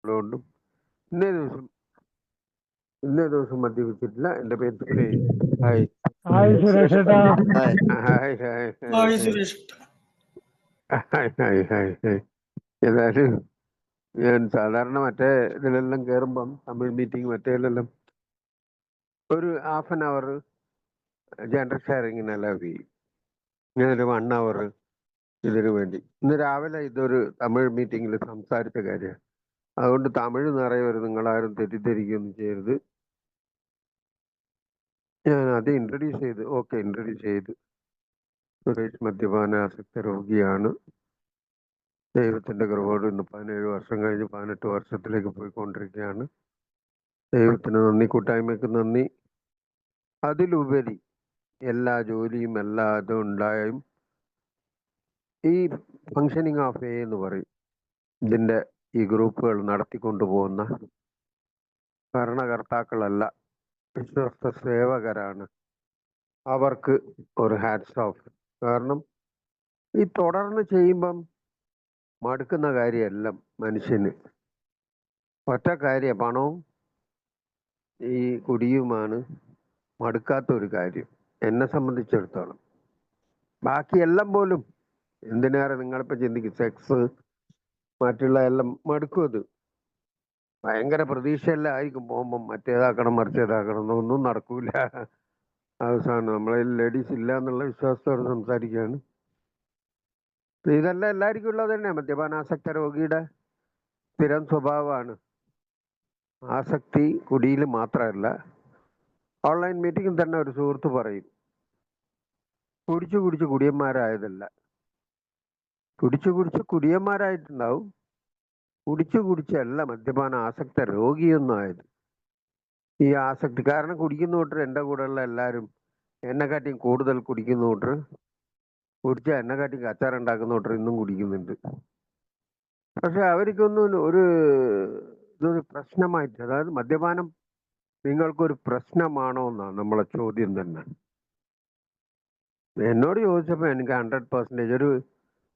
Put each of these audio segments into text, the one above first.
അതുകൊണ്ടും ഇന്നേ ദിവസം ഇന്നേ ദിവസം മദ്യപിച്ചിട്ടില്ല. എൻ്റെ പേര് സുരേഷ്. ഹായ് ഹായ് സുരേഷ് ഏട്ടാ. Hi hi hi hi Suresh. Hi hi hi hi. ഏതായാലും ഞാൻ സാധാരണ മറ്റേ ഇതിലെല്ലാം കയറുമ്പം തമിഴ് മീറ്റിംഗ് മറ്റേതിലെല്ലാം ഒരു ഹാഫ് ആൻ അവർ ജനറൽ ഷെയറിങ്ങിനെല്ലാം ചെയ്യും. ഞാനൊരു 1 hour ഇതിനു വേണ്ടി. ഇന്ന് രാവിലെ ഇതൊരു തമിഴ് മീറ്റിങ്ങിൽ സംസാരിച്ച കാര്യമാണ്. അതുകൊണ്ട് തമിഴ് നിറയെ വരും, നിങ്ങളാരും തെറ്റിദ്ധരിക്കുകയൊന്നും ചെയ്യരുത്. ഞാൻ അത് ഇൻട്രൊഡ്യൂസ് ചെയ്ത് സുരേഷ് മദ്യപാനാസക്ത രോഗിയാണ്. ദൈവത്തിന്റെ കൃപയോട് ഇന്ന് 17 വർഷം കഴിഞ്ഞ് 18 വർഷത്തിലേക്ക് പോയിക്കൊണ്ടിരിക്കുകയാണ്. ദൈവത്തിന് നന്ദി, കൂട്ടായ്മയ്ക്ക് നന്ദി. അതിലുപരി എല്ലാ ജോലിയും എല്ലാ ഇതും ഉണ്ടായും ഈ ഫങ്ഷനിങ് ഓഫ് എ എന്ന് പറയും, ഇതിൻ്റെ ഈ ഗ്രൂപ്പുകൾ നടത്തിക്കൊണ്ടു പോകുന്ന ഭരണകർത്താക്കളല്ല, വിശ്വസ്ത സേവകരാണ്. അവർക്ക് ഒരു ഹാറ്റ്സ് ഓഫ്. കാരണം ഈ തുടർന്ന് ചെയ്യുമ്പം മടുക്കുന്ന കാര്യമല്ല മനുഷ്യന്. ഒറ്റ കാര്യം, പണവും ഈ കുടിയുമാണ് മടുക്കാത്ത ഒരു കാര്യം എന്നെ സംബന്ധിച്ചിടത്തോളം. ബാക്കിയെല്ലാം പോലും എന്തിനേറെ നിങ്ങളിപ്പോൾ ചിന്തിക്കും, സെക്സ് മറ്റുള്ള എല്ലാം മടുക്കും. അത് ഭയങ്കര പ്രതീക്ഷയെല്ലാം ആയിരിക്കും പോകുമ്പം, മറ്റേതാക്കണം മറിച്ചേതാക്കണം എന്നൊന്നും നടക്കൂല. അവസാനം നമ്മളെ ലേഡീസ് ഇല്ല എന്നുള്ള വിശ്വാസത്തോടെ സംസാരിക്കുകയാണ്. ഇതെല്ലാം എല്ലാവർക്കും ഉള്ളത് തന്നെ. മദ്യപാനാസക്ത രോഗിയുടെ സ്ഥിരം സ്വഭാവമാണ്. ആസക്തി കുടിയിൽ മാത്രമല്ല, ഓൺലൈൻ മീറ്റിംഗിൽ തന്നെ ഒരു സുഹൃത്ത് പറയും, കുടിച്ചു കുടിയന്മാരായതല്ല, കുടിച്ചു കുടിയന്മാരായിട്ടുണ്ടാവും, കുടിച്ചല്ല മദ്യപാന ആസക്ത രോഗിയൊന്നും ആയത്. ഈ ആസക്തി കാരണം കുടിക്കുന്ന കൂട്ടർ, എൻ്റെ കൂടെയുള്ള എല്ലാവരും എന്നെക്കാട്ടിയും കൂടുതൽ കുടിക്കുന്ന കൂട്ടർ, കുടിച്ച എന്നെക്കാട്ടിയും കച്ചാറുണ്ടാക്കുന്ന കൂട്ടർ ഇന്നും കുടിക്കുന്നുണ്ട്. പക്ഷെ അവർക്കൊന്നും ഇതൊരു പ്രശ്നമായിട്ട്, അതായത് മദ്യപാനം നിങ്ങൾക്കൊരു പ്രശ്നമാണോ എന്നാണ് നമ്മളെ ചോദ്യം തന്നെ. എന്നോട് ചോദിച്ചപ്പോൾ എനിക്ക് 100% ഒരു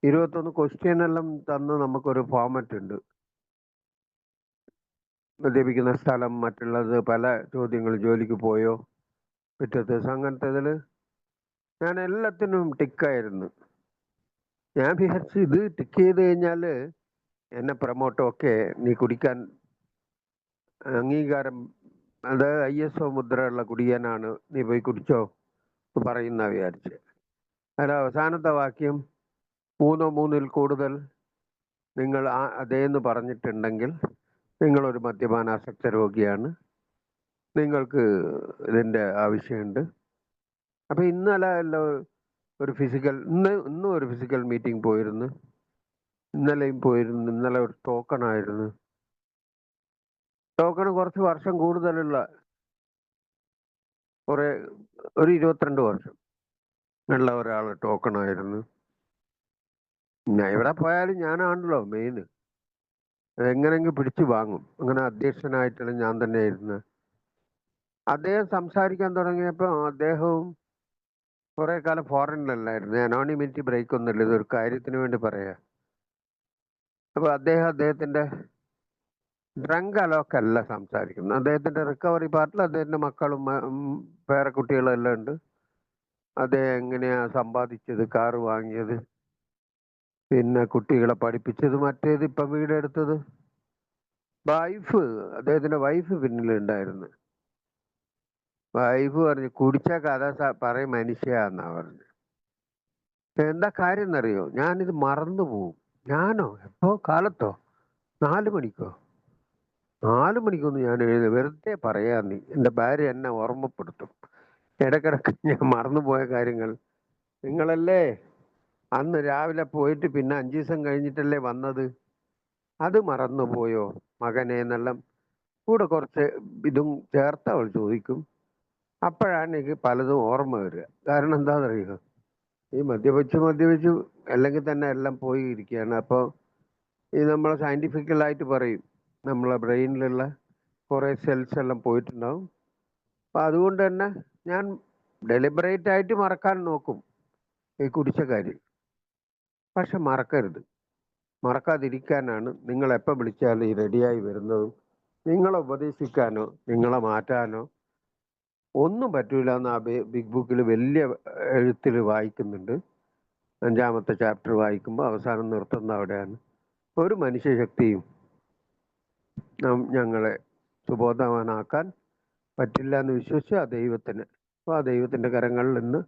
21 ക്വസ്റ്റ്യൻ എല്ലാം തന്ന് നമുക്കൊരു ഫോർമാറ്റ് ഉണ്ട്. മദ്യപിക്കുന്ന സ്ഥലം, മറ്റുള്ളത് പല ചോദ്യങ്ങൾ, ജോലിക്ക് പോയോ പിറ്റത്തെ ദിവസം, അങ്ങനത്തെ ഇതിൽ ഞാൻ എല്ലാത്തിനും ടിക്കായിരുന്നു. ഞാൻ വിചാരിച്ചു ഇത് ടിക്ക് ചെയ്ത് കഴിഞ്ഞാൽ എന്നെ പ്രമോട്ടൊക്കെ നീ കുടിക്കാൻ അംഗീകാരം, അതായത് ISO മുദ്രയുള്ള കുടിയനാണ്, നീ പോയി കുടിച്ചോ പറയുന്ന വിചാരിച്ച്. അതിൽ അവസാനത്തെ വാക്യം 3 കൂടുതൽ നിങ്ങൾ അതേന്ന് പറഞ്ഞിട്ടുണ്ടെങ്കിൽ നിങ്ങളൊരു മദ്യപാനാസക്ത രോഗിയാണ്, നിങ്ങൾക്ക് ഇതിൻ്റെ ആവശ്യമുണ്ട്. അപ്പം ഇന്നലെ എല്ലാം ഒരു ഇന്നും ഒരു ഫിസിക്കൽ മീറ്റിംഗ് പോയിരുന്നു, ഇന്നലെയും പോയിരുന്നു. ഇന്നലെ ഒരു ടോക്കൺ ആയിരുന്നു. ടോക്കൺ കുറച്ച് വർഷം കൂടുതലുള്ള ഒരു 22 വർഷം ഉള്ള ഒരാൾ ടോക്കൺ ആയിരുന്നു. ഞാൻ എവിടെ പോയാലും ഞാനാണല്ലോ മെയിൻ, എങ്ങനെയെങ്കിലും പിടിച്ചു വാങ്ങും. അങ്ങനെ അധ്യക്ഷനായിട്ടുള്ള ഞാൻ തന്നെ ആയിരുന്നു. അദ്ദേഹം സംസാരിക്കാൻ തുടങ്ങിയപ്പോൾ അദ്ദേഹവും കുറെ കാലം ഫോറിനിലല്ലായിരുന്നു. അനോണിമിറ്റി ബ്രേക്ക് ഒന്നുമില്ല, ഇതൊരു കാര്യത്തിന് വേണ്ടി പറയാ. അപ്പൊ അദ്ദേഹത്തിന്റെ ഡ്രങ്ക് അലോക്കല്ല സംസാരിക്കുന്നത്. അദ്ദേഹത്തിന്റെ റിക്കവറി പാർട്ടിൽ അദ്ദേഹത്തിന്റെ മക്കളും പേരക്കുട്ടികളും എല്ലാം ഉണ്ട്. അദ്ദേഹം എങ്ങനെയാ സമ്പാദിച്ചത്, കാറ് വാങ്ങിയത്, പിന്നെ കുട്ടികളെ പഠിപ്പിച്ചത്, മറ്റേത് ഇപ്പം വീടെടുത്തത്, അദ്ദേഹത്തിന്റെ വൈഫ് പിന്നിലുണ്ടായിരുന്നു. വൈഫ് പറഞ്ഞു കുടിച്ച കഥ പറയും മനുഷ്യാന്നാ പറഞ്ഞു. എന്താ കാര്യം എന്നറിയോ, ഞാനിത് മറന്നു പോവും. ഞാനോ എപ്പോ കാലത്തോ 4 മണിക്കോ 4 മണിക്കൊന്നും ഞാൻ വെറുതെ പറയാ. നീ എൻ്റെ ഭാര്യ എന്നെ ഓർമ്മപ്പെടുത്തും ഇടക്കിടക്ക് ഞാൻ മറന്നുപോയ കാര്യങ്ങൾ. നിങ്ങളല്ലേ അന്ന് രാവിലെ പോയിട്ട് പിന്നെ 5 ദിവസം കഴിഞ്ഞിട്ടല്ലേ വന്നത്, അത് മറന്നുപോയോ മകനെ എന്നെല്ലാം കൂടെ കുറച്ച് ഇതും ചേർത്ത് അവൾ ചോദിക്കും. അപ്പോഴാണ് എനിക്ക് പലതും ഓർമ്മ വരിക. കാരണം എന്താണെന്നറിയുക, ഈ മദ്യപിച്ചു അല്ലെങ്കിൽ തന്നെ എല്ലാം പോയി ഇരിക്കുകയാണ്. അപ്പോൾ ഈ നമ്മൾ സയൻറ്റിഫിക്കലായിട്ട് പറയും, നമ്മളെ ബ്രെയിനിലുള്ള കുറേ സെൽസ് എല്ലാം പോയിട്ടുണ്ടാവും. അപ്പം അതുകൊണ്ട് തന്നെ ഞാൻ ഡെലിബറേറ്റ് ആയിട്ട് മറക്കാൻ നോക്കും ഈ കുടിച്ച കാര്യം. പക്ഷെ മറക്കരുത്. മറക്കാതിരിക്കാനാണ് നിങ്ങൾ എപ്പോൾ വിളിച്ചാലും ഈ റെഡിയായി വരുന്നതും. നിങ്ങളെ ഉപദേശിക്കാനോ നിങ്ങളെ മാറ്റാനോ ഒന്നും പറ്റൂല എന്ന് ആ ബിഗ് ബുക്കിൽ വലിയ എഴുത്തിൽ വായിക്കുന്നുണ്ട്. 5ാമത്തെ ചാപ്റ്റർ വായിക്കുമ്പോൾ അവസാനം നിർത്തുന്ന അവിടെയാണ്. ഒരു മനുഷ്യശക്തിയും ഞങ്ങളെ സുബോധവാനാക്കാൻ പറ്റില്ല എന്ന് വിശ്വസിച്ച് ആ ദൈവത്തിന്, അപ്പോൾ ആ ദൈവത്തിൻ്റെ കരങ്ങളിൽ നിന്ന്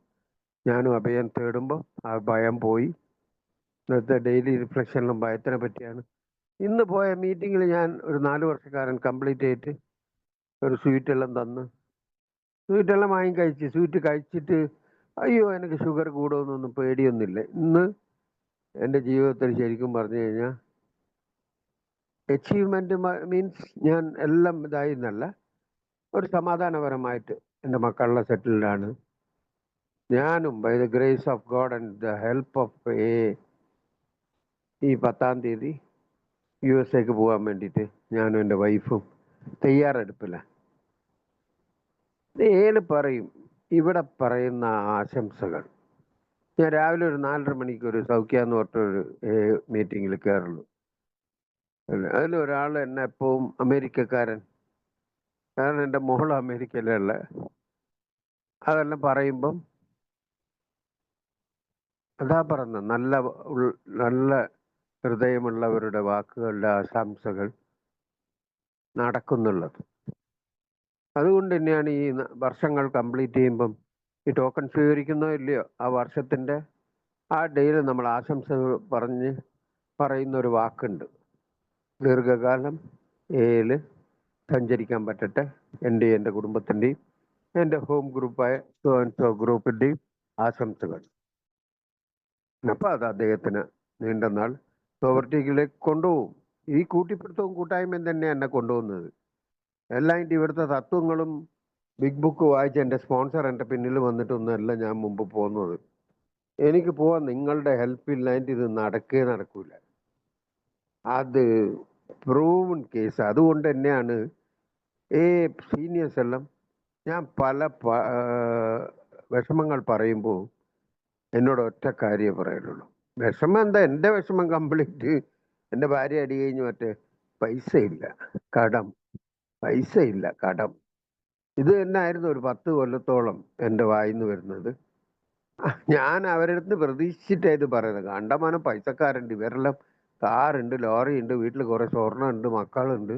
ഞാനും അഭയം തേടുമ്പോൾ ആ ഭയം പോയി. ഇന്നത്തെ ഡെയിലി റിഫ്ലക്ഷനിലും ഭയത്തിനെ പറ്റിയാണ്. ഇന്ന് പോയ മീറ്റിങ്ങിൽ ഞാൻ ഒരു 4 വർഷക്കാരൻ കംപ്ലീറ്റ് ആയിട്ട് ഒരു സ്വീറ്റെല്ലാം തന്ന്, സ്വീറ്റെല്ലാം വാങ്ങി കഴിച്ച്, സ്വീറ്റ് കഴിച്ചിട്ട് അയ്യോ എനിക്ക് ഷുഗർ കൂടുമെന്നൊന്നും പേടിയൊന്നുമില്ല. ഇന്ന് എൻ്റെ ജീവിതത്തിൽ ശരിക്കും പറഞ്ഞു കഴിഞ്ഞാൽ അച്ചീവ്മെൻറ്റ് മീൻസ് ഞാൻ എല്ലാം ഇതായി എന്നല്ല, ഒരു സമാധാനപരമായിട്ട് എൻ്റെ മക്കളുടെ സെറ്റിൽഡാണ്. ഞാനും by the grace of God and the help of ഈ 10-ാം തീയതി USA പോകാൻ വേണ്ടിയിട്ട് ഞാനും എൻ്റെ വൈഫും തയ്യാറെടുപ്പില്ല. ഏത് പറയും ഇവിടെ പറയുന്ന ആശംസകൾ. ഞാൻ രാവിലെ ഒരു 4:30 മണിക്ക് ഒരു സൗഖ്യ എന്ന് പറഞ്ഞൊരു മീറ്റിങ്ങിൽ കയറുള്ളൂ. അതിലൊരാൾ എന്നെ എപ്പോഴും അമേരിക്കക്കാരൻ, കാരണം എൻ്റെ മോൾ അമേരിക്കയിലുള്ള, അതെല്ലാം പറയുമ്പം അതാ പറഞ്ഞ നല്ല ഹൃദയമുള്ളവരുടെ വാക്കുകളുടെ ആശംസകൾ നടക്കുന്നുള്ളത്. അതുകൊണ്ട് തന്നെയാണ് ഈ വർഷങ്ങൾ കംപ്ലീറ്റ് ചെയ്യുമ്പം ഈ ടോക്കൺ സ്വീകരിക്കുന്നോ ഇല്ലയോ ആ വർഷത്തിൻ്റെ ആ ഡേയിൽ നമ്മൾ ആശംസകൾ പറയുന്ന ഒരു വാക്കുണ്ട്. ദീർഘകാലം ഏല് സഞ്ചരിക്കാൻ പറ്റട്ടെ എൻ്റെയും എൻ്റെ കുടുംബത്തിൻ്റെയും എൻ്റെ ഹോം ഗ്രൂപ്പായ ഗ്രൂപ്പിൻ്റെയും ആശംസകൾ. അപ്പം അത് അദ്ദേഹത്തിന് നീണ്ട നാൾ പ്രവർത്തികളിലേക്ക് കൊണ്ടുപോകും. ഈ കൂട്ടിപ്പിടുത്തവും കൂട്ടായ്മയും തന്നെ എന്നെ കൊണ്ടുപോകുന്നത്. എല്ലാം ഇവിടുത്തെ തത്വങ്ങളും ബിഗ് ബുക്ക് വായിച്ച് എൻ്റെ സ്പോൺസർ എൻ്റെ പിന്നിൽ വന്നിട്ടൊന്നുമല്ല ഞാൻ മുമ്പ് പോകുന്നത്. എനിക്ക് പോവാൻ നിങ്ങളുടെ ഹെൽപ്പ് ഇല്ലാണ്ട് ഇത് നടക്കൂല. അത് പ്രൂവൺ കേസ്. അതുകൊണ്ട് തന്നെയാണ് സീനിയേഴ്സ് എല്ലാം ഞാൻ പല വിഷമങ്ങൾ പറയുമ്പോൾ എന്നോട് ഒറ്റ കാര്യം പറയുള്ളൂ. വിഷമം എന്താ? എൻ്റെ വിഷമം കംപ്ലീറ്റ് എൻ്റെ ഭാര്യ അടി കഴിഞ്ഞ് മറ്റേ പൈസ ഇല്ല, കടം, പൈസ ഇല്ല, കടം. ഇത് തന്നെയായിരുന്നു ഒരു 10 കൊല്ലത്തോളം എൻ്റെ വായിന്ന് വരുന്നത്. ഞാൻ അവരുടെ അടുത്ത് പ്രതീക്ഷിച്ചിട്ടാണ് ഇത് പറയുന്നത്. കണ്ടമാനം പൈസക്കാരുണ്ട്, ഇവരെല്ലാം കാറുണ്ട്, ലോറിയുണ്ട്, വീട്ടിൽ കുറേ സ്വർണ്ണമുണ്ട്, മക്കളുണ്ട്,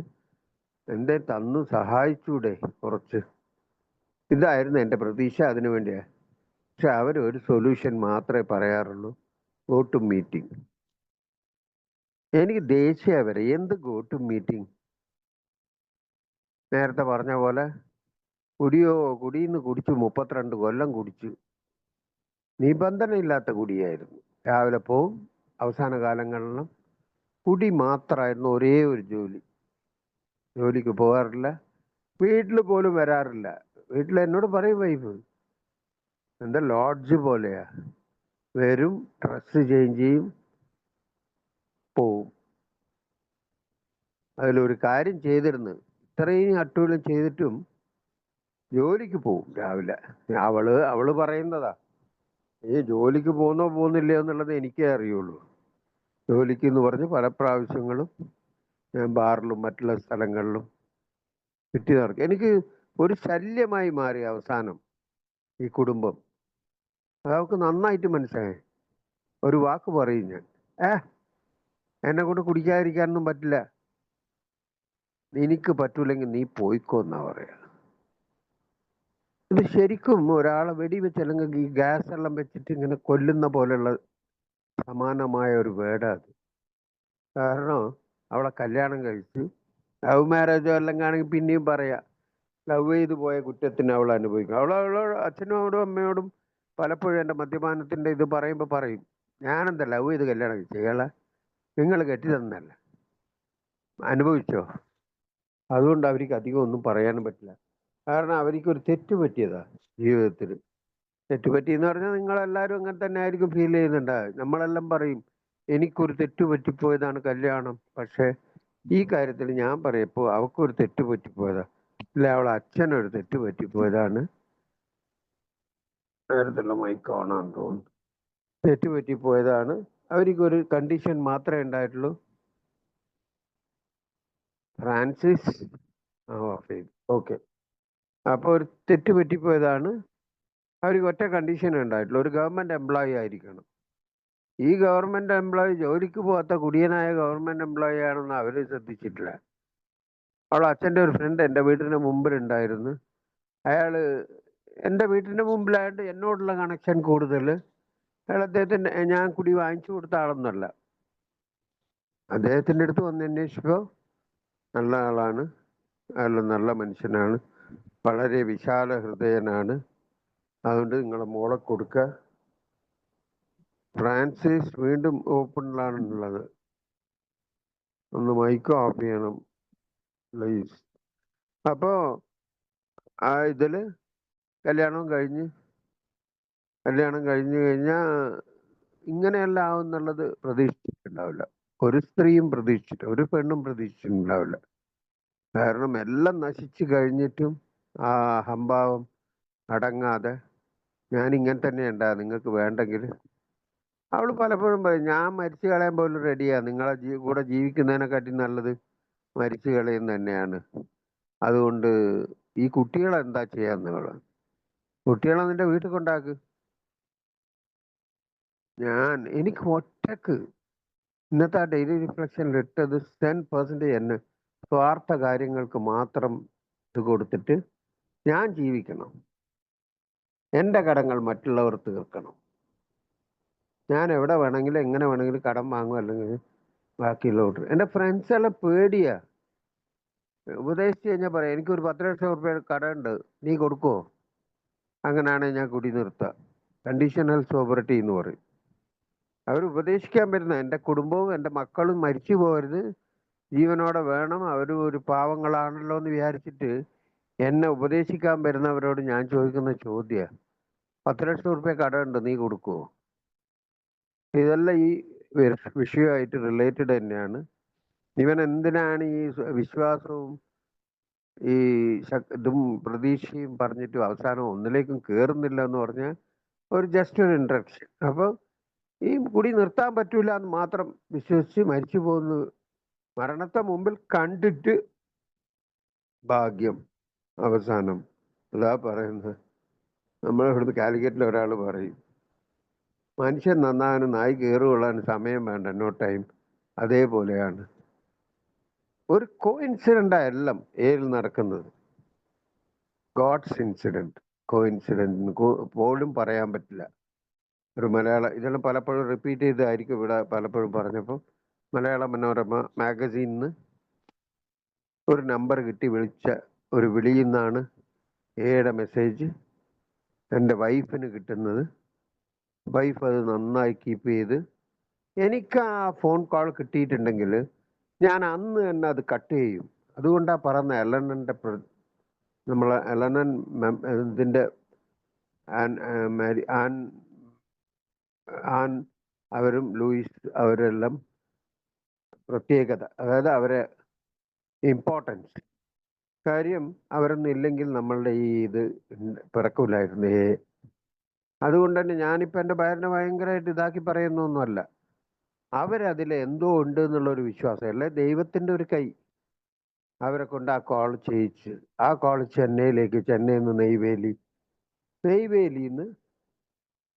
എന്തേ തന്നു സഹായിച്ചൂടെ കുറച്ച്. ഇതായിരുന്നു എൻ്റെ പ്രതീക്ഷ. അതിനു വേണ്ടിയാണ്. പക്ഷെ അവർ ഒരു സൊല്യൂഷൻ മാത്രമേ പറയാറുള്ളൂ, ഗോ ടു മീറ്റിംഗ്. എനിക്ക് ദേഷ്യ വരെ. എന്ത് ഗോ ടു മീറ്റിംഗ്? നേരത്തെ പറഞ്ഞ പോലെ കുടിന്ന് കുടിച്ചു 32 കൊല്ലം കുടിച്ചു. നിബന്ധനയില്ലാത്ത കുടിയായിരുന്നു. രാവിലെ പോവും, അവസാന കാലങ്ങളിലും കുടി മാത്രമായിരുന്നു ഒരേ ഒരു ജോലി. ജോലിക്ക് പോകാറില്ല, വീട്ടിൽ പോലും വരാറില്ല. വീട്ടിൽ എന്നോട് പറയും വൈഫ്, എന്താ ലോഡ്ജ് പോലെയാ, വരും, ഡ്രസ്സ് ചേഞ്ച് ചെയ്യും, പോവും. അതിലൊരു കാര്യം ചെയ്തിരുന്നു, ഇത്രയും അട്ടൂലം ചെയ്തിട്ടും ജോലിക്ക് പോവും രാവിലെ. അവള് പറയുന്നതാ, ഈ ജോലിക്ക് പോകുന്നില്ലയോ എന്നുള്ളത് എനിക്കേ അറിയുള്ളൂ. ജോലിക്ക് എന്ന് പറഞ്ഞ് പല പ്രാവശ്യങ്ങളും ഞാൻ ബാറിലും മറ്റുള്ള സ്ഥലങ്ങളിലും ചുറ്റി നടക്കും. എനിക്ക് ഒരു ശല്യമായി മാറി അവസാനം ഈ കുടുംബം. അവർക്ക് നന്നായിട്ട് മനസ്സിലായി. ഒരു വാക്ക് പറയും ഞാൻ, എന്നെ കൊണ്ട് കുടിക്കാതിരിക്കാനൊന്നും പറ്റില്ല, എനിക്ക് പറ്റൂലെങ്കിൽ നീ പോയിക്കോ എന്നാ പറയാ. ഇത് ശരിക്കും ഒരാളെ വെടിവെച്ച് അല്ലെങ്കിൽ ഈ ഗ്യാസ് എല്ലാം വെച്ചിട്ട് ഇങ്ങനെ കൊല്ലുന്ന പോലെയുള്ള സമാനമായ ഒരു വേർഡാണ്. കാരണം അവളെ കല്യാണം കഴിച്ച് ലവ് മാരേജോ അല്ലെങ്കിൽ ആണെങ്കിൽ പിന്നെയും പറയാം, ലവ് ചെയ്ത് പോയ കുറ്റത്തിന് അവൾ അനുഭവിക്കും. അവളോട് അച്ഛനോടും അമ്മയോടും പലപ്പോഴും എൻ്റെ മദ്യപാനത്തിൻ്റെ ഇത് പറയുമ്പോൾ പറയും, ഞാനെന്താ ലവ് ചെയ്ത് കല്യാണം കഴിച്ചയാളെ, നിങ്ങൾ കെട്ടി തന്നല്ല, അനുഭവിച്ചോ. അതുകൊണ്ട് അവർക്ക് അധികം ഒന്നും പറയാനും പറ്റില്ല. കാരണം അവർക്കൊരു തെറ്റ് പറ്റിയതാ ജീവിതത്തിൽ. തെറ്റുപറ്റിയെന്ന് പറഞ്ഞാൽ നിങ്ങളെല്ലാവരും അങ്ങനെ തന്നെ ആയിരിക്കും ഫീൽ ചെയ്യുന്നുണ്ടാവുക. നമ്മളെല്ലാം പറയും എനിക്കൊരു തെറ്റ് പറ്റിപ്പോയതാണ് കല്യാണം. പക്ഷെ ഈ കാര്യത്തിൽ ഞാൻ പറയപ്പോൾ അവൾക്കൊരു തെറ്റ് പറ്റിപ്പോയതാ, ഇല്ല അവളെ അച്ഛനൊരു തെറ്റ് പറ്റിപ്പോയതാണ്. നേരത്തുള്ള മൈക്ക് ഓണാന്ന് തോന്നുന്നു. തെറ്റ് പറ്റിപ്പോയതാണ്, അവർക്കൊരു കണ്ടീഷൻ മാത്രമേ ഉണ്ടായിട്ടുള്ളൂ. Francis okay. അപ്പോൾ ഒരു തെറ്റ് പറ്റിപ്പോയതാണ്. അവർക്ക് ഒറ്റ കണ്ടീഷനേ ഉണ്ടായിട്ടുള്ളൂ, ഒരു ഗവൺമെൻറ് എംപ്ലോയി ആയിരിക്കണം. ഈ ഗവൺമെൻറ് എംപ്ലോയി ജോലിക്ക് പോകാത്ത കുടിയനായ ഗവൺമെൻറ് എംപ്ലോയി ആണെന്ന് അവർ ശ്രദ്ധിച്ചിട്ടില്ല. അവൾ അച്ഛൻ്റെ ഒരു ഫ്രണ്ട് എൻ്റെ വീട്ടിന് മുമ്പിലുണ്ടായിരുന്നു. അയാൾ എൻ്റെ വീട്ടിൻ്റെ മുമ്പിലായിട്ട് എന്നോടുള്ള കണക്ഷൻ കൂടുതൽ. അയാൾ അദ്ദേഹത്തിൻ്റെ, ഞാൻ കുടി വാങ്ങിച്ചു കൊടുത്ത ആളൊന്നുമല്ല. അദ്ദേഹത്തിൻ്റെ അടുത്ത് വന്ന് അന്വേഷിച്ചപ്പോൾ നല്ല ആളാണ്, അയാൾ നല്ല മനുഷ്യനാണ്, വളരെ വിശാല ഹൃദയനാണ്, അതുകൊണ്ട് നിങ്ങളെ മോളെ കൊടുക്കുക. ഫ്രാൻസിസ് വീണ്ടും ഓപ്പണിലാണുള്ളത്. ഒന്ന് മൈക്ക് ഓഫ് ചെയ്യണം പ്ലീസ്. അപ്പോൾ ആ ഇതിൽ കല്യാണം കഴിഞ്ഞ് കഴിഞ്ഞാൽ ഇങ്ങനെയല്ല ആവുന്നുള്ളത് പ്രതീക്ഷിച്ചിട്ടുണ്ടാവില്ല. ഒരു സ്ത്രീയും ഒരു പെണ്ണും പ്രതീക്ഷിച്ചിട്ടുണ്ടാവില്ല. കാരണം എല്ലാം നശിച്ചു കഴിഞ്ഞിട്ടും ആ അഹംഭാവം അടങ്ങാതെ ഞാൻ ഇങ്ങനെ തന്നെ ഉണ്ടാ, നിങ്ങൾക്ക് വേണ്ടെങ്കിൽ. അവൾ പലപ്പോഴും പറയും, ഞാൻ മരിച്ചു കളയാൻ പോലും റെഡിയാ, നിങ്ങളെ കൂടെ ജീവിക്കുന്നതിനെക്കാട്ടി നല്ലത് മരിച്ചു കളയുന്ന തന്നെയാണ്. അതുകൊണ്ട് ഈ കുട്ടികളെ എന്താ ചെയ്യാന്നുള്ളത്, കുട്ടികളെ നിന്റെ വീട്ടിൽ കൊണ്ടാക്ക്. എനിക്ക് ഒറ്റക്ക് ഇന്നത്തെ ആ ഡെയിലി റിഫ്ലക്ഷനിൽ ഇട്ടത് 10% എന്നെ സ്വാർത്ഥ കാര്യങ്ങൾക്ക് മാത്രം ഇത് കൊടുത്തിട്ട് ഞാൻ ജീവിക്കണം, എൻ്റെ കടങ്ങൾ മറ്റുള്ളവർ തീർക്കണം. ഞാൻ എവിടെ വേണമെങ്കിലും എങ്ങനെ വേണമെങ്കിലും കടം വാങ്ങും, അല്ലെങ്കിൽ ബാക്കിയുള്ളവർ. എൻ്റെ ഫ്രണ്ട്സെല്ലാം പേടിയാ. ഉപദേശിച്ച് കഴിഞ്ഞാൽ പറയാം, എനിക്കൊരു 10 ലക്ഷം റുപ്യ കടമുണ്ട്, നീ കൊടുക്കുമോ? അങ്ങനെയാണെങ്കിൽ ഞാൻ കുടി നിർത്താം, കണ്ടീഷണൽ സോബറിറ്റി എന്ന് പറയും. അവർ ഉപദേശിക്കാൻ വരുന്ന, എൻ്റെ കുടുംബവും എൻ്റെ മക്കളും മരിച്ചു പോകരുത്, ജീവനോടെ വേണം, അവർ ഒരു പാവങ്ങളാണല്ലോ എന്ന് വിചാരിച്ചിട്ട് എന്നെ ഉപദേശിക്കാൻ വരുന്നവരോട് ഞാൻ ചോദിക്കുന്ന ചോദ്യ, 10 ലക്ഷം റുപ്യ കടമുണ്ട്, നീ കൊടുക്കുമോ? ഇതെല്ലാം ഈ വിഷയമായിട്ട് റിലേറ്റഡ് തന്നെയാണ്. ഇവൻ എന്തിനാണ് ഈ വിശ്വാസവും ഈ ഇതും പ്രതീക്ഷയും പറഞ്ഞിട്ട് അവസാനം ഒന്നിലേക്കും കയറുന്നില്ല എന്ന് പറഞ്ഞാൽ ഒരു ജസ്റ്റ് ഒരു ഇൻട്രക്ഷൻ. അപ്പോൾ ഈ കുടി നിർത്താൻ പറ്റൂല എന്ന് മാത്രം വിശ്വസിച്ച് മരിച്ചു പോകുന്നു. മരണത്തെ മുമ്പിൽ കണ്ടിട്ട് ഭാഗ്യം അവസാനം. അതാ പറയുന്നത്. നമ്മളിവിടുന്ന് കാലിക്കറ്റിൽ ഒരാൾ പറയും, മനുഷ്യൻ നന്നാകാനും നായി കയറുകൊള്ളാനും സമയം വേണ്ട, നോ ടൈം. അതേപോലെയാണ് ഒരു കോഇൻസിഡൻ്റാ എല്ലാം ഏൽ നടക്കുന്നത്. ഗോഡ്സ് ഇൻസിഡൻറ്റ്, കോഇൻസിഡൻറ്റ് പോലും പറയാൻ പറ്റില്ല. ഒരു ഇതെല്ലാം പലപ്പോഴും റിപ്പീറ്റ് ചെയ്തായിരിക്കും ഇവിടെ പലപ്പോഴും പറഞ്ഞപ്പോൾ. മലയാള മനോരമ മാഗസീനിൽ നിന്ന് ഒരു നമ്പർ കിട്ടി വിളിച്ച ഒരു വിളിയിൽ നിന്നാണ് എയുടെ മെസ്സേജ് എൻ്റെ വൈഫിന് കിട്ടുന്നത്. വൈഫ് അത് നന്നായി കീപ്പ് ചെയ്ത്, എനിക്ക് ആ ഫോൺ കോൾ കിട്ടിയിട്ടുണ്ടെങ്കിൽ ഞാൻ അന്ന് തന്നെ അത് കട്ട് ചെയ്യും. അതുകൊണ്ടാണ് പറയുന്നത്, എലനൻ്റെ നമ്മളെ എലനൻ ഇതിൻ്റെ ആൻ അവരും ലൂയിസ് അവരെല്ലാം പ്രത്യേകത, അതായത് അവരെ ഇമ്പോർട്ടൻസ് കാര്യം, അവരൊന്നും ഇല്ലെങ്കിൽ നമ്മളുടെ ഈ ഇത് പിറക്കില്ലായിരുന്നേ. അതുകൊണ്ട് തന്നെ ഞാനിപ്പോൾ എൻ്റെ ഭാര്യനെ ഭയങ്കരമായിട്ട് ഇതാക്കി പറയുന്നൊന്നുമല്ല. അവരതിൽ എന്തോ ഉണ്ട് എന്നുള്ളൊരു വിശ്വാസം, അല്ലെ ദൈവത്തിൻ്റെ ഒരു കൈ അവരെ കൊണ്ട് ആ കോൾ ചെയ്യിച്ച്, ആ കോൾ ചെന്നൈയിൽ നിന്ന് നെയ്വേലിയിൽ നിന്ന്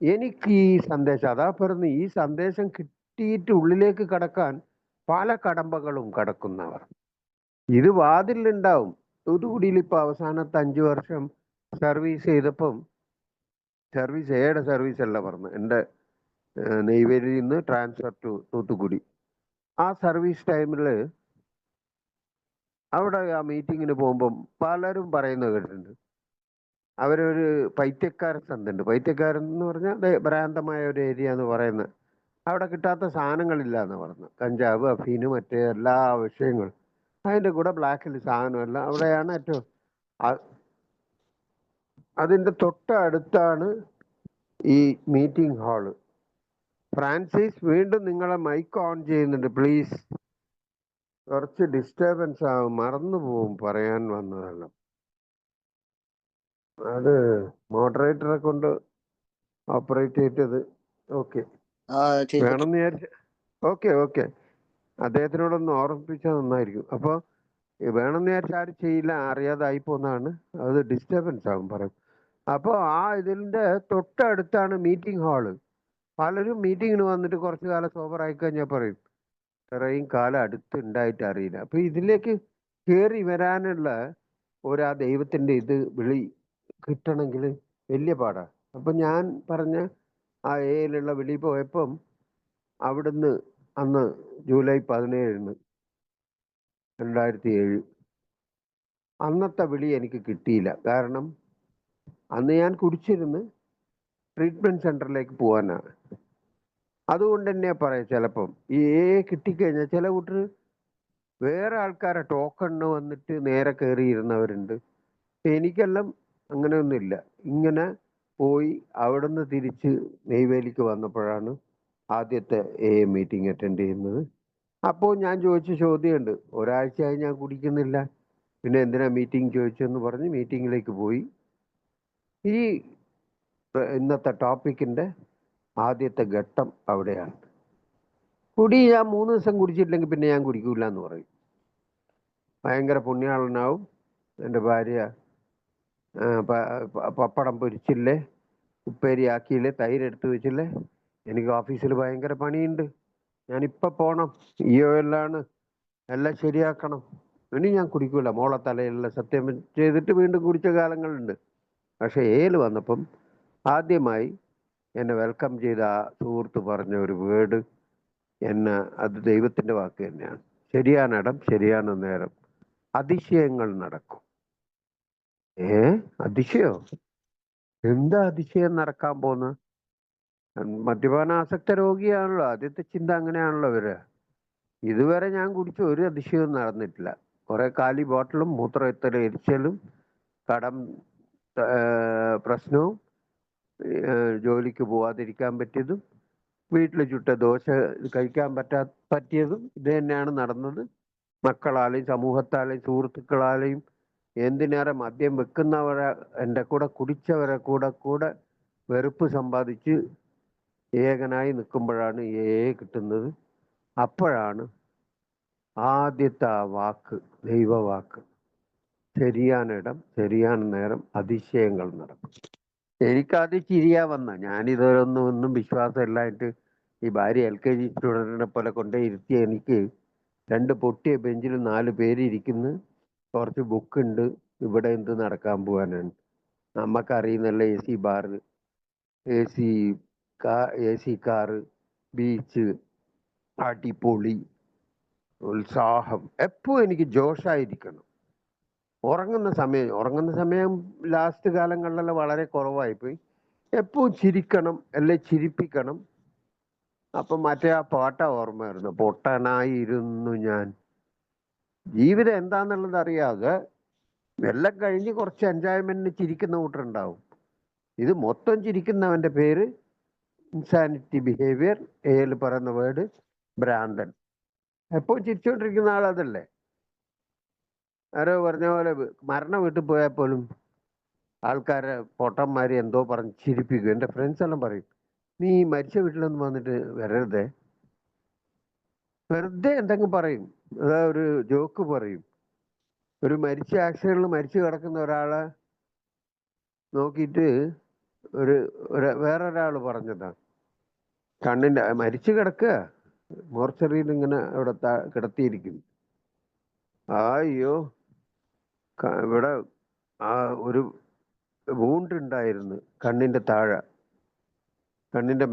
എനിക്ക് ഈ സന്ദേശം, അതാ പറഞ്ഞ്, ഈ സന്ദേശം കിട്ടിയിട്ട് ഉള്ളിലേക്ക് കടക്കാൻ പല കടമ്പകളും കടക്കുന്നവർ. ഇത് വാതിലുണ്ടാവും. തൂത്തുക്കുടിയിൽ ഇപ്പോൾ അവസാനത്തെ 5 വർഷം സർവീസ് ചെയ്തപ്പം, എയുടെ സർവീസ് അല്ല പറഞ്ഞു, എൻ്റെ നെയ്വേലിയിൽ നിന്ന് ട്രാൻസ്ഫർ ടു തൂത്തുക്കുടി. ആ സർവീസ് ടൈമിൽ അവിടെ ആ മീറ്റിങ്ങിന് പോകുമ്പം പലരും പറയുന്നത് കേട്ടിട്ടുണ്ട്, അവരൊരു പൈത്യക്കാരൻ സന്തുണ്ട്. പൈത്യക്കാരൻ എന്ന് പറഞ്ഞാൽ ഭ്രാന്തമായ ഒരു ഏരിയ എന്ന് പറയുന്നത്. അവിടെ കിട്ടാത്ത സാധനങ്ങളില്ല എന്ന് പറഞ്ഞു. കഞ്ചാവ്, അഫീന്, മറ്റേ എല്ലാ വിഷയങ്ങളും, അതിൻ്റെ കൂടെ ബ്ലാക്കിൽ സാധനമല്ല. അവിടെയാണ് ഏറ്റവും അതിൻ്റെ തൊട്ടടുത്താണ് ഈ മീറ്റിംഗ് ഹാള്. ഫ്രാൻസിസ്, വീണ്ടും നിങ്ങളെ മൈക്ക് ഓൺ ചെയ്യുന്നുണ്ട് പ്ലീസ്. കുറച്ച് ഡിസ്റ്റർബൻസ് ആവും, മറന്നു പോവും പറയാൻ വന്നതല്ല. അത് മോഡറേറ്ററെ കൊണ്ട് ഓപ്പറേറ്റ് ചെയ്തത്. ഓക്കെ. ചെയ്തിട്ടുണ്ട്. വേണമെന്ന് വിചാരിച്ച ഓക്കെ ഓക്കെ, അദ്ദേഹത്തിനോടൊന്ന് ഓർമ്മിപ്പിച്ചാൽ നന്നായിരിക്കും. അപ്പോൾ വേണമെന്ന് വിചാരിച്ച ആരും ചെയ്യില്ല, അറിയാതായി പോകുന്നതാണ്, അത് ഡിസ്റ്റർബൻസ് ആകും പറയും. അപ്പോൾ ആ ഇതിൻ്റെ തൊട്ടടുത്താണ് മീറ്റിംഗ് ഹാള്. പലരും മീറ്റിങ്ങിന് വന്നിട്ട് കുറച്ച് കാലം സോബറായി കഴിഞ്ഞാൽ പറയും ഇത്രയും കാലം അടുത്ത് ഉണ്ടായിട്ട് അറിയില്ല. അപ്പൊ ഇതിലേക്ക് കയറി വരാനുള്ള ആ ദൈവത്തിന്റെ ഇത് വിളി കിട്ടണമെങ്കിൽ വലിയ പാടാ. അപ്പൊ ഞാൻ പറഞ്ഞ ആ ഏയിലുള്ള വിളി പോയപ്പം അവിടുന്ന് അന്ന് ജൂലൈ 17 2007 അന്നത്തെ വിളി എനിക്ക് കിട്ടിയില്ല. കാരണം അന്ന് ഞാൻ കുടിച്ചിരുന്ന് ട്രീറ്റ്മെന്റ് സെന്ററിലേക്ക് പോകാനാണ്. അതുകൊണ്ട് തന്നെ പറയാം, ചിലപ്പം ഈ കിട്ടിക്കഴിഞ്ഞാൽ ചില കൂട്ടർ വേറെ ആൾക്കാരെ ടോക്കണിന് വന്നിട്ട് നേരെ കയറിയിരുന്നവരുണ്ട്. എനിക്കെല്ലാം അങ്ങനെയൊന്നുമില്ല. ഇങ്ങനെ പോയി അവിടുന്ന് തിരിച്ച് നെയ്വേലിക്ക് വന്നപ്പോഴാണ് ആദ്യത്തെ മീറ്റിംഗ് അറ്റൻഡ് ചെയ്യുന്നത്. അപ്പോൾ ഞാൻ ചോദിച്ച ചോദ്യമുണ്ട്, ഒരാഴ്ചയായി ഞാൻ കുടിക്കുന്നില്ല, പിന്നെ എന്തിനാ മീറ്റിംഗ് ചോദിച്ചെന്ന് പറഞ്ഞ് മീറ്റിങ്ങിലേക്ക് പോയി. ഈ ഇന്നത്തെ ടോപ്പിക്കിൻ്റെ ആദ്യത്തെ ഘട്ടം അവിടെയാണ്. കുടി ഞാൻ 3 ദിവസം കുടിച്ചിട്ടില്ലെങ്കിൽ പിന്നെ ഞാൻ കുടിക്കൂല എന്ന് പറയും. ഭയങ്കര പുണ്യാളനാവും. എൻ്റെ ഭാര്യ പപ്പടം പൊരിച്ചില്ലേ, ഉപ്പേരി ആക്കിയില്ലേ, തൈര് എടുത്ത് വെച്ചില്ലേ, എനിക്ക് ഓഫീസിൽ ഭയങ്കര പണിയുണ്ട്, ഞാനിപ്പോൾ പോകണം, എല്ലാണ് എല്ലാം ശരിയാക്കണം, ഇനി ഞാൻ കുടിക്കൂല. മോളെ തലയിലുള്ള സത്യം ചെയ്തിട്ട് വീണ്ടും കുടിച്ച കാലങ്ങളുണ്ട്. പക്ഷെ വന്നപ്പം ആദ്യമായി എന്നെ വെൽക്കം ചെയ്ത ആ സുഹൃത്ത് പറഞ്ഞ ഒരു വേർഡ് അത് ദൈവത്തിന്റെ വാക്ക് തന്നെയാണ്. ശരിയാണ് ഇടം, ശരിയാണ് നേരം, അതിശയങ്ങൾ നടക്കും. അതിശയോ? എന്താ അതിശയം നടക്കാൻ പോന്ന്? മദ്യപാനാസക്ത രോഗിയാണല്ലോ, ആദ്യത്തെ ചിന്ത അങ്ങനെയാണല്ലോ ഇവര്. ഇതുവരെ ഞാൻ കുടിച്ച ഒരു അതിശയവും നടന്നിട്ടില്ല. കുറെ കാലി ബോട്ടിലും മൂത്രത്തിലെ എരിച്ചലും കടം പ്രശ്നവും ജോലിക്ക് പോവാതിരിക്കാൻ പറ്റിയതും വീട്ടിൽ ചുട്ട ദോശ കഴിക്കാൻ പറ്റിയതും ഇത് തന്നെയാണ് നടന്നത്. മക്കളാലെയും സമൂഹത്താലെയും സുഹൃത്തുക്കളാലെയും എന്തിനേറെ മദ്യം വെക്കുന്നവരെ, എൻ്റെ കൂടെ കുടിച്ചവരെ കൂടെ വെറുപ്പ് സമ്പാദിച്ച് ഏകനായി നിൽക്കുമ്പോഴാണ് കിട്ടുന്നത്. അപ്പോഴാണ് ആദ്യത്തെ ആ വാക്ക്, ദൈവവാക്ക്, ശരിയാനിടം ശരിയാണ് നേരം, അതിശയങ്ങൾ നടക്കും. എനിക്കത് ചിരിയാ വന്ന. ഒന്നും വിശ്വാസമില്ലായിട്ട് ഈ ഭാര്യ LKG സ്റ്റുഡൻറ്റിനെ പോലെ കൊണ്ടേ ഇരുത്തിയ എനിക്ക് 2 പൊട്ടിയ ബെഞ്ചിൽ 4 പേര് ഇരിക്കുന്നു, കുറച്ച് ബുക്കുണ്ട്, ഇവിടെ എന്ത് നടക്കാൻ പോകാനാണ്? നമുക്കറിയുന്നല്ല AC bar, AC car, beach, അടിപൊളി, ഉത്സാഹം, എപ്പോഴും എനിക്ക് ജോഷായിരിക്കണം. ഉറങ്ങുന്ന സമയം ലാസ്റ്റ് കാലങ്ങളിലെല്ലാം വളരെ കുറവായിപ്പോയി. എപ്പോഴും ചിരിക്കണം, അല്ലെ ചിരിപ്പിക്കണം. അപ്പം മറ്റേ ആ പാട്ട ഓർമ്മ വരുന്നു, പൊട്ടനായിരുന്നു ഞാൻ. ജീവിതം എന്താന്നുള്ളത് അറിയാതെ എല്ലാം കഴിഞ്ഞ് കുറച്ച് എൻജോയ്മെന്റിന് ചിരിക്കുന്ന കൂട്ടരുണ്ടാവും. ഇത് മൊത്തം ചിരിക്കുന്നവന്റെ പേര് ഇൻസാനിറ്റി ബിഹേവിയർ, പറയുന്ന വേർഡ് ഭ്രാന്തൻ. എപ്പോഴും ചിരിച്ചുകൊണ്ടിരിക്കുന്ന ആളതല്ലേ. ആരോ പറഞ്ഞ പോലെ മരണ വീട്ടിൽ പോയാൽ പോലും ആൾക്കാരെ പൊട്ടന്മാര് എന്തോ പറഞ്ഞ് ചിരിപ്പിക്കും. എൻ്റെ ഫ്രണ്ട്സ് എല്ലാം പറയും, നീ മരിച്ച വീട്ടിലൊന്നും വന്നിട്ട് വരരുതേ, വെറുതെ എന്തെങ്കിലും പറയും. അതാ ഒരു ജോക്ക് പറയും. ഒരു ആക്സിഡന്റിൽ മരിച്ചു കിടക്കുന്ന ഒരാളെ നോക്കിയിട്ട് വേറൊരാൾ പറഞ്ഞതാ, കണ്ണിന്റെ മരിച്ചു കിടക്കുക, മോർച്ചറിയിൽ ഇങ്ങനെ അവിടെ കിടത്തിയിരിക്കും. അയ്യോ, ഇവിടെ ആ ഒരു വൂണ്ട് ഉണ്ടായിരുന്നു കണ്ണിന്റെ താഴെ, കണ്ണിന്റെ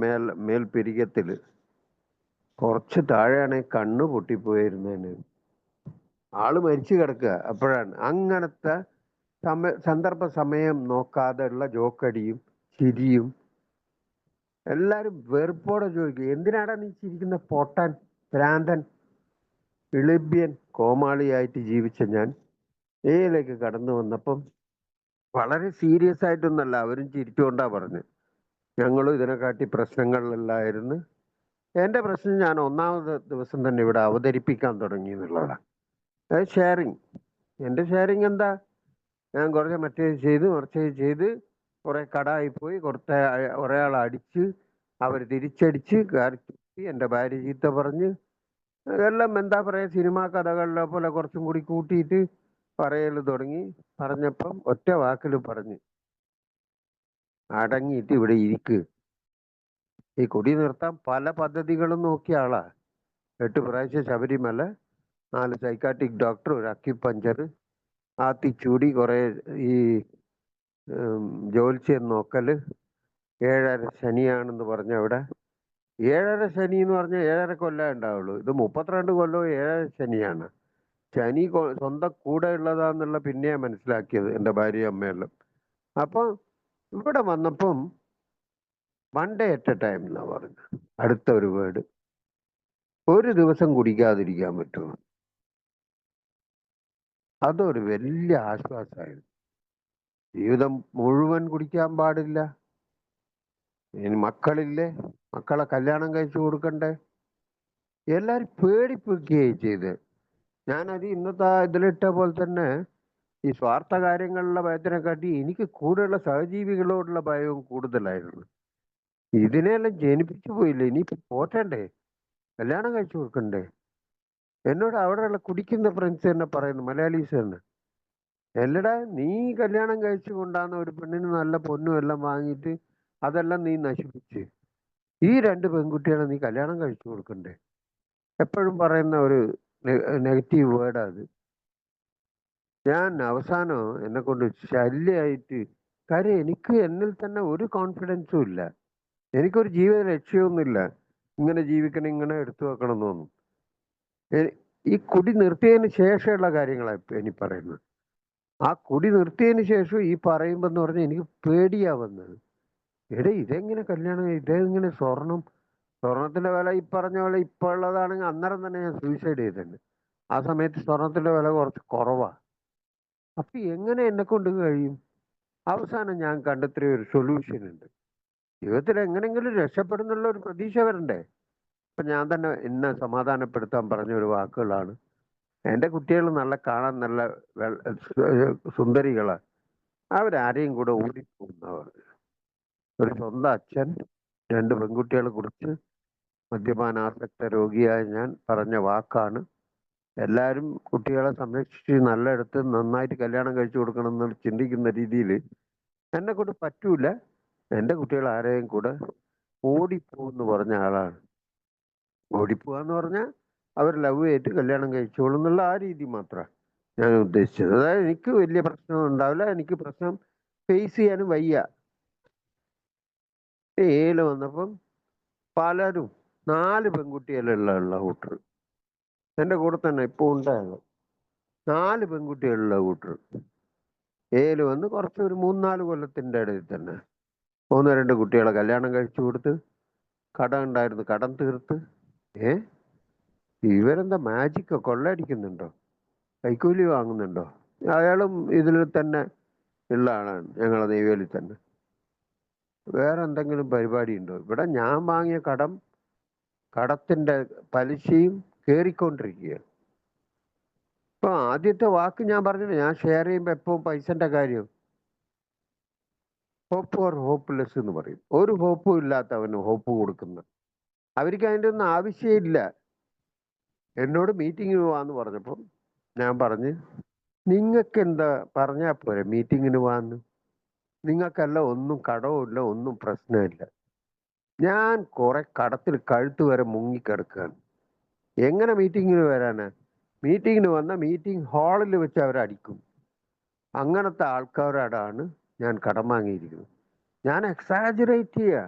മേൽപിരികത്തില് കുറച്ച് താഴെയാണെങ്കിൽ കണ്ണ് പൊട്ടിപ്പോയിരുന്നേന്. ആള് മരിച്ചു കിടക്കുക. അപ്പോഴാണ് അങ്ങനത്തെ സന്ദർഭ സമയം നോക്കാതെ ഉള്ള ജോക്കടിയും ചിരിയും. എല്ലാരും വെറുപ്പോടെ ചോദിക്കും, എന്തിനാടാ നീ ചിരിക്കുന്ന പൊട്ടാൻ, ഭ്രാന്തൻ, ഇളിബ്യൻ, കോമാളിയായിട്ട് ജീവിച്ച ഞാൻ ലേക്ക് കടന്നു വന്നപ്പം വളരെ സീരിയസ് ആയിട്ടൊന്നല്ല, അവരും ചിരിച്ചുകൊണ്ടാ പറഞ്ഞു, ഞങ്ങളും ഇതിനെക്കാട്ടി പ്രശ്നങ്ങളിലായിരുന്നു. എൻ്റെ പ്രശ്നം ഞാൻ 1ാമത്തെ ദിവസം തന്നെ ഇവിടെ അവതരിപ്പിക്കാൻ തുടങ്ങി എന്നുള്ളതാണ്. അത് ഷെയറിങ്. എൻ്റെ ഷെയറിങ് എന്താ? ഞാൻ കുറേ മറ്റേ ചെയ്ത് കുറെ കടായിപ്പോയി, കുറേ ആൾ അടിച്ച് അവർ തിരിച്ചടിച്ച് കയറി എൻ്റെ ഭാര്യ ചീത്ത പറഞ്ഞ് ഇതെല്ലാം എന്താ പറയാ സിനിമാ കഥകളിലെ പോലെ കുറച്ചും കൂടി കൂട്ടിയിട്ട് പറയൽ തുടങ്ങി. പറഞ്ഞപ്പം ഒറ്റ വാക്കിൽ പറഞ്ഞ് അടങ്ങിയിട്ട് ഇവിടെ ഇരിക്ക്. ഈ കൊടി നിർത്താൻ പല പദ്ധതികളും നോക്കിയ ആളാ. 8 പ്രാവശ്യം ശബരിമല, 4 സൈക്കാട്രിക് ഡോക്ടർ, ഒരു അക്യുപഞ്ചർ, ആത്തിച്ചൂടി, കുറെ ഈ ജ്യോത്സ്യം നോക്കല്, 7.5 ശനിയാണെന്ന് പറഞ്ഞ അവിടെ 7.5 ശനി എന്ന് പറഞ്ഞാൽ 7.5 കൊല്ലം ഉണ്ടാവുള്ളൂ. ഇത് 32 കൊല്ലവും 7.5 ശനിയാണ്. ശനി സ്വന്തം കൂടെ ഉള്ളതാന്നുള്ള പിന്നെയാ മനസ്സിലാക്കിയത് എൻ്റെ ഭാര്യ അമ്മയെല്ലാം. അപ്പം ഇവിടെ വന്നപ്പം one day at A time എന്നാ പറഞ്ഞു. അടുത്ത ഒരു വേർഡ്, ഒരു ദിവസം കുടിക്കാതിരിക്കാൻ പറ്റുമോ? അതൊരു വലിയ ആശ്വാസമായിരുന്നു. ജീവിതം മുഴുവൻ കുടിക്കാൻ പാടില്ല. ഇനി മക്കളില്ലേ, മക്കളെ കല്യാണം കഴിച്ചു കൊടുക്കണ്ടേ? എല്ലാരും പേടിപ്പിക്കുകയും ചെയ്ത്. ഞാനത് ഇന്നത്തെ ഇതിലിട്ട പോലെ തന്നെ ഈ സ്വാർത്ഥ കാര്യങ്ങളിലുള്ള ഭയത്തിനെക്കാട്ടി എനിക്ക് കൂടെയുള്ള സഹജീവികളോടുള്ള ഭയവും കൂടുതലായിരുന്നു. ഇതിനെല്ലാം ജനിപ്പിച്ചു പോയില്ലേ, ഇനിയിപ്പോ പോറ്റണ്ടേ, കല്യാണം കഴിച്ചു കൊടുക്കണ്ടേ? എന്നോട് അവിടെയുള്ള കുടിക്കുന്ന ഫ്രണ്ട്സ് തന്നെ പറയുന്നു, മലയാളീസ് തന്നെ, എല്ലടാ നീ കല്യാണം കഴിച്ചു കൊണ്ടാന്ന് ഒരു പെണ്ണിന് നല്ല പൊന്നും എല്ലാം വാങ്ങിയിട്ട് അതെല്ലാം നീ നശിപ്പിച്ച് ഈ 2 പെൺകുട്ടികളെ നീ കല്യാണം കഴിച്ചു കൊടുക്കണ്ടേ? എപ്പോഴും പറയുന്ന ഒരു നെഗറ്റീവ് വേർഡാ അത്. ഞാൻ അവസാനം എന്നെ കൊണ്ട് ശല്യമായിട്ട്, കാര്യം എനിക്ക് എന്നിൽ തന്നെ ഒരു കോൺഫിഡൻസും ഇല്ല, എനിക്കൊരു ജീവിത ലക്ഷ്യമൊന്നുമില്ല, ഇങ്ങനെ ജീവിക്കണം ഇങ്ങനെ എടുത്തു വെക്കണം എന്നൊന്നും. ഈ കുടി നിർത്തിയതിന് ശേഷമുള്ള കാര്യങ്ങളാണ് ഇപ്പൊ ഇനി പറയുന്നത്. ആ കുടി നിർത്തിയതിന് ശേഷം ഈ പറയുമ്പോ എന്ന് പറഞ്ഞാൽ എനിക്ക് പേടിയാ വന്നത്. എടേ ഇതെങ്ങനെ കല്യാണം, ഇതെങ്ങനെ സ്വർണത്തിന്റെ വില ഈ പറഞ്ഞ പോലെ ഇപ്പൊ ഉള്ളതാണെങ്കിൽ അന്നേരം തന്നെ ഞാൻ സൂയിസൈഡ് ചെയ്തിട്ടുണ്ട്. ആ സമയത്ത് സ്വർണത്തിന്റെ വില കുറച്ച് കുറവാ. അപ്പൊ എങ്ങനെ എന്നെ കൊണ്ട് കഴിയും? അവസാനം ഞാൻ കണ്ടെത്തിയ ഒരു സൊല്യൂഷൻ ഉണ്ട്. ജീവിതത്തിൽ എങ്ങനെങ്കിലും രക്ഷപ്പെടുന്നുള്ള ഒരു പ്രതീക്ഷ വരണ്ടേ? അപ്പൊ ഞാൻ തന്നെ എന്നെ സമാധാനപ്പെടുത്താൻ പറഞ്ഞ ഒരു വാക്കുകളാണ്, എൻ്റെ കുട്ടികൾ നല്ല കാണാൻ നല്ല സുന്ദരികളാ, അവരാരെയും കൂടെ ഊരിപ്പോകുന്നവർ. ഒരു സ്വന്തം അച്ഛൻ 2 പെൺകുട്ടികളെ കുറിച്ച് മദ്യപാനാസക്ത രോഗിയായ ഞാൻ പറഞ്ഞ വാക്കാണ്. എല്ലാവരും കുട്ടികളെ സംരക്ഷിച്ച് നല്ലയിടത്ത് നന്നായിട്ട് കല്യാണം കഴിച്ചു കൊടുക്കണം എന്ന് ചിന്തിക്കുന്ന രീതിയിൽ എന്നെ കൊണ്ട് പറ്റൂല. എൻ്റെ കുട്ടികൾ ആരെയും കൂടെ ഓടിപ്പോന്ന് പറഞ്ഞ ആളാണ്. ഓടിപ്പോവാന്ന് പറഞ്ഞാൽ അവർ ലവ് ചെയ്തിട്ട് കല്യാണം കഴിച്ചോളും എന്നുള്ള ആ രീതി മാത്രമാണ് ഞാൻ ഉദ്ദേശിച്ചത്. അതായത് എനിക്ക് വലിയ പ്രശ്നമൊന്നും ഉണ്ടാവില്ല, എനിക്ക് പ്രശ്നം ഫേസ് ചെയ്യാനും വയ്യ. ഏല് വന്നപ്പം പലരും 4 പെൺകുട്ടികളുള്ള കൂട്ടർ എൻ്റെ കൂടെ തന്നെ ഇപ്പോൾ ഉണ്ടായത്, 4 പെൺകുട്ടികളുള്ള കൂട്ടർ ഏല് വന്ന് കുറച്ച് ഒരു 3-4 കൊല്ലത്തിൻ്റെ ഇടയിൽ തന്നെ 1-2 കുട്ടികളെ കല്യാണം കഴിച്ചു കൊടുത്ത്, കടം ഉണ്ടായിരുന്നു കടം തീർത്ത്. ഏ ഇവരെന്താ മാജിക്കോ, കൊള്ളയടിക്കുന്നുണ്ടോ, കൈക്കൂലി വാങ്ങുന്നുണ്ടോ? അയാളും ഇതിൽ തന്നെ ഉള്ള ആളാണ്, ഞങ്ങളെ നെയ്വേലി തന്നെ. വേറെ എന്തെങ്കിലും പരിപാടി ഉണ്ടോ? ഇവിടെ ഞാൻ വാങ്ങിയ കടത്തിന്റെ പലിശയും കേറിക്കൊണ്ടിരിക്കുക. ഇപ്പൊ ആദ്യത്തെ വാക്ക് ഞാൻ പറഞ്ഞില്ല, ഞാൻ ഷെയർ ചെയ്യുമ്പോൾ എപ്പോഴും പൈസന്റെ കാര്യം ഹോപ്പ് ഓർ ഹോപ്പ്ലെസ് എന്ന് പറയും. ഒരു ഹോപ്പും ഇല്ലാത്തവന് ഹോപ്പ് കൊടുക്കുന്ന, അവർക്ക് അതിൻ്റെ ഒന്നും ആവശ്യമില്ല. എന്നോട് മീറ്റിങ്ങിന് പോവാന്ന് പറഞ്ഞപ്പോൾ ഞാൻ പറഞ്ഞ്, നിങ്ങൾക്ക് എന്താ പറഞ്ഞാൽ പോരെ മീറ്റിങ്ങിന് പോവാന്ന്, നിങ്ങൾക്കെല്ലാം ഒന്നും കടവുമില്ല, ഒന്നും പ്രശ്നമില്ല. ഞാൻ കുറെ കടത്തിൽ കഴുത്ത് വരെ മുങ്ങിക്കിടക്കുകയാണ്, എങ്ങനെ മീറ്റിങ്ങിന് വരാനാ? മീറ്റിങ്ങിന് വന്ന മീറ്റിംഗ് ഹാളിൽ വെച്ച് അവരടിക്കും. അങ്ങനത്തെ ആൾക്കാരോടാണ് ഞാൻ കടം വാങ്ങിയിരിക്കുന്നത്. ഞാൻ എക്സാജറേറ്റ് ചെയ്യുക,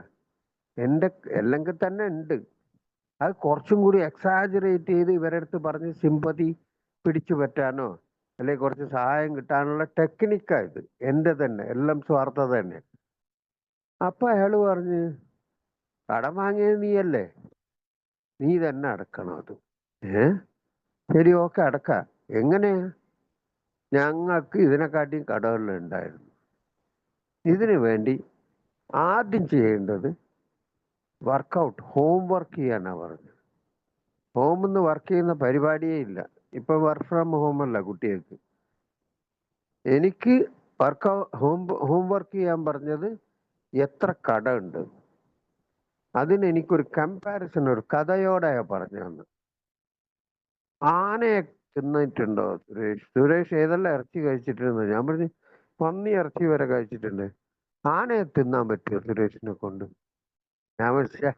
എൻ്റെ അല്ലെങ്കിൽ തന്നെ ഉണ്ട്, അത് കുറച്ചും കൂടി എക്സാജറേറ്റ് ചെയ്ത് ഇവരുടെ അടുത്ത് പറഞ്ഞ് സിമ്പതി പിടിച്ചു പറ്റാനോ അല്ലെങ്കിൽ കുറച്ച് സഹായം കിട്ടാനുള്ള ടെക്നിക്കായത് എൻ്റെ തന്നെ, എല്ലാം സ്വാർത്ഥത തന്നെ. അപ്പൊ അയാൾ പറഞ്ഞ്, കടം വാങ്ങിയത് നീയല്ലേ, നീ തന്നെ അടക്കണം അത്. ശരി, ഓക്കെ, അടക്കാം. എങ്ങനെയാ? ഞങ്ങൾക്ക് ഇതിനെക്കാട്ടിയും കടകളുണ്ടായിരുന്നു. ഇതിനു വേണ്ടി ആദ്യം ചെയ്യേണ്ടത് വർക്കൗട്ട്, ഹോം വർക്ക് ചെയ്യാനാണ് പറഞ്ഞത്. ഹോമിൽ നിന്ന് വർക്ക് ചെയ്യുന്ന പരിപാടിയേ ഇല്ല. ഇപ്പൊ വർക്ക് ഫ്രം ഹോം അല്ല കുട്ടികൾക്ക്. എനിക്ക് ഹോം വർക്ക് ചെയ്യാൻ പറഞ്ഞത് എത്ര കട ഉണ്ട്, അതിന് എനിക്കൊരു കമ്പാരിസൺ, ഒരു കഥയോടെ പറഞ്ഞു തന്നു. ആനയെ തിന്നിട്ടുണ്ടോ സുരേഷ്? സുരേഷ് ഏതെല്ലാം ഇറച്ചി കഴിച്ചിട്ടുണ്ടെന്ന് ഞാൻ പറഞ്ഞു. പന്നി ഇറച്ചി വരെ കഴിച്ചിട്ടുണ്ട്. ആനയെ തിന്നാൻ പറ്റുമോ സുരേഷിനെ കൊണ്ട്? ഞാൻ മനസ്സിലാ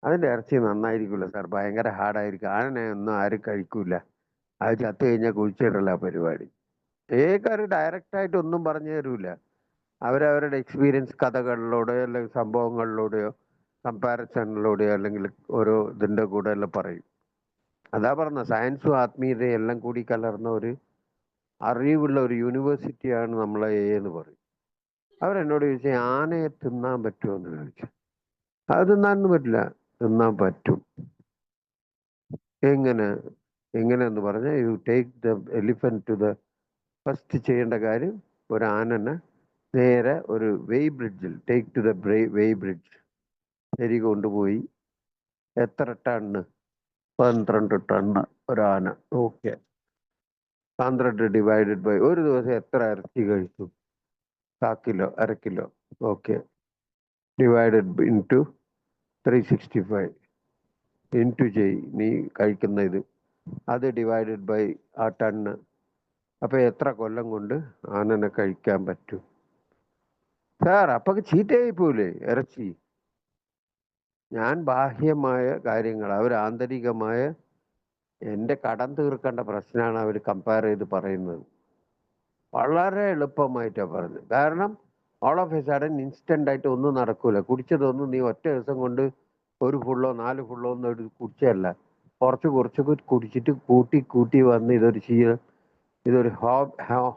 അതിന്റെ ഇറച്ചി നന്നായിരിക്കില്ല സാർ, ഭയങ്കര ഹാർഡായിരിക്കും. ആനയൊന്നും ആരും കഴിക്കൂല, അത് ചത്തു കഴിഞ്ഞാൽ കുഴിച്ചിടല പരിപാടി. ഏക്കാര് ഡയറക്റ്റ് ആയിട്ട് ഒന്നും പറഞ്ഞു തരൂല. അവരവരുടെ എക്സ്പീരിയൻസ് കഥകളിലൂടെയോ അല്ലെങ്കിൽ സംഭവങ്ങളിലൂടെയോ കമ്പാരിസണിലൂടെയോ അല്ലെങ്കിൽ ഓരോ ഇതിന്റെ കൂടെ എല്ലാം പറയും. അതാ പറഞ്ഞ സയൻസും ആത്മീയതയും എല്ലാം കൂടി കലർന്ന ഒരു അറിവുള്ള ഒരു യൂണിവേഴ്സിറ്റിയാണ് നമ്മളെ എന്ന് പറയും. അവരെന്നോട് ചോദിച്ചു ആനയെ തിന്നാൻ പറ്റുമോ എന്ന് ചോദിച്ചു. അത് തിന്നാനൊന്നും പറ്റില്ല. തിന്നാൻ പറ്റും. എങ്ങനെ? എങ്ങനെയെന്ന് പറഞ്ഞാൽ you take the elephant to the, first ചെയ്യേണ്ട കാര്യം ഒരു ആനനെ നേരെ ഒരു weighbridge, take to the weighbridge, ശരി കൊണ്ടുപോയി. എത്ര ടണ്ണ്? 12 ടണ്ണ് ഒരു ആന. ഓക്കെ, 12 ഡിവൈഡഡ് ബൈ ഒരു ദിവസം എത്ര ഇറച്ചി കഴിച്ചു? 1/4 kilo, 1/2 kilo. Okay, divided into 365 into ചെയ് നീ കഴിക്കുന്ന ഇത്, അത് ഡിവൈഡഡ് ബൈ ആ ടണ്ണ്. അപ്പൊ എത്ര കൊല്ലം കൊണ്ട് ആനനെ കഴിക്കാൻ പറ്റും സാർ? അപ്പൊ ചീത്തയായി പോലെ ഇറച്ചി. ഞാൻ ബാഹ്യമായ കാര്യങ്ങൾ, അവർ ആന്തരികമായ എൻ്റെ കടം തീർക്കേണ്ട പ്രശ്നമാണ് അവർ കമ്പയർ ചെയ്ത് പറയുന്നത്. വളരെ എളുപ്പമായിട്ടാണ് പറഞ്ഞത്. കാരണം all of A sudden instant ആയിട്ട് ഒന്നും നടക്കൂല. കുടിച്ചതൊന്നും നീ ഒറ്റ ദിവസം കൊണ്ട് ഒരു ഫുള്ളോ 4 ഫുള്ളോ ഒന്നും ഒരു കുടിച്ചല്ല, കുറച്ച് കുറച്ചൊക്കെ കുടിച്ചിട്ട് കൂട്ടി കൂട്ടി വന്ന് ഇതൊരു ശീലം, ഇതൊരു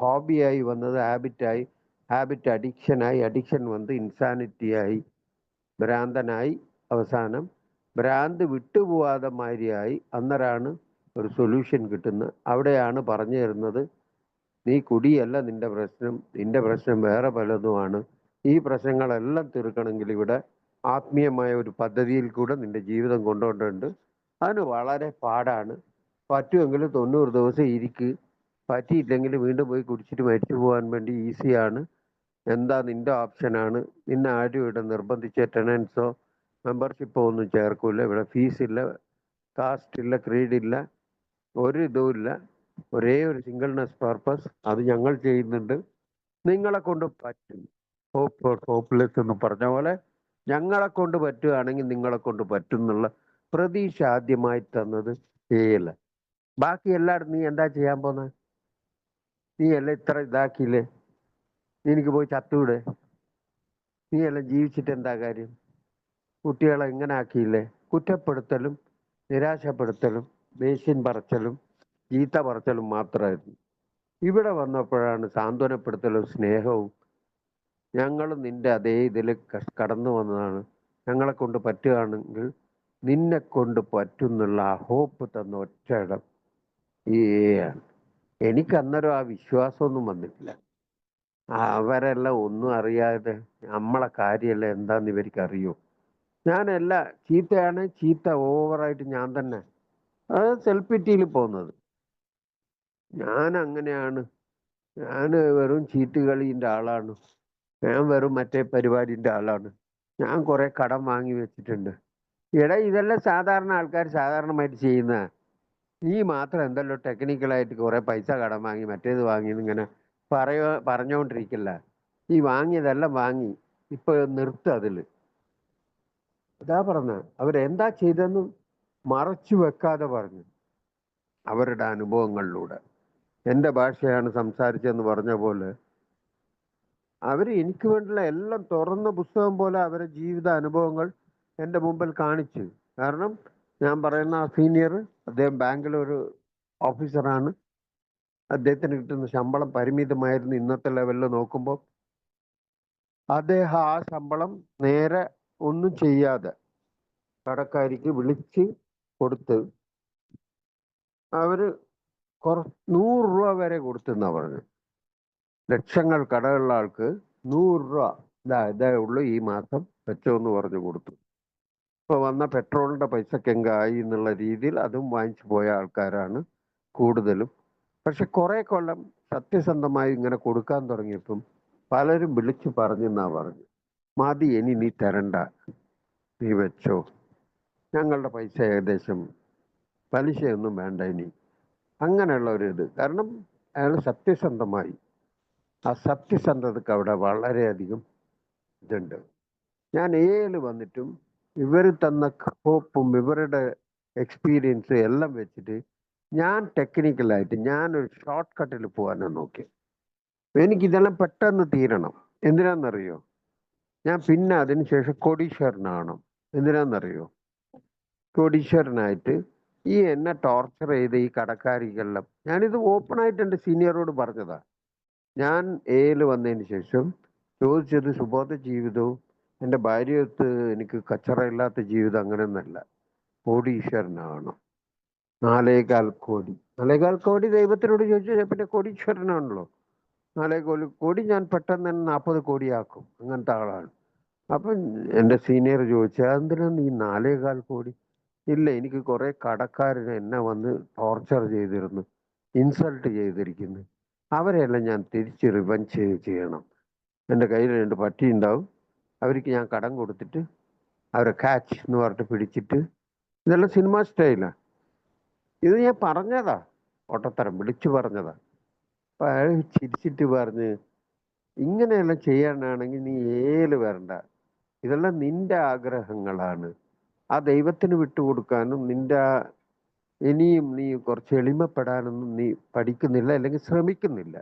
ഹോബിയായി വന്നത് ഹാബിറ്റായി, ഹാബിറ്റ് അഡിക്ഷനായി, അഡിക്ഷൻ വന്ന് ഇൻസാനിറ്റിയായി, ഭ്രാന്തനായി, അവസാനം ഭ്രാന്ത് വിട്ടുപോവാതെ മാതിരിയായി. അന്നേരമാണ് ഒരു സൊല്യൂഷൻ കിട്ടുന്നത്. അവിടെയാണ് പറഞ്ഞു തരുന്നത് നീ കുടിയല്ല നിന്റെ പ്രശ്നം, നിന്റെ പ്രശ്നം വേറെ പലതുമാണ്. ഈ പ്രശ്നങ്ങളെല്ലാം തീർക്കണമെങ്കിൽ ഇവിടെ ആത്മീയമായ ഒരു പദ്ധതിയിൽ കൂടെ നിന്റെ ജീവിതം കൊണ്ടുപോയിട്ടുണ്ട്. അതിന് വളരെ പാടാണ്. പറ്റുമെങ്കിൽ 90 ദിവസം ഇരിക്ക്, പറ്റിയില്ലെങ്കിൽ വീണ്ടും പോയി കുടിച്ചിട്ട് മരിച്ചു പോകാൻ വേണ്ടി ഈസിയാണ്. എന്താ നിന്റെ ഓപ്ഷനാണ്. നിന്നെ ആരും ഇവിടെ നിർബന്ധിച്ച ടെനൻസോ മെമ്പർഷിപ്പോ ഒന്നും ചേർക്കൂല. ഇവിടെ ഫീസ് ഇല്ല, കാസ്റ്റ് ഇല്ല, ക്രീഡ് ഇല്ല, ഒരു ഇതും ഇല്ല. ഒരേ ഒരു സിംഗിൾനെസ് പർപ്പസ്, അത് ഞങ്ങൾ ചെയ്യുന്നുണ്ട്. നിങ്ങളെ കൊണ്ട് പറ്റും. ഹോപ്പ് ഫോർ ഹോപ്പ്ലെസ് എന്ന് പറഞ്ഞ പോലെ ഞങ്ങളെ കൊണ്ട് പറ്റുകയാണെങ്കിൽ നിങ്ങളെ കൊണ്ട് പറ്റും എന്നുള്ള പ്രതീക്ഷ ആദ്യമായി തന്നത് ചെയ്യല. ബാക്കി എല്ലായിടും നീ എന്താ ചെയ്യാൻ പോന്നെ? നീ എല്ലാം ഇത്ര ഇതാക്കിയില്ലേ? എനിക്ക് പോയി ചത്തൂടെ? നീ എല്ലാം ജീവിച്ചിട്ട് എന്താ കാര്യം? കുട്ടികളെ ഇങ്ങനെ ആക്കിയില്ലേ? കുറ്റപ്പെടുത്തലും നിരാശപ്പെടുത്തലും ദേഷ്യം പറച്ചലും ചീത്ത പറച്ചലും മാത്രമായിരുന്നു. ഇവിടെ വന്നപ്പോഴാണ് സാന്ത്വനപ്പെടുത്തലും സ്നേഹവും. ഞങ്ങൾ നിന്റെ അതേ ഇതിൽ കടന്നു വന്നതാണ്. ഞങ്ങളെ കൊണ്ട് പറ്റുകയാണെങ്കിൽ നിന്നെ കൊണ്ട് പറ്റുന്നുള്ള ആ ഹോപ്പ് തന്ന ഒറ്റ ഇടം ഈ ആണ്. എനിക്ക് അന്നേരം ആ വിശ്വാസമൊന്നും വന്നിട്ടില്ല. അവരെല്ലാം ഒന്നും അറിയാതെ നമ്മളെ കാര്യമല്ല എന്താന്ന് ഇവർക്ക് അറിയോ? ഞാനല്ല, ചീത്തയാണ്, ചീത്ത ഓവറായിട്ട് ഞാൻ തന്നെ. അത് സെൽഫിറ്റിയിൽ പോകുന്നത്. ഞാൻ അങ്ങനെയാണ്. ഞാൻ വെറും ചീട്ടുകളീൻ്റെ ആളാണ്. ഞാൻ വെറും മറ്റേ പരിപാടിൻ്റെ ആളാണ്. ഞാൻ കുറെ കടം വാങ്ങി വെച്ചിട്ടുണ്ട്. എടാ ഇതെല്ലാം സാധാരണ ആൾക്കാർ സാധാരണമായിട്ട് ചെയ്യുന്ന. നീ മാത്രം എന്തല്ലോ ടെക്നിക്കലായിട്ട് കുറെ പൈസ കടം വാങ്ങി മറ്റേത് വാങ്ങി ഇങ്ങനെ പറഞ്ഞുകൊണ്ടിരിക്കില്ല. ഈ വാങ്ങിയതെല്ലാം വാങ്ങി ഇപ്പൊ നിർത്തുക അതില്. അതാ പറഞ്ഞ അവരെന്താ ചെയ്തെന്ന് മറച്ചു വെക്കാതെ പറഞ്ഞു അവരുടെ അനുഭവങ്ങളിലൂടെ. എൻ്റെ ഭാഷയാണ് സംസാരിച്ചെന്ന് പറഞ്ഞ പോലെ അവർ എനിക്ക് വേണ്ടിയുള്ള എല്ലാം തുറന്ന പുസ്തകം പോലെ അവരുടെ ജീവിത അനുഭവങ്ങൾ എൻ്റെ മുമ്പിൽ കാണിച്ചു. കാരണം ഞാൻ പറയുന്ന ആ സീനിയർ, അദ്ദേഹം ബാങ്കിൽ ഒരു ഓഫീസറാണ്. അദ്ദേഹത്തിന് കിട്ടുന്ന ശമ്പളം പരിമിതമായിരുന്നു. ഇന്നത്തെ ലെവലിൽ നോക്കുമ്പോൾ അദ്ദേഹം ആ ശമ്പളം നേരെ ഒന്നും ചെയ്യാതെ കടക്കാരിക്ക് വിളിച്ച് കൊടുത്ത് അവര് 100 രൂപ വരെ കൊടുത്തെന്നാ പറഞ്ഞു. ലക്ഷങ്ങൾ കടകളുള്ള ആൾക്ക് 100 രൂപ ഇതേ ഉള്ളൂ ഈ മാസം വെച്ചോ എന്ന് പറഞ്ഞു കൊടുത്തു. ഇപ്പൊ വന്ന പെട്രോളിന്റെ പൈസക്കെങ്കായി എന്നുള്ള രീതിയിൽ അതും വാങ്ങിച്ചു പോയ ആൾക്കാരാണ് കൂടുതലും. പക്ഷെ കുറെ കൊല്ലം സത്യസന്ധമായി ഇങ്ങനെ കൊടുക്കാൻ തുടങ്ങിയപ്പം പലരും വിളിച്ചു പറഞ്ഞെന്നാ പറഞ്ഞു, മതി ഇനി നീ തരണ്ട, നീ വെച്ചോ, ഞങ്ങളുടെ പൈസ ഏകദേശം പലിശയൊന്നും വേണ്ട ഇനി. അങ്ങനെയുള്ള ഒരു ഇത്. കാരണം അയാൾ സത്യസന്ധമായി. ആ സത്യസന്ധതക്ക് അവിടെ വളരെയധികം ഇതുണ്ട്. ഞാൻ ഏല് വന്നിട്ടും ഇവർ തന്ന ഹോപ്പും ഇവരുടെ എക്സ്പീരിയൻസ് എല്ലാം വെച്ചിട്ട് ഞാൻ ടെക്നിക്കലായിട്ട് ഞാനൊരു ഷോർട്ട് കട്ടിൽ പോകാനാണ് നോക്കി. എനിക്കിതെല്ലാം പെട്ടെന്ന് തീരണം. എന്തിനാണെന്നറിയോ? ഞാൻ പിന്നെ അതിനുശേഷം കോടീശ്വരനാകണം. എന്തിനാണെന്നറിയോ? കോടീശ്വരനായിട്ട് ഈ എന്നെ ടോർച്ചർ ചെയ്ത ഈ കടക്കാരികളെല്ലാം, ഞാനിത് ഓപ്പണായിട്ട് എൻ്റെ സീനിയറോട് പറഞ്ഞതാ. ഞാൻ എയിൽ വന്നതിന് ശേഷം ചോദിച്ചത് സുബോധ ജീവിതവും എൻ്റെ ഭാര്യയൊത്ത് എനിക്ക് കച്ചറയില്ലാത്ത ജീവിതം അങ്ങനെയൊന്നല്ല. കോടീശ്വരനാകണം. 4,4 കോടി. 4,4 കോടി ദൈവത്തിനോട് ചോദിച്ചു, പിന്നെ കോടീശ്വരനാണല്ലോ. 4,4 കോടി ഞാൻ പെട്ടെന്ന് തന്നെ 40 കോടിയാക്കും. അങ്ങനത്തെ ആളാണ്. അപ്പം എൻ്റെ സീനിയർ ചോദിച്ചു, അതെന്തിനാ നീ 4,4 കോടി? ഇല്ല, എനിക്ക് കുറെ കടക്കാരന് എന്നെ വന്ന് ടോർച്ചർ ചെയ്തിരുന്നു, ഇൻസൾട്ട് ചെയ്തിരിക്കുന്നു. അവരെല്ലാം ഞാൻ തിരിച്ച് റിവഞ്ച് ചെയ്യണം. എൻ്റെ കയ്യിൽ 2 പട്ടി ഉണ്ടാവും. അവർക്ക് ഞാൻ കടം കൊടുത്തിട്ട് അവരെ കാച്ച് എന്ന് പറഞ്ഞിട്ട് പിടിച്ചിട്ട്, ഇതെല്ലാം സിനിമ സ്റ്റൈലാണ്. ഇത് ഞാൻ പറഞ്ഞതാ, ഓട്ടത്തരം വിളിച്ചു പറഞ്ഞതാ. അപ്പൊ അയാൾ ചിരിച്ചിട്ട് പറഞ്ഞ്, ഇങ്ങനെയെല്ലാം ചെയ്യാനാണെങ്കിൽ നീ ഏല് വരണ്ട. ഇതെല്ലാം നിന്റെ ആഗ്രഹങ്ങളാണ്. ആ ദൈവത്തിന് വിട്ടുകൊടുക്കാനും ഇനിയും നീ കുറച്ച് എളിമപ്പെടാനൊന്നും നീ പഠിക്കുന്നില്ല, അല്ലെങ്കിൽ ശ്രമിക്കുന്നില്ല.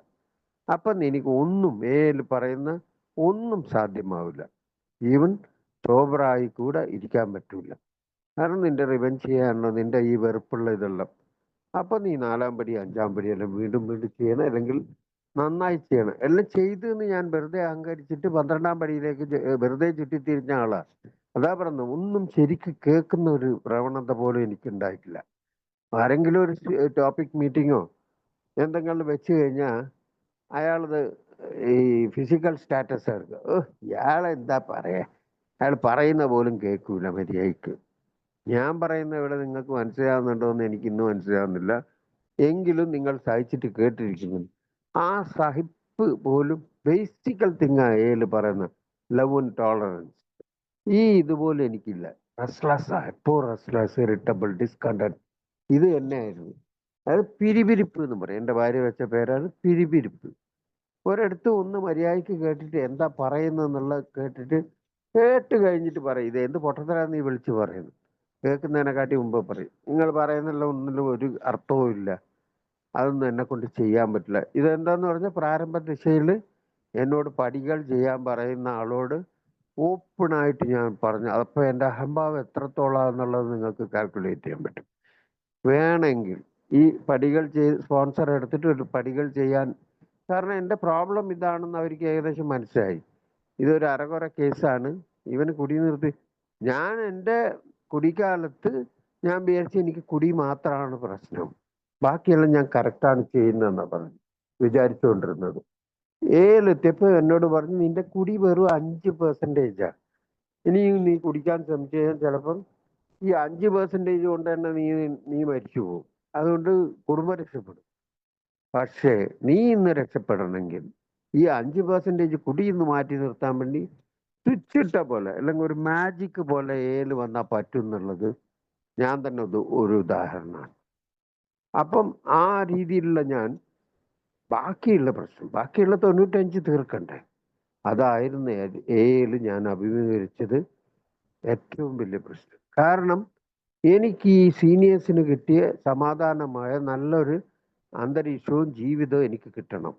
അപ്പം എനിക്ക് ഒന്നും ഏല് പറയുന്ന ഒന്നും സാധ്യമാവില്ല. ഈവൻ സോബറായി കൂടെ ഇരിക്കാൻ പറ്റൂല. കാരണം നിന്റെ റിവെഞ്ച് ചെയ്യാനുള്ള നിന്റെ ഈ വെറുപ്പുള്ള ഇതെല്ലാം. അപ്പൊ നീ 4-ാം പടി 5-ാം പടി എല്ലാം വീണ്ടും വീണ്ടും ചെയ്യണം, അല്ലെങ്കിൽ നന്നായി ചെയ്യണം. എല്ലാം ചെയ്തെന്ന് ഞാൻ വെറുതെ അഹങ്കരിച്ചിട്ട് 12-ാം പടിയിലേക്ക് വെറുതെ ചുറ്റിത്തിരിഞ്ഞ ആളാ. അതാ പറഞ്ഞത്, ഒന്നും ശരിക്ക് കേൾക്കുന്ന ഒരു പ്രവണത പോലും എനിക്ക് ഉണ്ടായിട്ടില്ല. ആരെങ്കിലും ഒരു ടോപ്പിക് മീറ്റിങ്ങോ എന്തെങ്കിലും വെച്ച് കഴിഞ്ഞാൽ അയാളത് ഈ ഫിസിക്കൽ സ്റ്റാറ്റസ് എടുക്കുക. ഇയാളെ എന്താ പറയാ, അയാൾ പറയുന്ന പോലും കേൾക്കൂല മര്യാദയ്ക്ക്. ഞാൻ പറയുന്ന ഇവിടെ നിങ്ങൾക്ക് മനസ്സിലാവുന്നുണ്ടോ എന്ന് എനിക്ക് ഇന്ന് മനസ്സിലാവുന്നില്ല. എങ്കിലും നിങ്ങൾ സഹിച്ചിട്ട് കേട്ടിരിക്കുന്നു. ആ സഹിപ്പ് പോലും ബേസിക്കൽ തിങ് ഏല് പറയുന്ന ലവ് ആൻഡ് ടോളറൻസ്, ഈ ഇതുപോലെ എനിക്കില്ല. റെസ്റ്ലെസ്സാ, എപ്പോ റെസ്റ്ലെസ്, ഇറിറ്റബിൾ, ഡിസ്കണ്ടന്റ്, ഇത് തന്നെയായിരുന്നു. അത് പിരിപിരിപ്പ് എന്ന് പറയും. എൻ്റെ ഭാര്യ വെച്ച പേരാണ് പിരിപിരിപ്പ്. ഒരിടത്ത് ഒന്ന് മര്യാദയ്ക്ക് കേട്ടിട്ട് എന്താ പറയുന്നതെന്നുള്ളത് കേട്ട് കഴിഞ്ഞിട്ട് പറയും, ഇത് എന്ത് പൊട്ടത്തരാന്ന് നീ വിളിച്ച് പറയുന്നു. കേൾക്കുന്നതിനെക്കാട്ടി മുമ്പ് പറയും, നിങ്ങൾ പറയുന്നുള്ള ഒന്നിലും ഒരു അർത്ഥവും ഇല്ല, അതൊന്നും എന്നെ കൊണ്ട് ചെയ്യാൻ പറ്റില്ല. ഇതെന്താന്ന് പറഞ്ഞാൽ പ്രാരംഭ ദിശയിൽ എന്നോട് പടികൾ ചെയ്യാൻ പറയുന്ന ആളോട് ഓപ്പണായിട്ട് ഞാൻ പറഞ്ഞു. അപ്പോൾ എൻ്റെ അഹംഭാവം എത്രത്തോളം എന്നുള്ളത് നിങ്ങൾക്ക് കാൽക്കുലേറ്റ് ചെയ്യാൻ പറ്റും. വേണമെങ്കിൽ ഈ പടികൾ സ്പോൺസർ എടുത്തിട്ട് ഒരു പടികൾ ചെയ്യാൻ, കാരണം എൻ്റെ പ്രോബ്ലം ഇതാണെന്ന് അവർക്ക് ഏകദേശം മനസ്സിലായി. ഇതൊരു അരകൊര കേസാണ്, ഇവന് കുടി നിർത്തി. ഞാൻ എൻ്റെ കുടിക്കാലത്ത് ഞാൻ വിചാരിച്ചു എനിക്ക് കുടി മാത്രമാണ് പ്രശ്നം, ബാക്കിയെല്ലാം ഞാൻ കറക്റ്റാണ് ചെയ്യുന്നതെന്നാണ് പറഞ്ഞു വിചാരിച്ചുകൊണ്ടിരുന്നത്. ഏലെത്തിയപ്പോ എന്നോട് പറഞ്ഞു, നിന്റെ കുടി വെറും 5%. ഇനിയും നീ കുടിക്കാൻ ശ്രമിച്ചു കഴിഞ്ഞാൽ ചിലപ്പം ഈ 5% കൊണ്ട് തന്നെ നീ മരിച്ചു പോകും. അതുകൊണ്ട് കുടുംബം രക്ഷപ്പെടും. പക്ഷേ നീ ഇന്ന് രക്ഷപ്പെടണമെങ്കിൽ ഈ 5% കുടി ഇന്ന് മാറ്റി നിർത്താൻ വേണ്ടി സ്വിച്ച് ഇട്ട പോലെ, അല്ലെങ്കിൽ ഒരു മാജിക് പോലെ ഏല് വന്നാൽ പറ്റും എന്നുള്ളത് ഞാൻ തന്നെ ഒരു ഉദാഹരണമാണ്. അപ്പം ആ രീതിയിലുള്ള ഞാൻ ബാക്കിയുള്ള പ്രശ്നം, ബാക്കിയുള്ള 95 തീർക്കണ്ടേ, അതായിരുന്നു ഏല് ഞാൻ അഭിമുഖീകരിച്ചത് ഏറ്റവും വലിയ പ്രശ്നം. കാരണം എനിക്ക് ഈ സീനിയേഴ്സിന് കിട്ടിയ സമാധാനമായ നല്ലൊരു അന്തരീക്ഷവും ജീവിതവും എനിക്ക് കിട്ടണം.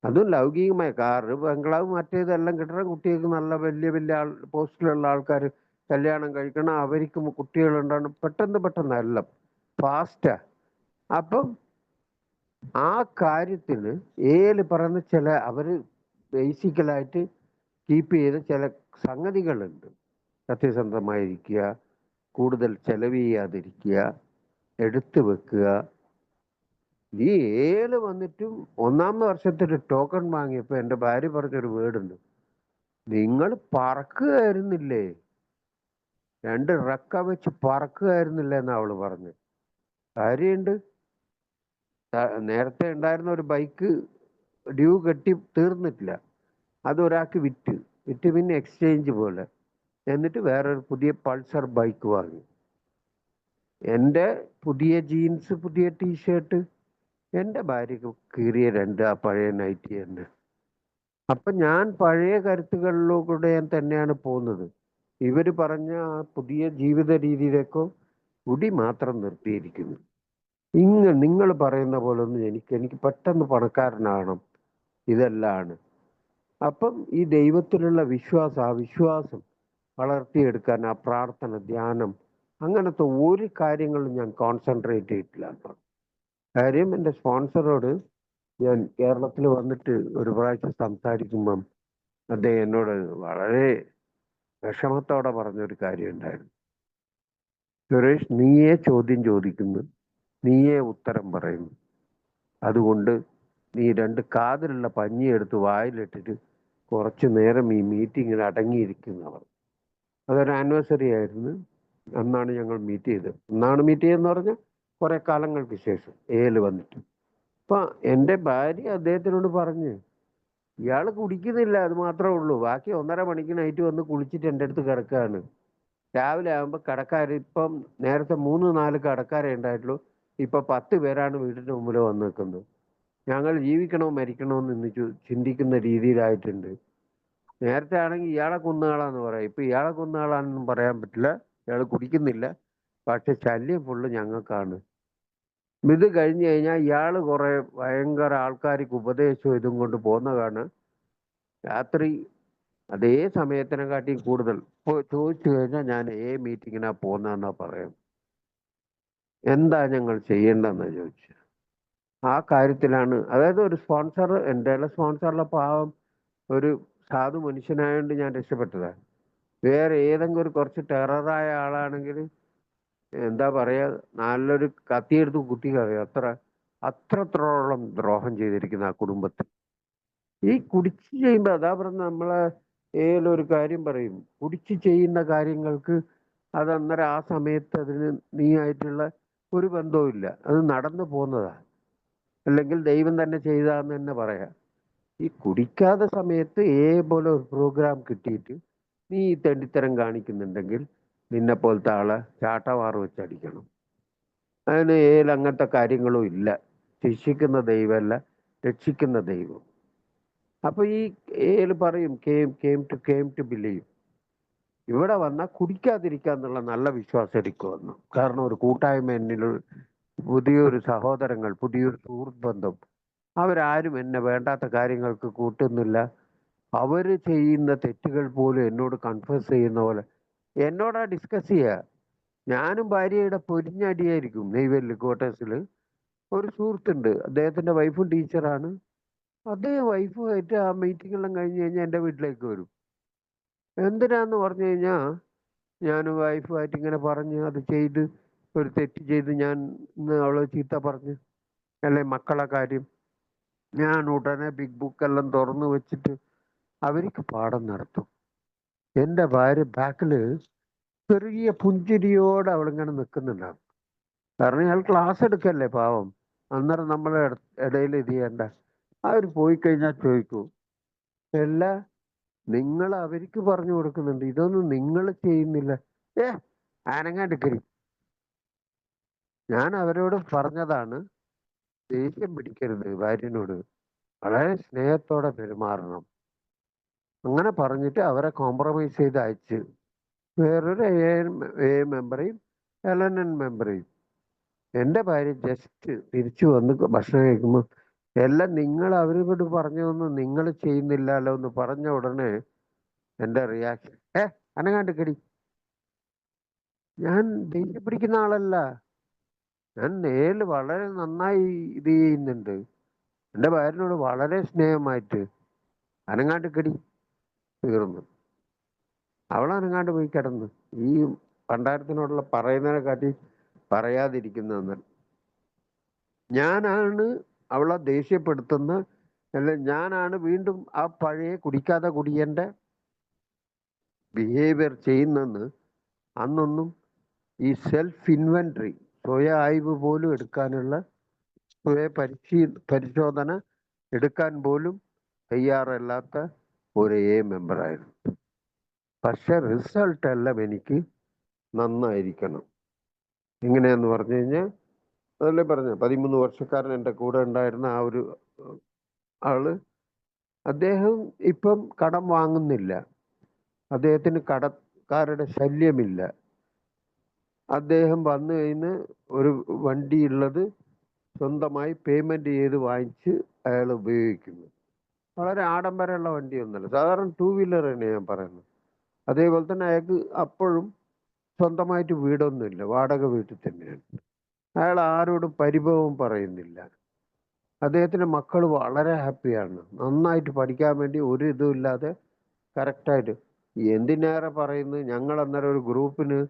അതും ലൗകികമായ കാറ്, ബംഗ്ലാവ്, മറ്റേതെല്ലാം കിട്ടണം. കുട്ടികൾക്ക് നല്ല വലിയ വലിയ പോസ്റ്റിലുള്ള ആൾക്കാർ കല്യാണം കഴിക്കണം, അവർക്ക് കുട്ടികളുണ്ടാകണം. പെട്ടെന്ന് ഫാസ്റ്റാ. അപ്പം ആ കാര്യത്തിന് ഏല് പറയുന്ന ചില അവര് ബേസിക്കലായിട്ട് കീപ്പ് ചെയ്ത ചില സംഗതികളുണ്ട്. സത്യസന്ധമായിരിക്കുക, കൂടുതൽ ചെലവ് ചെയ്യാതിരിക്കുക, എടുത്തു വെക്കുക. ഈ ഏല് വന്നിട്ടും 1-ാമത്തെ വർഷത്തിൽ ടോക്കൺ വാങ്ങിയപ്പോൾ എൻ്റെ ഭാര്യ പറഞ്ഞൊരു വേർഡുണ്ട്, നിങ്ങൾ പറക്കുകയായിരുന്നില്ലേ, 2 റക്ക വെച്ച് പറക്കുകയായിരുന്നില്ലേ എന്നാ അവള് പറഞ്ഞു. കാര്യമുണ്ട്. നേരത്തെ ഉണ്ടായിരുന്ന ഒരു ബൈക്ക് ഡ്യൂ കെട്ടി തീർന്നിട്ടില്ല, അത് ഒരാൾക്ക് വിറ്റ് പിന്നെ എക്സ്ചേഞ്ച് പോലെ എന്നിട്ട് വേറൊരു പുതിയ പൾസർ ബൈക്ക് വാങ്ങി. എൻ്റെ പുതിയ ജീൻസ്, പുതിയ ടീഷർട്ട്, എൻ്റെ ഭാര്യക്ക് കീറിയ രണ്ട് ആ പഴയ നൈറ്റി തന്നെ. അപ്പൊ ഞാൻ പഴയ കരുത്തുകളിലൂടെ ഞാൻ തന്നെയാണ് പോകുന്നത്. ഇവര് പറഞ്ഞ ആ പുതിയ ജീവിത രീതിയിലേക്കോ കുടി മാത്രം നിർത്തിയിരിക്കുന്നു. നിങ്ങൾ പറയുന്ന പോലെ ഒന്നും എനിക്ക് പെട്ടെന്ന് പണക്കാരനാകണം, ഇതെല്ലാണ്. അപ്പം ഈ ദൈവത്തിലുള്ള വിശ്വാസം, ആ വിശ്വാസം വളർത്തിയെടുക്കാൻ, ആ പ്രാർത്ഥന, ധ്യാനം, അങ്ങനത്തെ ഒരു കാര്യങ്ങളും ഞാൻ കോൺസെൻട്രേറ്റ് ചെയ്തിട്ടില്ല. കാര്യം എൻ്റെ സ്പോൺസറോട് ഞാൻ കേരളത്തിൽ വന്നിട്ട് ഒരു പ്രാവശ്യം സംസാരിക്കുമ്പം അദ്ദേഹം എന്നോട് വളരെ വിഷമത്തോടെ പറഞ്ഞൊരു കാര്യം ഉണ്ടായിരുന്നു. സുരേഷ്, നീയേ ചോദ്യം ചോദിക്കുന്നു, നീയേ ഉത്തരം പറയുന്നു. അതുകൊണ്ട് നീ രണ്ട് കാതിലുള്ള പഞ്ഞി എടുത്ത് വായിലിട്ടിട്ട് കുറച്ചു നേരം ഈ മീറ്റിങ്ങിൽ അടങ്ങിയിരിക്കുന്നവർ. അതൊരു ആനിവേഴ്സറി ആയിരുന്നു. അന്നാണ് ഞങ്ങൾ മീറ്റ് ചെയ്തത്. അന്നാണ് മീറ്റ് ചെയ്തെന്ന് പറഞ്ഞാൽ കുറെ കാലങ്ങൾക്ക് ശേഷം ഏല് വന്നിട്ട്. അപ്പൊ എൻ്റെ ഭാര്യ അദ്ദേഹത്തിനോട് പറഞ്ഞ്, ഇയാൾ കുടിക്കുന്നില്ല, അത് മാത്രമേ ഉള്ളൂ, ബാക്കി 1.5 മണിക്ക് നൈറ്റ് വന്ന് കുളിച്ചിട്ട് എൻ്റെ അടുത്ത് കിടക്കുകയാണ്. രാവിലെ ആകുമ്പോൾ കടക്കാർ, ഇപ്പം നേരത്തെ 3-4 കടക്കാരെ ഉണ്ടായിട്ടുള്ളൂ, ഇപ്പൊ 10 പേരാണ് വീടിന്റെ മുമ്പിൽ വന്ന് നിൽക്കുന്നത്. ഞങ്ങൾ ജീവിക്കണോ മരിക്കണോ എന്ന് ഇന്ന് ചിന്തിക്കുന്ന രീതിയിലായിട്ടുണ്ട്. നേരത്തെ ആണെങ്കിൽ ഇയാളെ കുന്നുകളാന്ന് പറയാം, ഇപ്പൊ ഇയാളെ കുന്നുകളാണെന്നും പറയാൻ പറ്റില്ല. ഇയാൾ കുടിക്കുന്നില്ല, പക്ഷെ ശല്യം ഫുള്ള് ഞങ്ങൾക്കാണ്. ഇത് കഴിഞ്ഞു കഴിഞ്ഞാൽ ഇയാള് കുറെ ഭയങ്കര ആൾക്കാർക്ക് ഉപദേശവും ഇതും കൊണ്ട് പോകുന്നതാണ്. രാത്രി അതേ സമയത്തിനെക്കാട്ടി കൂടുതൽ ഇപ്പോൾ ചോദിച്ചു കഴിഞ്ഞാൽ ഞാൻ മീറ്റിങ്ങിനാ പോകുന്നതെന്നാ പറയാം. എന്താ ഞങ്ങൾ ചെയ്യേണ്ടതെന്ന് ചോദിച്ചു. ആ കാര്യത്തിലാണ്, അതായത് ഒരു സ്പോൺസർ, എൻ്റെ സ്പോൺസറുടെ പാവം ഒരു സാധു മനുഷ്യനായോണ്ട് ഞാൻ രക്ഷപ്പെട്ടതാണ്. വേറെ ഏതെങ്കിലും ഒരു കുറച്ച് ടെററായ ആളാണെങ്കിൽ എന്താ പറയാ, നല്ലൊരു കത്തിയെടുത്ത് കുത്തി കളയും. അത്രത്തോളം ദ്രോഹം ചെയ്തിരിക്കുന്ന ആ കുടുംബത്തിൽ. ഈ കുടിച്ച് ചെയ്യുമ്പോൾ അതാ പറഞ്ഞ, നമ്മളെ ഏതൊരു കാര്യം പറയും, കുടിച്ച് ചെയ്യുന്ന കാര്യങ്ങൾക്ക് അത് അന്നേരം ആ സമയത്ത് അതിന് നീ ആയിട്ടുള്ള ഒരു ബന്ധവും ഇല്ല, അത് നടന്നു പോകുന്നതാ, അല്ലെങ്കിൽ ദൈവം തന്നെ ചെയ്താന്ന് തന്നെ പറയാം. ഈ കുടിക്കാതെ സമയത്ത് പോലെ ഒരു പ്രോഗ്രാം കിട്ടിയിട്ട് നീ ഈ തെണ്ടിത്തരം കാണിക്കുന്നുണ്ടെങ്കിൽ നിന്നെ പോലത്തെ ആളെ ചാട്ടവാറ് വെച്ചടിക്കണം. അതിന് അങ്ങനത്തെ കാര്യങ്ങളും ഇല്ല. ശിക്ഷിക്കുന്ന ദൈവമല്ല, രക്ഷിക്കുന്ന ദൈവം. അപ്പൊ ഈ പറയും കേം ടു ബിലീവ്. ഇവിടെ വന്നാൽ കുടിക്കാതിരിക്കാന്നുള്ള നല്ല വിശ്വാസം എനിക്ക് വന്നു. കാരണം ഒരു കൂട്ടായ്മ എന്നിൽ, പുതിയൊരു സഹോദരങ്ങൾ, പുതിയൊരു സുഹൃത്ത് ബന്ധം, അവരാരും എന്നെ വേണ്ടാത്ത കാര്യങ്ങൾക്ക് കൂട്ടുന്നില്ല. അവര് ചെയ്യുന്ന തെറ്റുകൾ പോലും എന്നോട് കൺഫേസ് ചെയ്യുന്ന പോലെ എന്നോടാ ഡിസ്കസ് ചെയ്യുക. ഞാനും ഭാര്യയുടെ പൊരിഞ്ഞടിയായിരിക്കും. നെയ്വേലി ക്വാർട്ടേഴ്സിൽ ഒരു സുഹൃത്തുണ്ട്, അദ്ദേഹത്തിന്റെ വൈഫും ടീച്ചറാണ്. അദ്ദേഹം വൈഫുമായിട്ട് ആ മീറ്റിംഗ് എല്ലാം കഴിഞ്ഞ് കഴിഞ്ഞാൽ എൻ്റെ വീട്ടിലേക്ക് വരും. എന്തിനാന്ന് പറഞ്ഞു കഴിഞ്ഞാൽ, ഞാൻ വൈഫുമായിട്ട് ഇങ്ങനെ പറഞ്ഞ് അത് ചെയ്ത് ഒരു തെറ്റ് ചെയ്ത് ഞാൻ ഇന്ന് അവളെ ചീത്ത പറഞ്ഞ്, അല്ലെ മക്കളെ കാര്യം, ഞാൻ ഉടനെ ബിഗ് ബുക്കെല്ലാം തുറന്നു വെച്ചിട്ട് അവർക്ക് പാഠം നടത്തും. എൻ്റെ ഭാര്യ ബാക്കില് ചെറിയ പുഞ്ചിരിയോടെ അവളിങ്ങനെ നിൽക്കുന്നുണ്ടാവും. കാരണം അയാൾ ക്ലാസ് എടുക്കല്ലേ പാവം. അന്നേരം നമ്മളെ ഇടയിൽ ഇത് ചെയ്യണ്ട. അവർ പോയി കഴിഞ്ഞാൽ ചോദിക്കൂ, എല്ലാ നിങ്ങൾ അവർക്ക് പറഞ്ഞു കൊടുക്കുന്നുണ്ട്, ഇതൊന്നും നിങ്ങൾ ചെയ്യുന്നില്ല. ഏ അനങ്ങാണ്ടിക്കരി. ഞാൻ അവരോട് പറഞ്ഞതാണ്, ദേഷ്യം പിടിക്കരുത്, ഭാര്യനോട് വളരെ സ്നേഹത്തോടെ പെരുമാറണം. അങ്ങനെ പറഞ്ഞിട്ട് അവരെ കോംപ്രമൈസ് ചെയ്ത് അയച്ച് വേറൊരു മെമ്പറേയും LNN മെമ്പറേയും. എൻ്റെ ഭാര്യ ജസ്റ്റ് തിരിച്ചു വന്ന് ഭക്ഷണം കഴിക്കുമ്പോൾ, എല്ലാം നിങ്ങൾ അവരോട് പറഞ്ഞതൊന്നും നിങ്ങൾ ചെയ്യുന്നില്ലല്ലോ എന്ന് പറഞ്ഞ ഉടനെ എൻ്റെ റിയാക്ഷൻ, അനങ്ങാണ്ടിക്കടി. ഞാൻ ദേഷ്യം പിടിക്കുന്ന ആളല്ല. ഞാൻ വളരെ നന്നായി ഇത് ചെയ്യുന്നുണ്ട്. എൻ്റെ ഭാര്യനോട് വളരെ സ്നേഹമായിട്ട്, അനങ്ങാണ്ടിക്കടി, തീർന്നു. അവൾ അനങ്ങാണ്ട് പോയി കിടന്നു. ഈ പണ്ടാരത്തിനോടുള്ള പറയുന്നതിനെ കാട്ടി പറയാതിരിക്കുന്ന ഞാനാണ് അവളെ ദേഷ്യപ്പെടുത്തുന്ന, അല്ല ഞാനാണ് വീണ്ടും ആ പഴയ കുടിക്കാതെ കുടിയന്റെ ബിഹേവിയർ ചെയ്യുന്നെന്ന് അന്നൊന്നും ഈ സെൽഫ് ഇൻവെന്ററി, സ്വയ ആയ്വ് പോലും എടുക്കാനുള്ള, സ്വയ പരിശോധന എടുക്കാൻ പോലും തയ്യാറല്ലാത്ത ഒരു മെമ്പറായിരുന്നു. പക്ഷെ റിസൾട്ട് എല്ലാം എനിക്ക് നന്നായിരിക്കണം. എങ്ങനെയാന്ന് പറഞ്ഞു കഴിഞ്ഞാൽ, അതല്ലേ പറഞ്ഞ 13 വർഷക്കാരൻ എൻ്റെ കൂടെ ഉണ്ടായിരുന്ന ആ ഒരു ആള്, അദ്ദേഹം ഇപ്പം കടം വാങ്ങുന്നില്ല. അദ്ദേഹത്തിന് കടക്കാരുടെ ശല്യമില്ല. അദ്ദേഹം വന്നു കഴിഞ്ഞ് ഒരു വണ്ടി ഉള്ളത് സ്വന്തമായി പേയ്മെന്റ് ചെയ്ത് വാങ്ങിച്ച് അയാൾ ഉപയോഗിക്കുന്നു. വളരെ ആഡംബരമുള്ള വണ്ടിയൊന്നുമല്ല, സാധാരണ ടൂ വീലർ തന്നെ ഞാൻ പറയുന്നത്. അതേപോലെ തന്നെ അയാൾക്ക് അപ്പോഴും സ്വന്തമായിട്ട് വീടൊന്നുമില്ല, വാടക വീട്ടിൽ തന്നെയാണ്. അയാൾ ആരോടും പരിഭവം പറയുന്നില്ല. അദ്ദേഹത്തിന്റെ മക്കൾ വളരെ ഹാപ്പിയാണ്, നന്നായിട്ട് പഠിക്കാൻ വേണ്ടി ഒരു ഇതും ഇല്ലാതെ കറക്റ്റായിട്ട്. എന്തിനേറെ പറയുന്നു, ഞങ്ങൾ അന്നേരം ഒരു ഗ്രൂപ്പിന്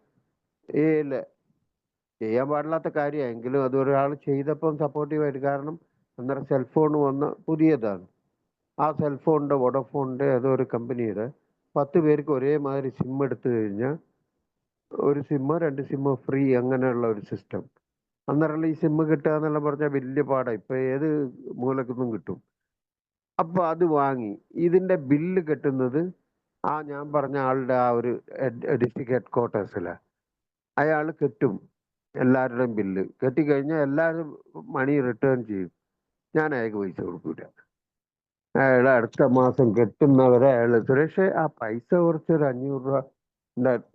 ചെയ്യാൻ പാടില്ലാത്ത കാര്യമെങ്കിലും അത് ഒരാൾ ചെയ്തപ്പം സപ്പോർട്ടീവായിട്ട്. കാരണം അന്നേരം സെൽഫോൺ വന്ന പുതിയതാണ്. ആ സെൽഫോണിൻ്റെ വോഡോഫോണിൻ്റെ ഏതോ ഒരു കമ്പനിയുടെ 10 പേർക്ക് ഒരേമാതിരി സിം എടുത്തു കഴിഞ്ഞാൽ ഒരു സിമ്മോ 2 സിമ്മോ ഫ്രീ, അങ്ങനെയുള്ള ഒരു സിസ്റ്റം. അന്നേരം ഈ സിമ്മ് കിട്ടുക എന്നെല്ലാം പറഞ്ഞാൽ വലിയ പാടാണ്. ഇപ്പം ഏത് മൂലക്കൊന്നും കിട്ടും. അപ്പോൾ അത് വാങ്ങി. ഇതിൻ്റെ ബില്ല് കെട്ടുന്നത് ആ ഞാൻ പറഞ്ഞ ആളുടെ ആ ഒരു ഡിസ്ട്രിക്ട് ഹെഡ് ക്വാർട്ടേഴ്സിലാണ്. അയാൾ കെട്ടും എല്ലാവരുടെയും ബില്ല്. കെട്ടിക്കഴിഞ്ഞാൽ എല്ലാവരും മണി റിട്ടേൺ ചെയ്യും. ഞാൻ അയാൾക്ക് പൈസ കൊടുക്കൂല. അയാൾ അടുത്ത മാസം കെട്ടുന്നവരെ അയാൾ, സുരേഷ് ആ പൈസ കുറച്ചൊരു 500 രൂപ ഉണ്ടായിരുന്നു.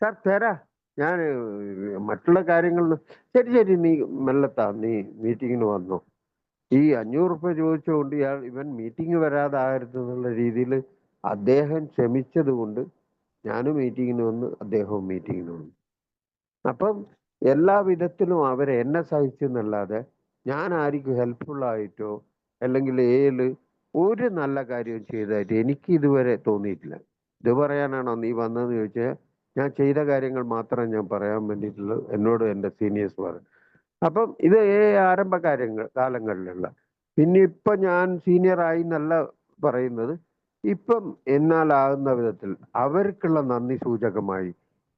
സാർ തരാ, ഞാൻ മറ്റുള്ള കാര്യങ്ങളിൽ. ശരി ശരി, നീ മെല്ലത്താ, നീ മീറ്റിങ്ങിന് വന്നോ. ഈ 500 റുപ്യ ചോദിച്ചുകൊണ്ട് ഇവൻ മീറ്റിംഗ് വരാതാകരുത് എന്നുള്ള രീതിയിൽ അദ്ദേഹം ക്ഷമിച്ചത് കൊണ്ട് ഞാനും മീറ്റിങ്ങിന് വന്ന്, അദ്ദേഹവും മീറ്റിങ്ങിന് വന്നു. അപ്പം എല്ലാ വിധത്തിലും അവരെ എന്നെ സഹിച്ചു എന്നല്ലാതെ ഞാൻ ആർക്കും ഹെൽപ്ഫുൾ ആയിട്ടോ അല്ലെങ്കിൽ ഒരു നല്ല കാര്യവും ചെയ്തതായിട്ട് എനിക്ക് ഇതുവരെ തോന്നിയിട്ടില്ല. ഇത് പറയാനാണോ നീ വന്നതെന്ന് ചോദിച്ചാൽ, ഞാൻ ചെയ്ത കാര്യങ്ങൾ മാത്രമേ ഞാൻ പറയാൻ വേണ്ടിയിട്ടുള്ളൂ. എന്നോട് എൻ്റെ സീനിയേഴ്സ് പറഞ്ഞു. അപ്പം ഇത് ആരംഭ കാലങ്ങളിലുള്ള. പിന്നെ ഇപ്പം ഞാൻ സീനിയറായി എന്നല്ല പറയുന്നത്. ഇപ്പം എന്നാലാകുന്ന വിധത്തിൽ അവർക്കുള്ള നന്ദി സൂചകമായി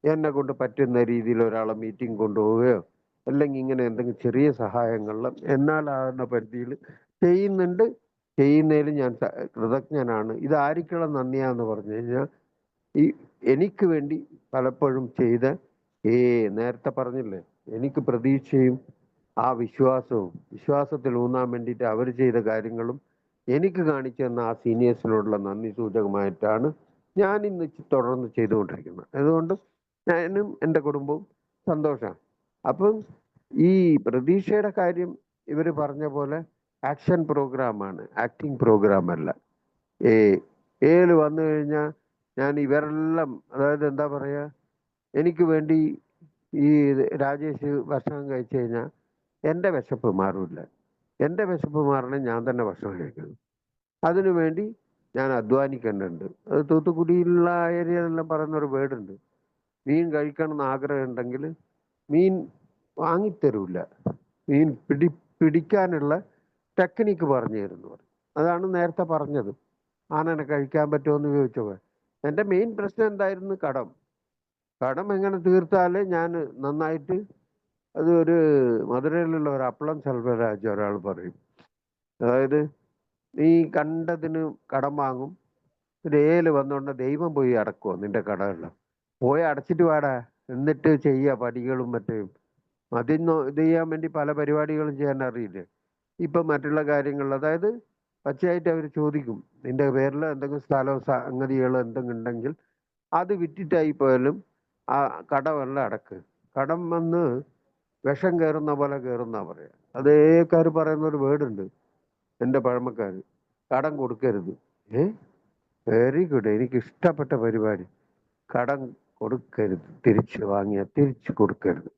എന്നെ കൊണ്ട് പറ്റുന്ന രീതിയിൽ ഒരാളെ മീറ്റിംഗ് കൊണ്ടുപോവുകയോ അല്ലെങ്കിൽ ഇങ്ങനെ എന്തെങ്കിലും ചെറിയ സഹായങ്ങളിലും എന്നാലാകുന്ന പരിധിയിൽ ചെയ്യുന്നുണ്ട്. ചെയ്യുന്നതിൽ ഞാൻ കൃതജ്ഞനാണ്. ഇത് ആർക്കുള്ള നന്ദിയാന്ന് പറഞ്ഞു കഴിഞ്ഞാൽ, ഈ എനിക്ക് വേണ്ടി പലപ്പോഴും ചെയ്ത നേരത്തെ പറഞ്ഞില്ലേ, എനിക്ക് പ്രതീക്ഷയും ആ വിശ്വാസത്തിൽ ഊന്നാൻ വേണ്ടിയിട്ട് അവർ ചെയ്ത കാര്യങ്ങളും എനിക്ക് കാണിച്ചു തന്ന ആ സീനിയേഴ്സിനോടുള്ള നന്ദി സൂചകമായിട്ടാണ് ഞാൻ ഇന്ന് തുടർന്ന് ചെയ്തുകൊണ്ടിരിക്കുന്നത്. അതുകൊണ്ട് ഞാനും എൻ്റെ കുടുംബവും സന്തോഷമാണ്. അപ്പം ഈ പ്രതീക്ഷയുടെ കാര്യം ഇവർ പറഞ്ഞ പോലെ ആക്ഷൻ പ്രോഗ്രാമാണ്, ആക്ടിങ് പ്രോഗ്രാം അല്ല. ഏ ഏല് വന്നു കഴിഞ്ഞാൽ ഞാൻ ഇവരെല്ലാം, അതായത് എന്താ പറയുക, എനിക്ക് വേണ്ടി ഈ രാജേഷ് ഭക്ഷണം കഴിച്ചു കഴിഞ്ഞാൽ എൻ്റെ വിശപ്പ് മാറില്ല. എൻ്റെ വിശപ്പ് മാറണേ ഞാൻ തന്നെ ഭക്ഷണം കഴിക്കണം. അതിനു വേണ്ടി ഞാൻ അധ്വാനിക്കേണ്ടതുണ്ട്. അത് തൂത്തുക്കുടിയിലുള്ള ഏരിയയിലെല്ലാം പറയുന്ന ഒരു വേർഡുണ്ട്, മീൻ കഴിക്കണം എന്ന് ആഗ്രഹം ഉണ്ടെങ്കിൽ മീൻ വാങ്ങിത്തരൂല, മീൻ പിടിക്കാനുള്ള ടെക്നിക്ക് പറഞ്ഞു തരുന്നു പറയും. അതാണ് നേരത്തെ പറഞ്ഞത്. ആനനെ കഴിക്കാൻ പറ്റുമോ എന്ന് ചോദിച്ചപ്പോൾ എൻ്റെ മെയിൻ പ്രശ്നം എന്തായിരുന്നു? കടം എങ്ങനെ തീർത്താൽ ഞാൻ നന്നായിട്ട്. അത് ഒരു മധുരയിലുള്ള ഒരു അപ്പളം സെൽവരാജ് ഒരാൾ പറയും, അതായത് നീ കണ്ടതിന് കടം വാങ്ങും, ഒരു വന്നുകൊണ്ട് ദൈവം പോയി അടക്കുമോ നിന്റെ കടകളിൽ? പോയി അടച്ചിട്ട് വാടാ, എന്നിട്ട് ചെയ്യുക പടികളും മറ്റും. അതിന്ന് ഇത് ചെയ്യാൻ വേണ്ടി പല പരിപാടികളും ചെയ്യാൻ അറിയില്ലേ. ഇപ്പം മറ്റുള്ള കാര്യങ്ങൾ, അതായത് പച്ചയായിട്ട് അവർ ചോദിക്കും, നിന്റെ പേരിൽ എന്തെങ്കിലും സ്ഥലവും സംഗതികളോ എന്തെങ്കിലും ഉണ്ടെങ്കിൽ അത് വിറ്റിട്ടായി പോയാലും ആ കടമെല്ലാം അടക്ക്. കടം വന്ന് വിഷം കയറുന്ന പോലെ കയറുന്ന പറയാ. അതേക്കാർ പറയുന്ന ഒരു വേർഡുണ്ട് എൻ്റെ പഴമക്കാർ, കടം കൊടുക്കരുത്. ഏ വെരി ഗുഡ്, എനിക്ക് ഇഷ്ടപ്പെട്ട പരിപാടി. കടം കൊടുക്കരുത്, തിരിച്ചു വാങ്ങിയ തിരിച്ചു കൊടുക്കരുത്.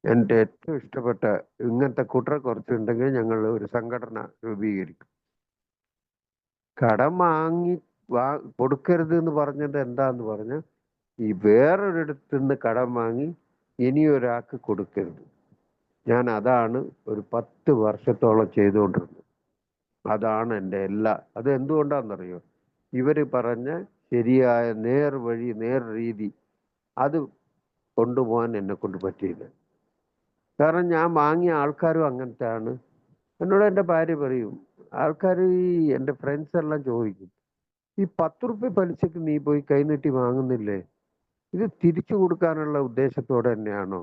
എൻ്റെ ഏറ്റവും ഇഷ്ടപ്പെട്ട ഇങ്ങനത്തെ കുട്ടറെ കുറച്ചുണ്ടെങ്കിൽ ഞങ്ങൾ ഒരു സംഘടന രൂപീകരിക്കും. കടം കൊടുക്കരുത് എന്ന് പറഞ്ഞത് എന്താന്ന് പറഞ്ഞാൽ, ഈ വേറൊരിടത്തു നിന്ന് കടം വാങ്ങി ഇനിയൊരാൾക്ക് കൊടുക്കരുത്. ഞാൻ അതാണ് ഒരു 10 വർഷത്തോളം ചെയ്തുകൊണ്ടിരുന്നത്. അതാണ് എൻ്റെ അത് എന്തുകൊണ്ടാണെന്നറിയോ? ഇവർ പറഞ്ഞ ശരിയായ നേർ രീതി അത് കൊണ്ടുപോകാൻ എന്നെ കൊണ്ട് പറ്റിയില്ല. കാരണം ഞാൻ വാങ്ങിയ ആൾക്കാരും അങ്ങനത്തെ ആണ്. എന്നോട് എൻ്റെ ഭാര്യ പറയും, ആൾക്കാർ ഈ എൻ്റെ ഫ്രണ്ട്സ് എല്ലാം ചോദിക്കും, ഈ 10 റുപ്യ പലിശക്ക് നീ പോയി കൈനീട്ടി വാങ്ങുന്നില്ലേ? ഇത് തിരിച്ചു കൊടുക്കാനുള്ള ഉദ്ദേശത്തോടെ തന്നെയാണോ?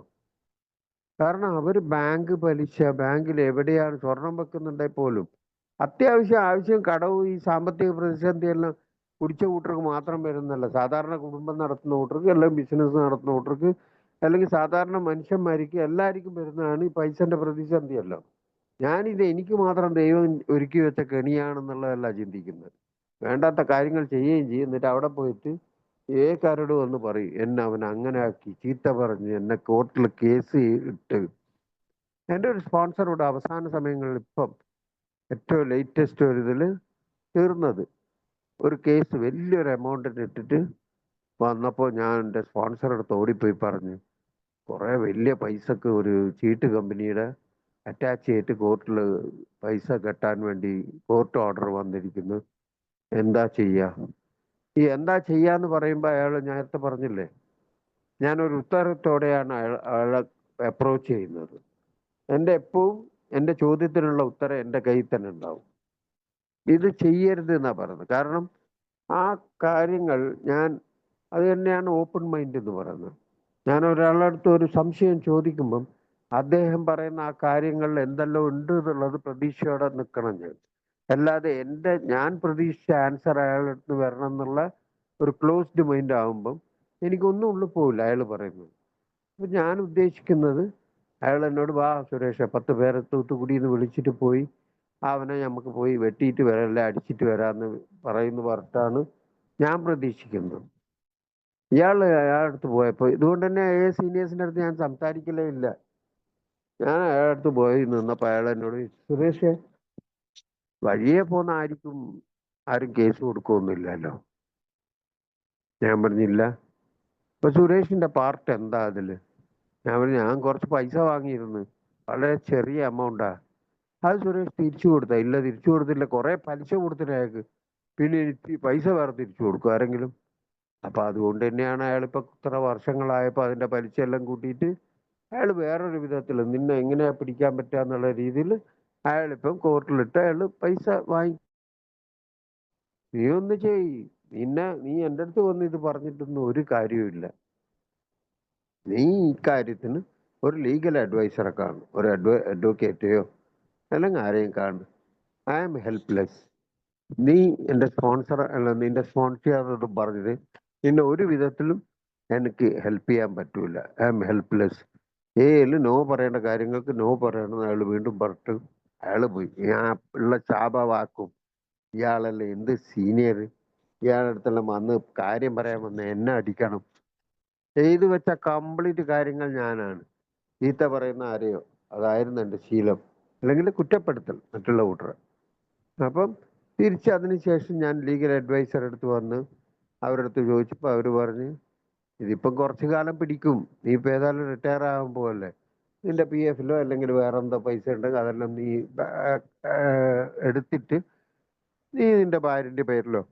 കാരണം അവർ ബാങ്ക് പലിശ, ബാങ്കിൽ എവിടെയാണ് സ്വർണം വെക്കുന്നുണ്ടെങ്കിൽ പോലും ആവശ്യം കടവും ഈ സാമ്പത്തിക പ്രതിസന്ധിയെല്ലാം കുടിച്ച കൂട്ടർക്ക് മാത്രം വരുന്നല്ല. സാധാരണ കുടുംബം നടത്തുന്ന കൂട്ടർക്ക്, അല്ലെങ്കിൽ ബിസിനസ് നടത്തുന്ന കൂട്ടർക്ക്, അല്ലെങ്കിൽ സാധാരണ മനുഷ്യന്മാർക്ക് എല്ലാവർക്കും വരുന്നതാണ് ഈ പൈസന്റെ പ്രതിസന്ധിയല്ലോ. ഞാനിത് എനിക്ക് മാത്രം ദൈവം ഒരുക്കി വെച്ച കെണിയാണെന്നുള്ളതല്ല ചിന്തിക്കുന്നത്. വേണ്ടാത്ത കാര്യങ്ങൾ ചെയ്യുകയും ചെയ്യും. എന്നിട്ട് അവിടെ പോയിട്ട് ഏക്കാരോട് വന്ന് പറയും എന്നെ അവൻ അങ്ങനെ ആക്കി, ചീത്ത പറഞ്ഞ്, എന്നെ കോർട്ടിൽ കേസ് ഇട്ട്. എൻ്റെ ഒരു സ്പോൺസറോട് അവസാന സമയങ്ങളിൽ ഇപ്പം ഏറ്റവും ലേറ്റസ്റ്റ് ഒരു ഇതിൽ തീർന്നത്, ഒരു കേസ് വലിയൊരു എമൗണ്ടിന് ഇട്ടിട്ട് വന്നപ്പോൾ ഞാൻ എൻ്റെ സ്പോൺസറുടെ അടുത്ത് ഓടിപ്പോയി പറഞ്ഞു, കുറേ വലിയ പൈസക്ക് ഒരു ചീട്ട് കമ്പനിയുടെ അറ്റാച്ച് ചെയ്തിട്ട് കോർട്ടിൽ പൈസ കെട്ടാൻ വേണ്ടി കോർട്ട് ഓർഡർ വന്നിരിക്കുന്നു, എന്താ ചെയ്യുക? ഈ എന്താ ചെയ്യാന്ന് പറയുമ്പോൾ അയാൾ നേരത്തെ പറഞ്ഞില്ലേ, ഞാനൊരു ഉത്തരത്തോടെയാണ് അയാളെ അപ്രോച്ച് ചെയ്യുന്നത്. എൻ്റെ എപ്പോഴും എൻ്റെ ചോദ്യത്തിനുള്ള ഉത്തരം എൻ്റെ കയ്യിൽ തന്നെ ഉണ്ടാവും. ഇത് ചെയ്യരുത് എന്നാ പറയുന്നത്. കാരണം ആ കാര്യങ്ങൾ അത് തന്നെയാണ് ഓപ്പൺ മൈൻഡ് എന്ന് പറയുന്നത്. ഞാൻ ഒരാളുടെ അടുത്ത് ഒരു സംശയം ചോദിക്കുമ്പം അദ്ദേഹം പറയുന്ന ആ കാര്യങ്ങളിൽ എന്തെല്ലാം ഉണ്ട് എന്നുള്ളത് പ്രതീക്ഷയോടെ നിൽക്കണം ഞാൻ. അല്ലാതെ ഞാൻ പ്രതീക്ഷിച്ച ആൻസർ അയാളുടെ അടുത്ത് വരണം എന്നുള്ള ഒരു ക്ലോസ്ഡ് മൈൻഡ് ആകുമ്പം എനിക്കൊന്നും ഉള്ളിൽ പോവില്ല അയാൾ പറയുന്നത്. അപ്പം ഞാൻ ഉദ്ദേശിക്കുന്നത്, അയാൾ എന്നോട് വാ സുരേഷ 10 പേരെ തൂത്തുക്കുടിന്ന് വിളിച്ചിട്ട് പോയി അവനെ നമുക്ക് പോയി വെട്ടിയിട്ട് വരല്ല, അടിച്ചിട്ട് വരാമെന്ന് പറഞ്ഞിട്ടാണ് ഞാൻ പ്രതീക്ഷിക്കുന്നത്. അയാളുടെ അടുത്ത് പോയപ്പോൾ ഇതുകൊണ്ട് തന്നെ സീനിയേഴ്സിൻ്റെ അടുത്ത് ഞാൻ സംസാരിക്കലേ ഇല്ല. ഞാൻ അയാളുടെ അടുത്ത് പോയി നിന്നപ്പോൾ അയാൾ എന്നോട്, സുരേഷ് വഴിയെ പോന്ന ആരും കേസ് കൊടുക്കുകയൊന്നുമില്ലല്ലോ. ഞാൻ പറഞ്ഞില്ല. ഇപ്പൊ സുരേഷിന്റെ പാർട്ട് എന്താ അതില്? ഞാൻ പറഞ്ഞു, ഞാൻ കുറച്ച് പൈസ വാങ്ങിയിരുന്നു, വളരെ ചെറിയ എമൗണ്ടാ. അത് സുരേഷ് തിരിച്ചു കൊടുത്താ? ഇല്ല, തിരിച്ചു കൊടുത്തില്ല. കുറെ പലിശ കൊടുത്തിട്ട് അയാൾക്ക്. പിന്നെ എനിക്ക് പൈസ വേറെ തിരിച്ചു കൊടുക്കും ആരെങ്കിലും? അപ്പൊ അതുകൊണ്ട് തന്നെയാണ് അയാളിപ്പോ ഇത്ര വർഷങ്ങളായപ്പോ അതിന്റെ പലിശ എല്ലാം കൂട്ടിയിട്ട് അയാൾ വേറൊരു വിധത്തിൽ നിന്നെ എങ്ങനെയാ പിടിക്കാൻ പറ്റുക എന്നുള്ള രീതിയിൽ അയാളിപ്പം കോർട്ടിലിട്ട് അയാൾ പൈസ വാങ്ങി. നീ ഒന്ന് ചെയ്. നീ എൻ്റെ അടുത്ത് വന്ന് ഇത് പറഞ്ഞിട്ടൊന്നും ഒരു കാര്യവുമില്ല. നീ ഇക്കാര്യത്തിന് ഒരു ലീഗൽ അഡ്വൈസറെ കാണും, ഒരു അഡ്വക്കേറ്റെയോ അല്ലെങ്കിൽ ആരെയും കാണും. I am helpless. നീ എൻ്റെ സ്പോൺസർ അല്ല, നിന്റെ സ്പോൺസർ പറഞ്ഞത് നിന്നെ ഒരു വിധത്തിലും എനിക്ക് ഹെൽപ്പ് ചെയ്യാൻ പറ്റൂല. I am helpless. നോ പറയേണ്ട കാര്യങ്ങൾക്ക് നോ പറയണമെന്ന് അയാൾ വീണ്ടും പറഞ്ഞു. അയാൾ പോയി. ഞാൻ ഉള്ള ശാപവാക്കും, ഇയാളല്ലേ എന്ത് സീനിയർ, ഇയാളുടെ അടുത്തെല്ലാം വന്ന് കാര്യം പറയാൻ വന്ന് എന്നെ അടിക്കണം. ചെയ്തു വെച്ച കംപ്ലീറ്റ് കാര്യങ്ങൾ ഞാനാണ്. ചീത്ത പറയുന്ന ആരെയോ അതായിരുന്നു എൻ്റെ ശീലം, അല്ലെങ്കിൽ കുറ്റപ്പെടുത്തൽ മറ്റുള്ള കൂട്ടർ. അപ്പം അതിന് ശേഷം ഞാൻ ലീഗൽ അഡ്വൈസർ അടുത്ത് വന്ന് അവരുടെ അടുത്ത് ചോദിച്ചപ്പോൾ അവർ പറഞ്ഞ്, ഇതിപ്പം കുറച്ചു കാലം പിടിക്കും, നീ ഇപ്പം ഏതായാലും റിട്ടയർ ആകാൻ പോകല്ലേ, നിന്റെ PF-ലോ അല്ലെങ്കിൽ വേറെ എന്തോ പൈസ ഉണ്ടെങ്കിൽ അതെല്ലാം നീ എടുത്തിട്ട് നീ നിന്റെ ഭാര്യൻ്റെ പേരിലോ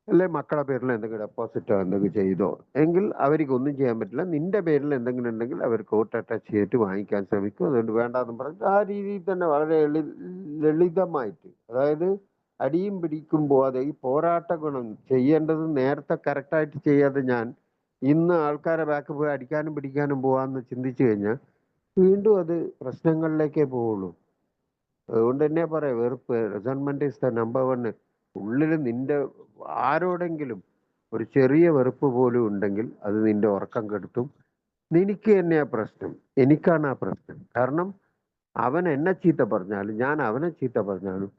അല്ലെ മക്കളുടെ പേരിൽ എന്തെങ്കിലും ഡെപ്പോസിറ്റോ എന്തെങ്കിലും ചെയ്തോ, എങ്കിൽ അവർക്കൊന്നും ചെയ്യാൻ പറ്റില്ല. നിന്റെ പേരിൽ എന്തെങ്കിലും ഉണ്ടെങ്കിൽ അവർ കോർട്ട് അറ്റാച്ച് ചെയ്തിട്ട് വാങ്ങിക്കാൻ ശ്രമിക്കും. അതുകൊണ്ട് വേണ്ടാന്ന് പറഞ്ഞിട്ട് ആ രീതിയിൽ തന്നെ വളരെ ലളിതമായിട്ട്, അതായത് അടിയും പിടിക്കും പോവാതെ ഈ പോരാട്ട ഗുണം ചെയ്യേണ്ടത് നേരത്തെ കറക്റ്റായിട്ട് ചെയ്യാതെ ഞാൻ ഇന്ന് ആൾക്കാരെ ബാക്ക് പോയി അടിക്കാനും പിടിക്കാനും പോവാന്ന് ചിന്തിച്ചു കഴിഞ്ഞാൽ വീണ്ടും അത് പ്രശ്നങ്ങളിലേക്കേ പോവുള്ളൂ. അതുകൊണ്ട് തന്നെ പറയാം, വെറുപ്പ്, റിസൺമെന്റ് ഇസ് ദ നമ്പർ 1. ഉള്ളിൽ നിന്റെ ആരോടെങ്കിലും ഒരു ചെറിയ വെറുപ്പ് പോലും ഉണ്ടെങ്കിൽ അത് നിന്റെ ഉറക്കം കെടുത്തും. നിനക്ക് തന്നെയാ പ്രശ്നം, എനിക്കാണ് ആ പ്രശ്നം. കാരണം അവൻ എന്നെ ചീത്ത പറഞ്ഞാലും ഞാൻ അവനെ ചീത്ത പറഞ്ഞാലും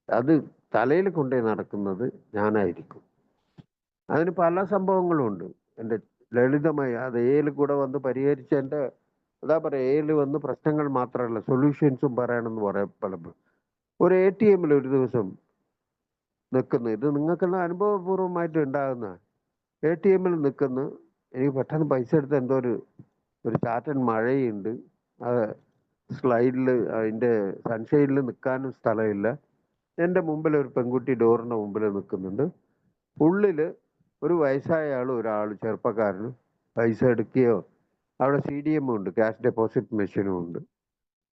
അത് തലയിൽ കൊണ്ടേ നടക്കുന്നത് ഞാനായിരിക്കും. അതിന് പല സംഭവങ്ങളും ഉണ്ട്. എൻ്റെ ലളിതമായി അത് കൂടെ വന്ന് പരിഹരിച്ച എൻ്റെ, അതാ പറയാ, വന്ന് പ്രശ്നങ്ങൾ മാത്രമല്ല സൊല്യൂഷൻസും പറയണമെന്ന് പറയാം പലപ്പോഴും. ഒരു ATM-ൽ ഒരു ദിവസം നിൽക്കുന്നു, ഇത് നിങ്ങൾക്കെല്ലാം അനുഭവപൂർവ്വമായിട്ട് ഉണ്ടാകുന്ന. ATM-ൽ നിൽക്കുന്നു, എനിക്ക് പെട്ടെന്ന് പൈസ എടുത്ത് എന്തോ ഒരു ചാറ്റൻ മഴയുണ്ട്, അത് സ്ലൈഡിൽ അതിൻ്റെ സൺഷൈഡിൽ നിൽക്കാനും സ്ഥലമില്ല. എൻ്റെ മുമ്പിൽ ഒരു പെൺകുട്ടി ഡോറിൻ്റെ മുമ്പിൽ നിൽക്കുന്നുണ്ട്. ഉള്ളിൽ ഒരു വയസ്സായ ഒരാൾ ചെറുപ്പക്കാരന് പൈസ എടുക്കുകയോ, അവിടെ CDM ഉണ്ട്, ക്യാഷ് ഡെപ്പോസിറ്റ് മെഷീനും ഉണ്ട്.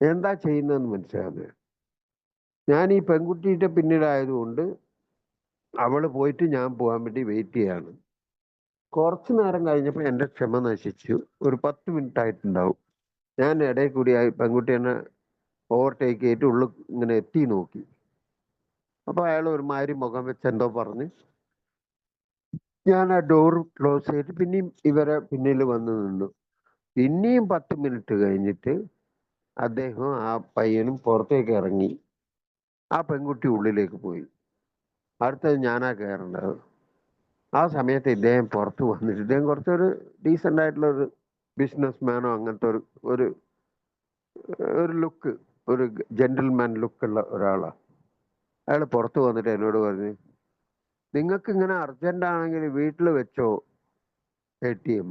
എന്താ ചെയ്യുന്നതെന്ന് മനസ്സിലാകുന്നത്. ഞാൻ ഈ പെൺകുട്ടിയുടെ പിന്നിലായതുകൊണ്ട് അവള് പോയിട്ട് ഞാൻ പോകാൻ വേണ്ടി വെയിറ്റ് ചെയ്യാണ്. കുറച്ചു നേരം കഴിഞ്ഞപ്പോൾ എൻ്റെ ക്ഷമ നശിച്ചു. ഒരു 10 മിനിറ്റ് ആയിട്ടുണ്ടാവും. ഞാൻ ഇടയിൽ കൂടി ആ പെൺകുട്ടി എന്നെ ഓവർടേക്ക് ചെയ്തിട്ട് ഉള്ളിൽ ഇങ്ങനെ എത്തി നോക്കി. അപ്പൊ അയാൾ ഒരുമാതിരി മുഖം വെച്ച് എന്തോ പറഞ്ഞ് ഞാൻ ആ ഡോർ ക്ലോസ് ചെയ്തിട്ട് പിന്നെയും ഇവരെ പിന്നിൽ വന്ന് നിന്നു. പിന്നെയും 10 മിനിറ്റ് കഴിഞ്ഞിട്ട് അദ്ദേഹം ആ പയ്യനും പുറത്തേക്ക് ഇറങ്ങി. ആ പെൺകുട്ടി ഉള്ളിലേക്ക് പോയി. അടുത്തത് ഞാനാ കയറേണ്ടത്. ആ സമയത്ത് ഇദ്ദേഹം പുറത്ത് വന്നിട്ട്, ഇദ്ദേഹം കുറച്ചൊരു ഡീസൻ്റ് ആയിട്ടുള്ള ഒരു ബിസിനസ് മാനോ അങ്ങനത്തെ ഒരു ഒരു ഒരു ലുക്ക്, ഒരു ജെന്റിൽമാൻ ലുക്കുള്ള ഒരാളാണ്. അയാൾ പുറത്ത് വന്നിട്ട് എന്നോട് പറഞ്ഞു, നിങ്ങൾക്ക് ഇങ്ങനെ അർജന്റ് ആണെങ്കിൽ വീട്ടിൽ വെച്ചോ ATM.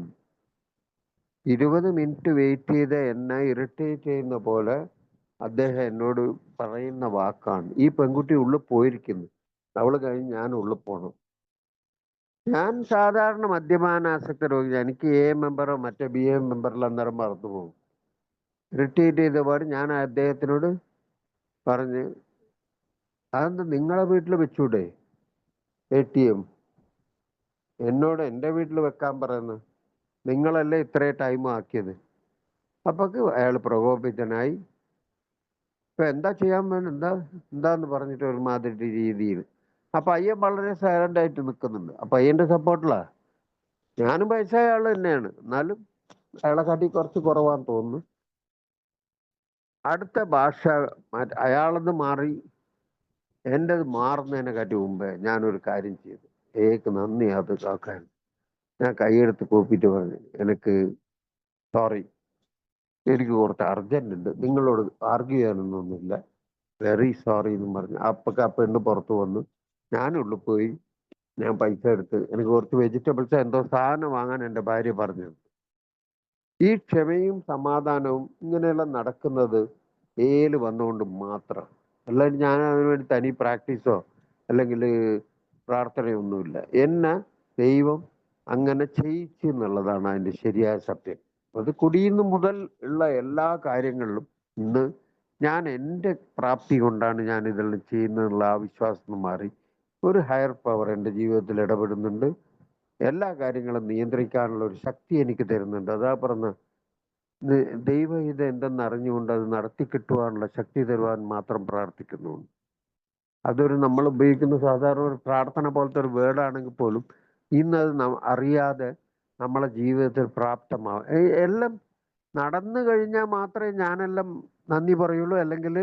20 മിനിറ്റ് വെയിറ്റ് ചെയ്ത് എന്നെ ഇറിറ്റേറ്റ് ചെയ്യുന്ന പോലെ അദ്ദേഹം എന്നോട് പറയുന്ന വാക്കാണ്. ഈ പെൺകുട്ടി ഉള്ളിൽ പോയിരിക്കുന്നു, അവള് കഴിഞ്ഞ് ഞാൻ ഉള്ളിൽ പോകണം. ഞാൻ സാധാരണ മദ്യപാനാസക്ത രോഗി. എനിക്ക് മെമ്പറോ മറ്റേ മെമ്പറിൽ അന്നേരം മറന്നു പോകും. ഇറിറ്റേറ്റ് ചെയ്ത പാട് ഞാൻ അദ്ദേഹത്തിനോട് പറഞ്ഞ്, അതെന്താ നിങ്ങളെ വീട്ടിൽ വെച്ചൂടെ ATM? എന്നോട് എൻ്റെ വീട്ടിൽ വെക്കാൻ പറയുന്നത്, നിങ്ങളല്ലേ ഇത്രയും ടൈം ആക്കിയത്. അപ്പൊക്ക് അയാൾ പ്രകോപിതനായി. ഇപ്പൊ എന്താ ചെയ്യാൻ വേണം, എന്താന്ന് പറഞ്ഞിട്ട് ഒരുമാതിരി രീതിയിൽ. ആ പയ്യൻ വളരെ സൈലന്റ് ആയിട്ട് നിൽക്കുന്നുണ്ട്. ആ പയ്യന്റെ സപ്പോർട്ടിലാ. ഞാനും പൈസ അയാൾ തന്നെയാണ്, എന്നാലും അയാളെ കാട്ടി കുറച്ച് കുറവാന്ന് തോന്നുന്നു. അടുത്ത ഭാഷ അയാളത് മാറി. എൻ്റെത് മാറുന്നതിനെ കാട്ടി മുമ്പേ ഞാനൊരു കാര്യം ചെയ്തു. നന്ദി അത് കാക്കാൻ. ഞാൻ കൈയെടുത്ത് കൂപ്പിട്ട് പറഞ്ഞു, എനിക്ക് സോറി, എനിക്ക് കുറച്ച് അർജന്റ് ഉണ്ട്, നിങ്ങളോട് ആർഗ്യൂ ചെയ്യാനൊന്നുമില്ല, വെരി സോറി എന്നും പറഞ്ഞു. ആ പെണ്ണ് പുറത്ത് വന്നു. ഞാനുള്ളിൽ പോയി. ഞാൻ പൈസ എടുത്ത് എനിക്ക് കുറച്ച് വെജിറ്റബിൾസ് എന്തോ സാധനം വാങ്ങാൻ എൻ്റെ ഭാര്യ പറഞ്ഞു. ഈ ക്ഷമയും സമാധാനവും ഇങ്ങനെയെല്ലാം നടക്കുന്നത് വന്നുകൊണ്ട് മാത്രം. അല്ലാണ്ട് ഞാൻ അതിനു വേണ്ടി തനി പ്രാക്ടീസോ അല്ലെങ്കിൽ പ്രാർത്ഥനയൊന്നുമില്ല. എന്നെ ദൈവം അങ്ങനെ ചെയ്യിച്ചു എന്നുള്ളതാണ് അതിൻ്റെ ശരിയായ സത്യം. അത് കുടിയുന്ന മുതൽ ഉള്ള എല്ലാ കാര്യങ്ങളിലും ഇന്ന് ഞാൻ എൻ്റെ പ്രാപ്തി കൊണ്ടാണ് ഞാൻ ഇതെല്ലാം ചെയ്യുന്നതെന്നുള്ള ആ വിശ്വാസം മാറി. ഒരു ഹയർ പവർ എൻ്റെ ജീവിതത്തിൽ ഇടപെടുന്നുണ്ട്. എല്ലാ കാര്യങ്ങളും നിയന്ത്രിക്കാനുള്ള ഒരു ശക്തി എനിക്ക് തരുന്നുണ്ട്. അതാ പറഞ്ഞ ദൈവം ഇത് എന്തെന്ന് അറിഞ്ഞുകൊണ്ട് അത് നടത്തി കിട്ടുവാനുള്ള ശക്തി തരുവാൻ മാത്രം പ്രാർത്ഥിക്കുന്നു. അതൊരു നമ്മൾ ഉപയോഗിക്കുന്ന സാധാരണ ഒരു പ്രാർത്ഥന പോലത്തെ ഒരു വേർഡാണെങ്കിൽ പോലും ഇന്നത് അറിയാതെ നമ്മളെ ജീവിതത്തിൽ പ്രാപ്തമാവും. എല്ലാം നടന്നു കഴിഞ്ഞാൽ മാത്രമേ ഞാനെല്ലാം നന്ദി പറയുള്ളൂ. അല്ലെങ്കിൽ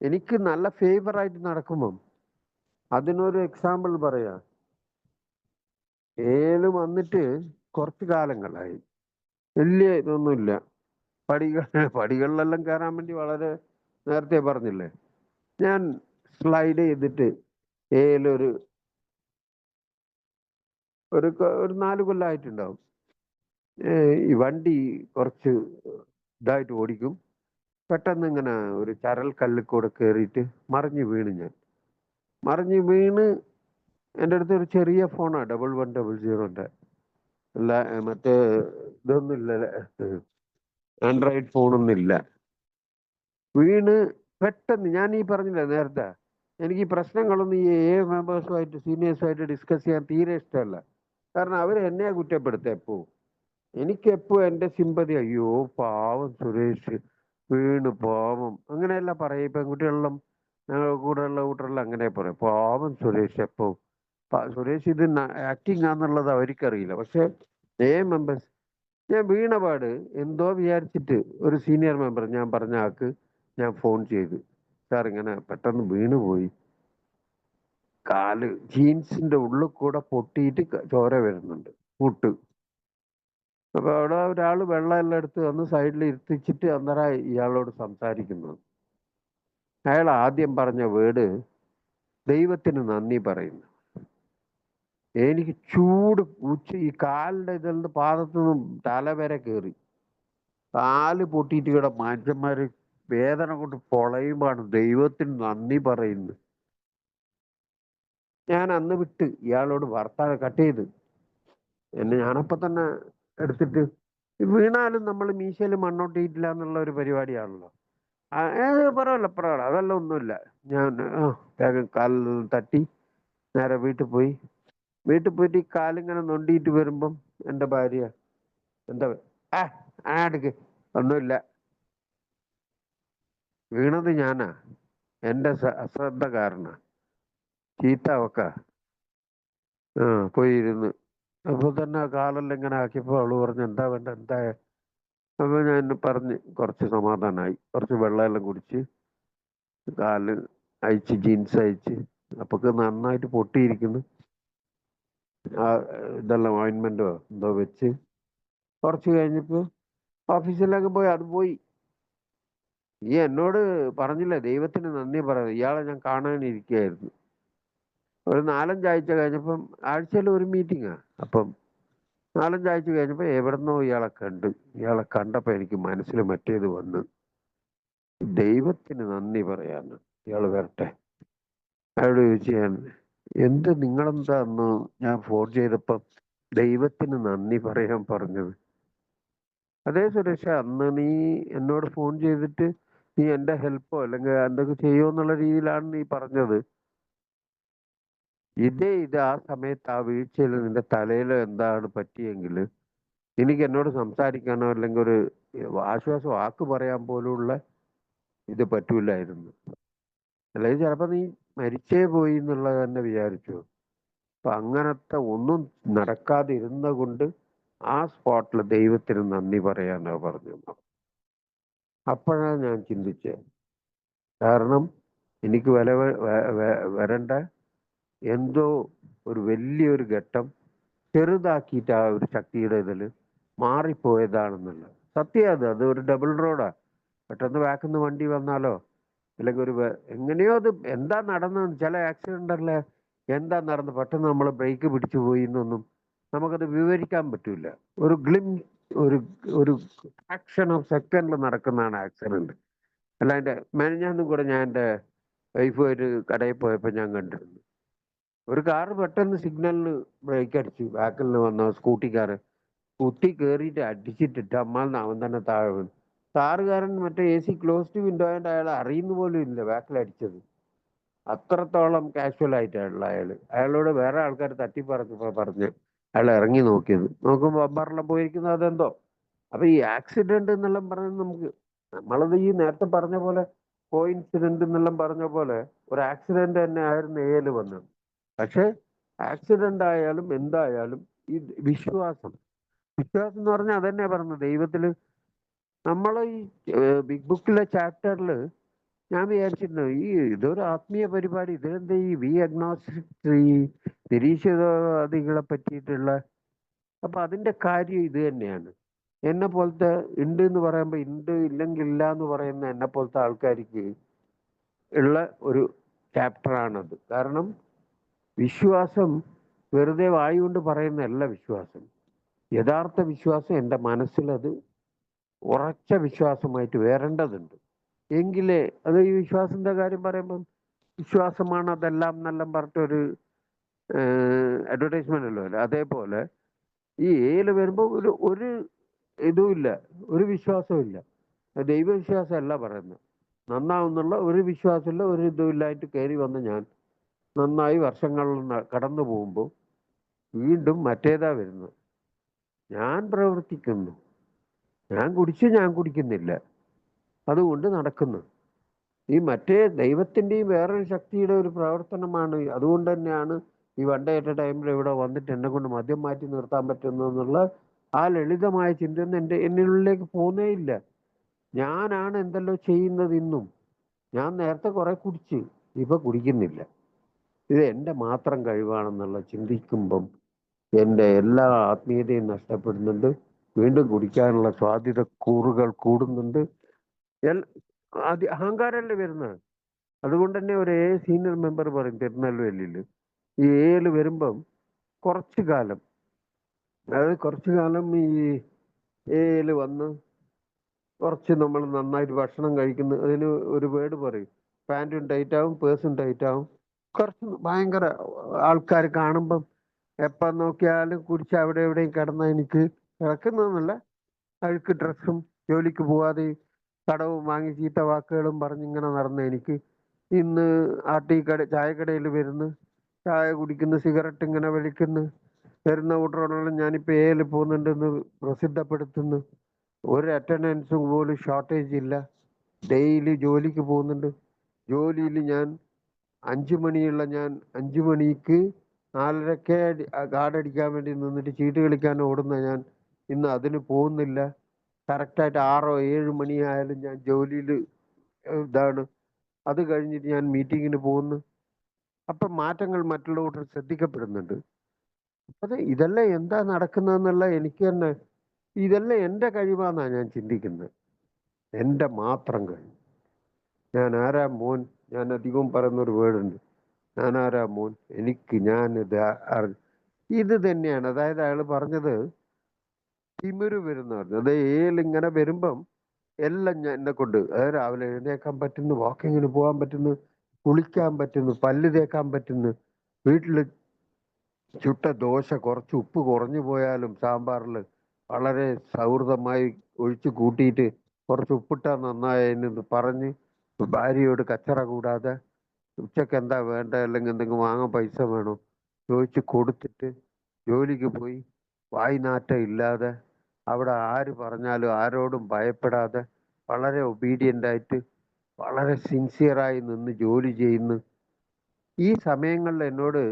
എനിക്ക് നല്ല ഫേവറായിട്ട് നടക്കുമ്പം, അതിനൊരു എക്സാമ്പിൾ പറയാം. വന്നിട്ട് കുറച്ച് കാലങ്ങളായി, വലിയ ഇതൊന്നുമില്ല. പടികളിലെല്ലാം കയറാൻ വേണ്ടി വളരെ നേരത്തെ പറഞ്ഞില്ലേ, ഞാൻ സ്ലൈഡ് ചെയ്തിട്ട് ഒരു ഒരു 4 കൊല്ലമായിട്ടുണ്ടാവും. ഈ വണ്ടി കുറച്ച് ഇതായിട്ട് ഓടിക്കും. പെട്ടെന്ന് ഇങ്ങനെ ഒരു ചരൽ കല്ലിൽ കൂടെ കയറിയിട്ട് മറിഞ്ഞു വീണ്. എൻ്റെ അടുത്ത് ഒരു ചെറിയ ഫോണാണ്, 1100. അല്ല മറ്റേ ഇതൊന്നും ഇല്ല, ആൻഡ്രോയിഡ് ഫോണൊന്നും ഇല്ല. വീണ് പെട്ടെന്ന്, ഞാൻ ഈ പറഞ്ഞില്ല നേരത്തെ, എനിക്ക് ഈ പ്രശ്നങ്ങളൊന്നും ഈ മെമ്പേഴ്സുമായിട്ട് സീനിയേഴ്സുമായിട്ട് ഡിസ്കസ് ചെയ്യാൻ തീരെ ഇഷ്ടമല്ല. കാരണം അവർ എന്നെ കുറ്റപ്പെടുത്തുക എപ്പോ. എനിക്കെപ്പോ എൻ്റെ സിമ്പതി, അയ്യോ പാവം സുരേഷ് വീണ് പാവം, അങ്ങനെയല്ല പറയും. പെൺകുട്ടികളെല്ലാം ഞങ്ങൾ കൂടെയുള്ള കൂട്ടരെല്ലാം അങ്ങനെ പറയും, പാവം സുരേഷ്. എപ്പോ സുരേഷ് ഇത് ആക്ടിങ് ആണെന്നുള്ളത് അവർക്കറിയില്ല. പക്ഷെ മെമ്പേഴ്സ്, ഞാൻ വീണപാട് എന്തോ വിചാരിച്ചിട്ട് ഒരു സീനിയർ മെമ്പർ ഞാൻ പറഞ്ഞ ആൾക്ക് ഞാൻ ഫോൺ ചെയ്തു, സാർ ഇങ്ങനെ പെട്ടെന്ന് വീണുപോയി, കാല് ജീൻസിന്റെ ഉള്ളിൽ കൂടെ പൊട്ടിയിട്ട് ചോര വരുന്നുണ്ട്, മുട്ട്. അപ്പൊ അവിടെ ഒരാൾ വെള്ളം എല്ലാം എടുത്ത് വന്ന് സൈഡിൽ ഇരുത്തിച്ചിട്ട് അന്നേരം ഇയാളോട് സംസാരിക്കുന്നു. അയാൾ ആദ്യം പറഞ്ഞ വേർഡ് ദൈവത്തിന് നന്ദി പറയുന്നു. എനിക്ക് ചൂട് ഈ കാലിന്റെ ഇതിൽ പാദത്തു നിന്നും തല വരെ കയറി. കാല് പൊട്ടിയിട്ട് ഇവിടെ മനുഷ്യന്മാര് വേദന കൊണ്ട് പൊളയുമാണ് ദൈവത്തിന് നന്ദി പറയുന്നത്. ഞാൻ അന്ന് വിട്ട് ഇയാളോട് വർത്താനം കട്ട് ചെയ്ത് ഞാനപ്പോ തന്നെ എടുത്തിട്ട്, വീണാലും നമ്മൾ മീശയിൽ മണ്ണൊട്ടിയിട്ടില്ല എന്നുള്ള ഒരു പരിപാടിയാണല്ലോ. പറയല്ല അതെല്ലാം ഒന്നുമില്ല. ഞാൻ വേഗം കാലിൽ തട്ടി നേരെ വീട്ടിൽ പോയിട്ട് ഈ കാലിങ്ങനെ നൊണ്ടിയിട്ട് വരുമ്പം എൻ്റെ ഭാര്യ എന്താ ആ ആടുക്ക് ഒന്നുമില്ല, വീണത് ഞാനാ, എൻ്റെ അശ്രദ്ധ കാരണ, ചീത്ത അവക്ക. ആ, പോയി ഇരുന്ന്. അപ്പൊ തന്നെ കാലെല്ലാം ഇങ്ങനെ ആക്കിയപ്പോ അവള് പറഞ്ഞു എന്താ വേണ്ട എന്താ. അപ്പൊ ഞാൻ പറഞ്ഞ് കുറച്ച് സമാധാനമായി, കുറച്ച് വെള്ളമെല്ലാം കുടിച്ച് കാല് അയച്ച് ജീൻസ് അയച്ച്, അപ്പൊക്ക് നന്നായിട്ട് പൊട്ടിയിരിക്കുന്നു. ആ ഇതെല്ലാം ഓയിൻമെന്റോ എന്തോ വെച്ച് കുറച്ച് കഴിഞ്ഞപ്പോ ഓഫീസിലേക്ക് പോയി, അത് പോയി. ഈ എന്നോട് പറഞ്ഞില്ല ദൈവത്തിന് നന്ദി പറയാം, ഇയാളെ ഞാൻ കാണാനിരിക്കുകയായിരുന്നു. ഒരു 4-5 ആഴ്ച കഴിഞ്ഞപ്പം, ആഴ്ചയിൽ ഒരു മീറ്റിംഗാ. അപ്പം 4-5 ആഴ്ച കഴിഞ്ഞപ്പോ എവിടുന്നോ ഇയാളെ കണ്ടപ്പോ എനിക്ക് മനസ്സിൽ മറ്റേത് വന്ന്, ദൈവത്തിന് നന്ദി പറയാന്ന്. ഇയാള് വരട്ടെ. അയാളോട് ചോദിച്ചു ഞാൻ, നിങ്ങളെന്താ അന്ന് ഞാൻ ഫോൺ ചെയ്തപ്പം ദൈവത്തിന് നന്ദി പറയാൻ പറഞ്ഞത്? അതേ സുരേഷ, അന്ന് നീ എന്നോട് ഫോൺ ചെയ്തിട്ട് നീ എന്റെ ഹെൽപ്പോ അല്ലെങ്കിൽ എന്തൊക്കെ ചെയ്യുമോ എന്നുള്ള രീതിയിലാണ് നീ പറഞ്ഞത്. ഇത് ആ സമയത്ത് ആ വീഴ്ചയിൽ നിന്റെ തലയിൽ എന്താണ് പറ്റിയെങ്കിൽ എനിക്ക് എന്നോട് സംസാരിക്കാനോ അല്ലെങ്കിൽ ഒരു ആശ്വാസ വാക്ക് പറയാൻ പോലുള്ള ഇത് പറ്റൂലായിരുന്നു. അല്ലെങ്കിൽ ചിലപ്പോ നീ മരിച്ചേ പോയി എന്നുള്ളത് തന്നെ വിചാരിച്ചു. അപ്പൊ അങ്ങനത്തെ ഒന്നും നടക്കാതിരുന്ന കൊണ്ട് ആ സ്പോട്ടിൽ ദൈവത്തിന് നന്ദി പറയാനോ പറഞ്ഞു. അപ്പോഴാണ് ഞാൻ ചിന്തിച്ചത്, കാരണം എനിക്ക് വരേണ്ട എന്തോ ഒരു വലിയൊരു ഘട്ടം ചെറുതാക്കിയിട്ട് ആ ഒരു ശക്തിയുടെ ഇതിൽ മാറിപ്പോയതാണെന്നുള്ളത്. സത്യം അത് ഒരു ഡബിൾ റോഡാ. പെട്ടെന്ന് ബാക്കിന്ന് വണ്ടി വന്നാലോ അല്ലെങ്കിൽ എങ്ങനെയോ അത് എന്താ നടന്നത്, ചില ആക്സിഡന്റ് അല്ലേ എന്താ നടന്ന് പെട്ടെന്ന് നമ്മൾ ബ്രേക്ക് പിടിച്ചു പോയി എന്നൊന്നും നമുക്കത് വിവരിക്കാൻ പറ്റൂല. ഒരു ഒരു ഒരു ഫ്രാക്ഷൻ ഓഫ് സെക്കൻഡിൽ നടക്കുന്നതാണ് ആക്സിഡന്റ്. അല്ല എൻ്റെ മെനഞ്ഞാന്നും കൂടെ ഞാൻ എൻ്റെ വൈഫ് ഒരു കടയിൽ പോയപ്പോൾ ഞാൻ കണ്ടിരുന്നു, ഒരു കാറ് പെട്ടെന്ന് സിഗ്നലിന് ബ്രേക്ക് അടിച്ചു, ബാക്കിൽ നിന്ന് വന്ന സ്കൂട്ടിക്കാരൻ കുത്തി കയറിയിട്ട് അടിച്ചിട്ടിട്ട് അമ്മാന്ന് അവൻ തന്നെ താഴെ വീണു. കാറുകാരൻ മറ്റേ AC ക്ലോസ്ഡ് വിൻഡോ ആയതുകൊണ്ട് അയാൾ അറിയുന്ന പോലും ഇല്ല ബാക്കിൽ അടിച്ചത്. അത്രത്തോളം കാഷ്വൽ ആയിട്ടാണുള്ള അയാളോട് വേറെ ആൾക്കാർ തട്ടി പറഞ്ഞ് അയാൾ ഇറങ്ങി നോക്കുമ്പോൾ ബമ്പറെല്ലാം പോയിരിക്കുന്നത് അതെന്തോ. അപ്പൊ ഈ ആക്സിഡന്റ് എന്നെല്ലാം പറയുന്നത് നമ്മളത് ഈ നേരത്തെ പറഞ്ഞ പോലെ കോയിൻസിഡന്റ് എന്നെല്ലാം പറഞ്ഞ പോലെ ഒരു ആക്സിഡന്റ് തന്നെ ആയിരുന്നു വന്നത്. പക്ഷെ ആക്സിഡന്റ് ആയാലും എന്തായാലും ഈ വിശ്വാസം വിശ്വാസം എന്ന് പറഞ്ഞാൽ അതന്നെ പറഞ്ഞത് ദൈവത്തില്. നമ്മളെ ഈ ബിഗ് ബുക്കിലെ ചാപ്റ്ററിൽ ഞാൻ വിചാരിച്ചിരുന്നു ഇതൊരു ആത്മീയ പരിപാടി, ഇതിലെന്താ ഈ അഗ്നോസ്റ്റിക് ഈ നിരീശ്വരവാദികളെ പറ്റിയിട്ടുള്ള. അപ്പൊ അതിന്റെ കാര്യം ഇത് തന്നെയാണ്. എന്നെ പോലത്തെ ഉണ്ട് എന്ന് പറയുമ്പോൾ ഉണ്ട്, ഇല്ലെങ്കിൽ ഇല്ല എന്ന് പറയുന്ന എന്നെ പോലത്തെ ആൾക്കാർക്ക് ഉള്ള ഒരു ചാപ്റ്ററാണത്. കാരണം വിശ്വാസം വെറുതെ വായുകൊണ്ട് പറയുന്നതല്ല വിശ്വാസം. യഥാർത്ഥ വിശ്വാസം എൻ്റെ മനസ്സിലത് ഉറച്ച വിശ്വാസമായിട്ട് വരേണ്ടതുണ്ട്. എങ്കിലേ അത് ഈ വിശ്വാസത്തിന്റെ കാര്യം പറയുമ്പം വിശ്വാസമാണ് അതെല്ലാം എന്നെല്ലാം പറഞ്ഞിട്ടൊരു അഡ്വർടൈസ്മെന്റ് അല്ലോ. അതേപോലെ ഈ വരുമ്പോൾ ഒരു ഇതും ഇല്ല, ഒരു വിശ്വാസവും ഇല്ല. ദൈവവിശ്വാസമല്ല പറയുന്നത്. നന്നാവുന്നുള്ള ഒരു വിശ്വാസമില്ല, ഒരു ഇതും ഇല്ലായിട്ട് കയറി വന്ന് ഞാൻ നന്നായി വർഷങ്ങളിൽ കടന്നു പോകുമ്പോൾ വീണ്ടും മറ്റേതാ വരുന്നത്. ഞാൻ പ്രവർത്തിക്കുന്നു, ഞാൻ കുടിക്കുന്നില്ല, അതുകൊണ്ട് നടക്കുന്നു. ഈ മറ്റേ ദൈവത്തിൻ്റെയും വേറൊരു ശക്തിയുടെ ഒരു പ്രവർത്തനമാണ്. അതുകൊണ്ട് തന്നെയാണ് ഈ വൺ ഡേ അറ്റ് എ ടൈമിൽ ഇവിടെ വന്നിട്ട് എന്നെ കൊണ്ട് മദ്യം മാറ്റി നിർത്താൻ പറ്റുന്നതെന്നുള്ള ആ ലളിതമായ ചിന്തയൊന്നും എന്നിലേക്ക് പോകുന്നേ ഇല്ല. ഞാനാണ് എന്തെല്ലോ ചെയ്യുന്നത് ഇന്നും. ഞാൻ നേരത്തെ കുറെ കുടിച്ച്, ഇപ്പൊ കുടിക്കുന്നില്ല. ഇത് എൻ്റെ മാത്രം കഴിവാണെന്നുള്ള ചിന്തിക്കുമ്പം എൻ്റെ എല്ലാ ആത്മീയതയും നഷ്ടപ്പെടുന്നുണ്ട്. വീണ്ടും കുടിക്കാനുള്ള സാധ്യത കൂടുന്നുണ്ട്. അഹങ്കാരമല്ലേ വരുന്നത്. അതുകൊണ്ട് തന്നെ ഒരു സീനിയർ മെമ്പർ പറയും തിരുനെൽവേലിയിൽ ഈ വരുമ്പം കുറച്ചു കാലം, അതായത് കുറച്ചു കാലം ഈ വന്ന് കുറച്ച് നമ്മൾ നന്നായിട്ട് ഭക്ഷണം കഴിക്കുന്ന അതിന് ഒരു വേർഡ് പറയും, പാൻറ്റും ടൈറ്റ് ആവും, പേഴ്സും ടൈറ്റ് ആവും. കുറച്ച് ഭയങ്കര ആൾക്കാർ കാണുമ്പം എപ്പം നോക്കിയാലും കുടിച്ച് അവിടെ എവിടെയും കിടന്ന എനിക്ക് കിടക്കുന്നതെന്നല്ല, അഴുക്ക് ഡ്രസ്സും ജോലിക്ക് പോവാതെ കടവും വാങ്ങി ചീത്ത വാക്കുകളും പറഞ്ഞിങ്ങനെ നടന്ന എനിക്ക് ഇന്ന് ചായക്കടയിൽ വരുന്നു ചായ കുടിക്കുന്നു, സിഗരറ്റ് ഇങ്ങനെ വലിക്കുന്നു. വരുന്ന കൂട്ടരോടെല്ലാം ഞാനിപ്പോൾ എയിൽ പോകുന്നുണ്ടെന്ന് പ്രസിദ്ധപ്പെടുത്തുന്നു. ഒരു അറ്റൻഡൻസും പോലും ഷോർട്ടേജ് ഇല്ല. ഡെയിലി ജോലിക്ക് പോകുന്നുണ്ട്. ജോലിയിൽ ഞാൻ 5 മണിയുള്ള ഞാൻ 5 മണിക്ക് 4:30 കാർഡ് അടിക്കാൻ വേണ്ടി നിന്നിട്ട് ചീട്ട് കളിക്കാൻ ഓടുന്ന ഞാൻ ഇന്ന് അതിന് പോകുന്നില്ല. കറക്റ്റായിട്ട് 6 7 മണി ആയാലും ഞാൻ ജോലിയിൽ ഇതാണ്. അത് കഴിഞ്ഞിട്ട് ഞാൻ മീറ്റിങ്ങിന് പോകുന്നു. അപ്പം മാറ്റങ്ങൾ മറ്റുള്ളവർ ശ്രദ്ധിക്കപ്പെടുന്നുണ്ട്. അത് ഇതെല്ലാം എന്താ നടക്കുന്നതെന്നുള്ള എനിക്ക് തന്നെ ഇതെല്ലാം എൻ്റെ കഴിവാന്നാണ് ഞാൻ ചിന്തിക്കുന്നത്. എൻ്റെ മാത്രം കഴിവ്. ഞാൻ ആരാ മോൻ? ഞാൻ അധികവും പറയുന്നൊരു വേർഡുണ്ട്, ഞാൻ ആരാ മോൻ, എനിക്ക് ഞാനിത് ഇത് തന്നെയാണ്. അതായത് അയാൾ പറഞ്ഞത് തിമിര് വരുന്ന പറഞ്ഞു. അത് ഇങ്ങനെ വരുമ്പം എല്ലാം ഞാൻ എന്നെ കൊണ്ട്, അതായത് രാവിലെ എഴുന്നേക്കാൻ പറ്റുന്നു, വാക്കിങ്ങിന് പോകാൻ പറ്റുന്നു, കുളിക്കാൻ പറ്റുന്നു, പല്ല് തേക്കാൻ പറ്റുന്നു. വീട്ടിൽ ചുട്ട ദോശ കുറച്ച് ഉപ്പ് കുറഞ്ഞു പോയാലും സാമ്പാറിൽ വളരെ സൗഹൃദമായി ഒഴിച്ചു കൂട്ടിയിട്ട് കുറച്ച് ഉപ്പിട്ടാ നന്നായെന്ന് പറഞ്ഞ് ഭാര്യയോട് കച്ചറ കൂടാതെ ഉച്ചക്ക് എന്താ വേണ്ട, അല്ലെങ്കിൽ എന്തെങ്കിലും വാങ്ങാൻ പൈസ വേണോ ചോദിച്ച് കൊടുത്തിട്ട് ജോലിക്ക് പോയി വായി നാറ്റം ഇല്ലാതെ അവിടെ ആര് പറഞ്ഞാലും ആരോടും ഭയപ്പെടാതെ വളരെ ഒബീഡിയൻ്റ് ആയിട്ട് വളരെ സിൻസിയറായി നിന്ന് ജോലി ചെയ്യുന്നു. ഈ സമയങ്ങളിൽ എന്നോട്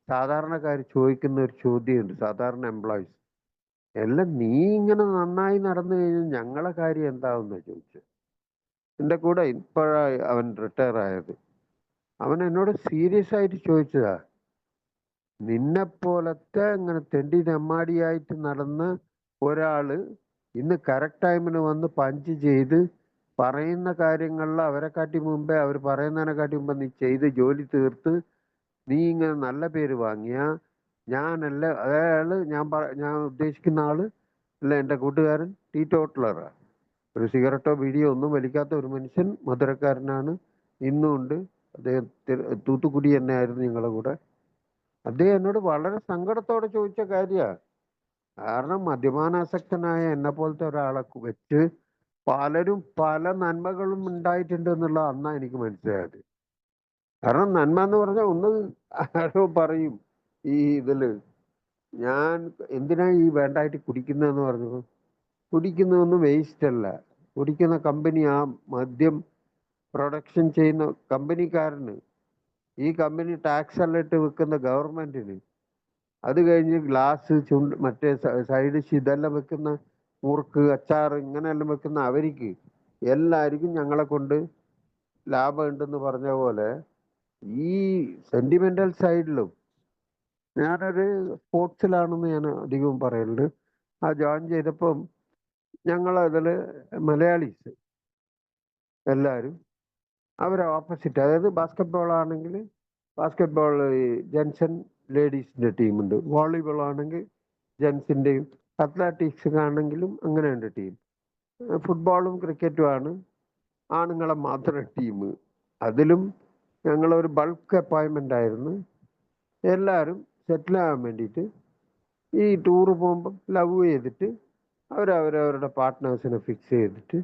സാധാരണക്കാർ ചോദിക്കുന്ന ഒരു ചോദ്യമുണ്ട്, സാധാരണ എംപ്ലോയീസ് എല്ലാം നീ ഇങ്ങനെ നന്നായി നടന്നു കഴിഞ്ഞാൽ ഞങ്ങളെ കാര്യം എന്താവുന്ന ചോദിച്ചു. എൻ്റെ കൂടെ ഇപ്പോഴാണ് അവൻ റിട്ടയർ ആയത്. അവൻ എന്നോട് സീരിയസ് ആയിട്ട് ചോദിച്ചതാ, നിന്നെപ്പോലത്തെ ഇങ്ങനെ തെണ്ടി നെമ്മാടിയായിട്ട് നടന്ന ഒരാള് ഇന്ന് കറക്റ്റ് ടൈമിന് വന്ന് പഞ്ച് ചെയ്ത് പറയുന്ന കാര്യങ്ങളിൽ അവരെക്കാട്ടി മുമ്പേ, അവർ പറയുന്നതിനെക്കാട്ടി മുമ്പ് നീ ചെയ്ത് ജോലി തീർത്ത് നീ ഇങ്ങനെ നല്ല പേര് വാങ്ങിയ ഞാനല്ല. അയാള് ഞാൻ ഉദ്ദേശിക്കുന്ന ആള് അല്ല, എൻ്റെ കൂട്ടുകാരൻ ടീറ്റോട്ടലറാ. ഒരു സിഗരറ്റോ ബീഡിയോ ഒന്നും വലിക്കാത്ത ഒരു മനുഷ്യൻ, മധുരക്കാരനാണ്, ഇന്നും ഉണ്ട്. അദ്ദേഹം തൂത്തുക്കുടി തന്നെ ആയിരുന്നു ഞങ്ങളുടെ കൂടെ. അദ്ദേഹം എന്നോട് വളരെ സങ്കടത്തോടെ ചോദിച്ച കാര്യമാണ്. കാരണം മദ്യപാനാസക്തനായ എന്നെ പോലത്തെ ഒരാളെ വെച്ച് പലരും പല നന്മകളും ഉണ്ടായിട്ടുണ്ട് എന്നുള്ള അന്നാ എനിക്ക് മനസ്സിലായത്. കാരണം നന്മ എന്ന് പറഞ്ഞാൽ ഒന്ന് ആരോ പറയും ഈ ഇതില്, ഞാൻ എന്തിനാ ഈ വേണ്ടായിട്ട് കുടിക്കുന്നതെന്ന് പറഞ്ഞു. കുടിക്കുന്നതൊന്നും വേസ്റ്റ് അല്ല. കുടിക്കുന്ന കമ്പനി, ആ മദ്യം പ്രൊഡക്ഷൻ ചെയ്യുന്ന കമ്പനിക്കാരന്, ഈ കമ്പനി ടാക്സ് എല്ലാം ഇട്ട് വെക്കുന്ന ഗവൺമെന്റിന്, അത് കഴിഞ്ഞ് ഗ്ലാസ് മറ്റേ സൈഡ് ഡിഷ് ഇതെല്ലാം വെക്കുന്ന മുറുക്ക് അച്ചാർ ഇങ്ങനെയെല്ലാം വെക്കുന്ന അവർക്ക് എല്ലാവർക്കും ഞങ്ങളെ കൊണ്ട് ലാഭം ഉണ്ടെന്ന് പറഞ്ഞ പോലെ ഈ സെന്റിമെന്റൽ സൈഡിലും ഞാനൊരു സ്പോർട്സിലാണെന്ന് ഞാൻ അധികവും പറയുന്നുണ്ട്. ആ ജോയിൻ ചെയ്തപ്പം ഞങ്ങളതിൽ മലയാളീസ് എല്ലാവരും അവർ ഓപ്പോസിറ്റ്, അതായത് ബാസ്കറ്റ് ആണെങ്കിൽ ബാസ്കറ്റ് ജെൻസൺ ലേഡീസിൻ്റെ ടീമുണ്ട്, വോളിബോൾ ആണെങ്കിൽ ജെൻസിൻ്റെയും, അത്ലറ്റിക്സ് ആണെങ്കിലും അങ്ങനെയുണ്ട് ടീം, ഫുട്ബോളും ക്രിക്കറ്റുമാണ് ആണുങ്ങളെ മാത്രം ടീം. അതിലും ഞങ്ങളൊരു ബൾക്ക് അപ്പോയിൻമെൻ്റ് ആയിരുന്നു. എല്ലാവരും സെറ്റിലാകാൻ വേണ്ടിയിട്ട് ഈ ടൂറ് പോകുമ്പം ലവ് ചെയ്തിട്ട് അവരവരവരുടെ പാർട്ട്നേഴ്സിനെ ഫിക്സ് ചെയ്തിട്ട്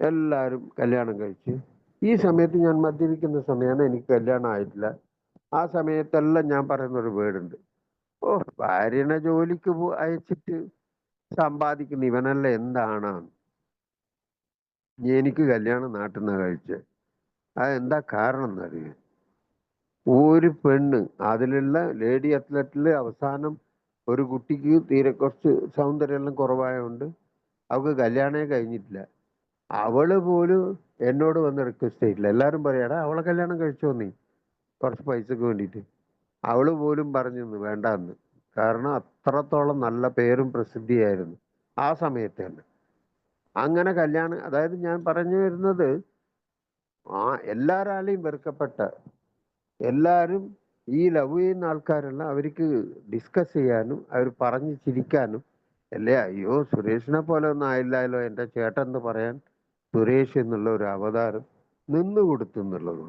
എല്ലാവരും കല്യാണം കഴിച്ച്. ഈ സമയത്ത് ഞാൻ മദ്യപിക്കുന്ന സമയമാണ്, എനിക്ക് കല്യാണം ആയിട്ടില്ല. ആ സമയത്തെല്ലാം ഞാൻ പറയുന്നൊരു വേർഡുണ്ട്, ഓ ഭാര്യനെ ജോലിക്ക് അയച്ചിട്ട് സമ്പാദിക്കുന്ന ഇവനല്ല എന്താണ് എനിക്ക് കല്യാണം നാട്ടിൽ നിന്ന് കഴിച്ചത്. അതെന്താ കാരണം എന്നറിയാം, ഒരു പെണ്ണ് അതിലുള്ള ലേഡി അത്ലറ്റിൽ അവസാനം ഒരു കുട്ടിക്ക് തീരെ കുറച്ച് സൗന്ദര്യമെല്ലാം കുറവായതുകൊണ്ട് അവൾക്ക് കല്യാണമേ കഴിഞ്ഞിട്ടില്ല. അവള് പോലും എന്നോട് വന്ന് റിക്വസ്റ്റ് ചെയ്തിട്ടില്ല. എല്ലാവരും പറയാടാ അവളെ കല്യാണം കഴിച്ചോ നീ കുറച്ച് പൈസക്ക് വേണ്ടിയിട്ട്. അവള് പോലും പറഞ്ഞു വേണ്ടാന്ന്. കാരണം അത്രത്തോളം നല്ല പേരും പ്രസിദ്ധിയായിരുന്നു ആ സമയത്ത് തന്നെ. അങ്ങനെ കല്യാണം, അതായത് ഞാൻ പറഞ്ഞു വരുന്നത്, ആ എല്ലാരാലെയും വെറുക്കപ്പെട്ട എല്ലാവരും ഈ ലവ് ചെയ്യുന്ന ആൾക്കാരെല്ലാം അവർക്ക് ഡിസ്കസ് ചെയ്യാനും അവർ പറഞ്ഞ് ചിരിക്കാനും അല്ലേ, അയ്യോ സുരേഷിനെ പോലെ ഒന്നും ആയില്ലാലോ എൻ്റെ ചേട്ടൻ എന്ന് പറയാൻ സുരേഷ് എന്നുള്ള ഒരു അവതാരം നിന്ന് കൊടുത്തു എന്നുള്ളത്.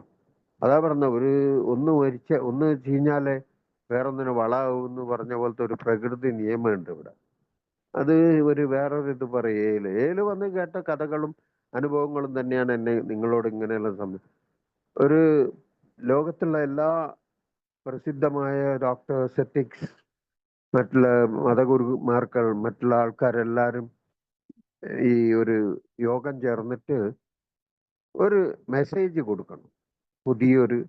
അതാ പറഞ്ഞ ഒന്ന് ചീഞ്ഞാലേ വേറൊന്നിന് വളാവും എന്ന് പറഞ്ഞ പോലത്തെ ഒരു പ്രകൃതി നിയമമുണ്ട് ഇവിടെ. അത് ഒരു വേറൊരു ഇത് പറയും, ഏല് വന്ന് കേട്ട കഥകളും അനുഭവങ്ങളും തന്നെയാണ് എന്നെ നിങ്ങളോട് ഇങ്ങനെയുള്ള ഒരു ലോകത്തുള്ള എല്ലാ പ്രസിദ്ധമായ ഡോക്ടർ സെറ്റിക്സ്, മറ്റുള്ള മതഗുരുമാർക്കൾ, മറ്റുള്ള ആൾക്കാരെല്ലാവരും ഈ ഒരു യോഗം ചേർന്നിട്ട് ഒരു മെസ്സേജ് കൊടുക്കണം. പുതിയൊരു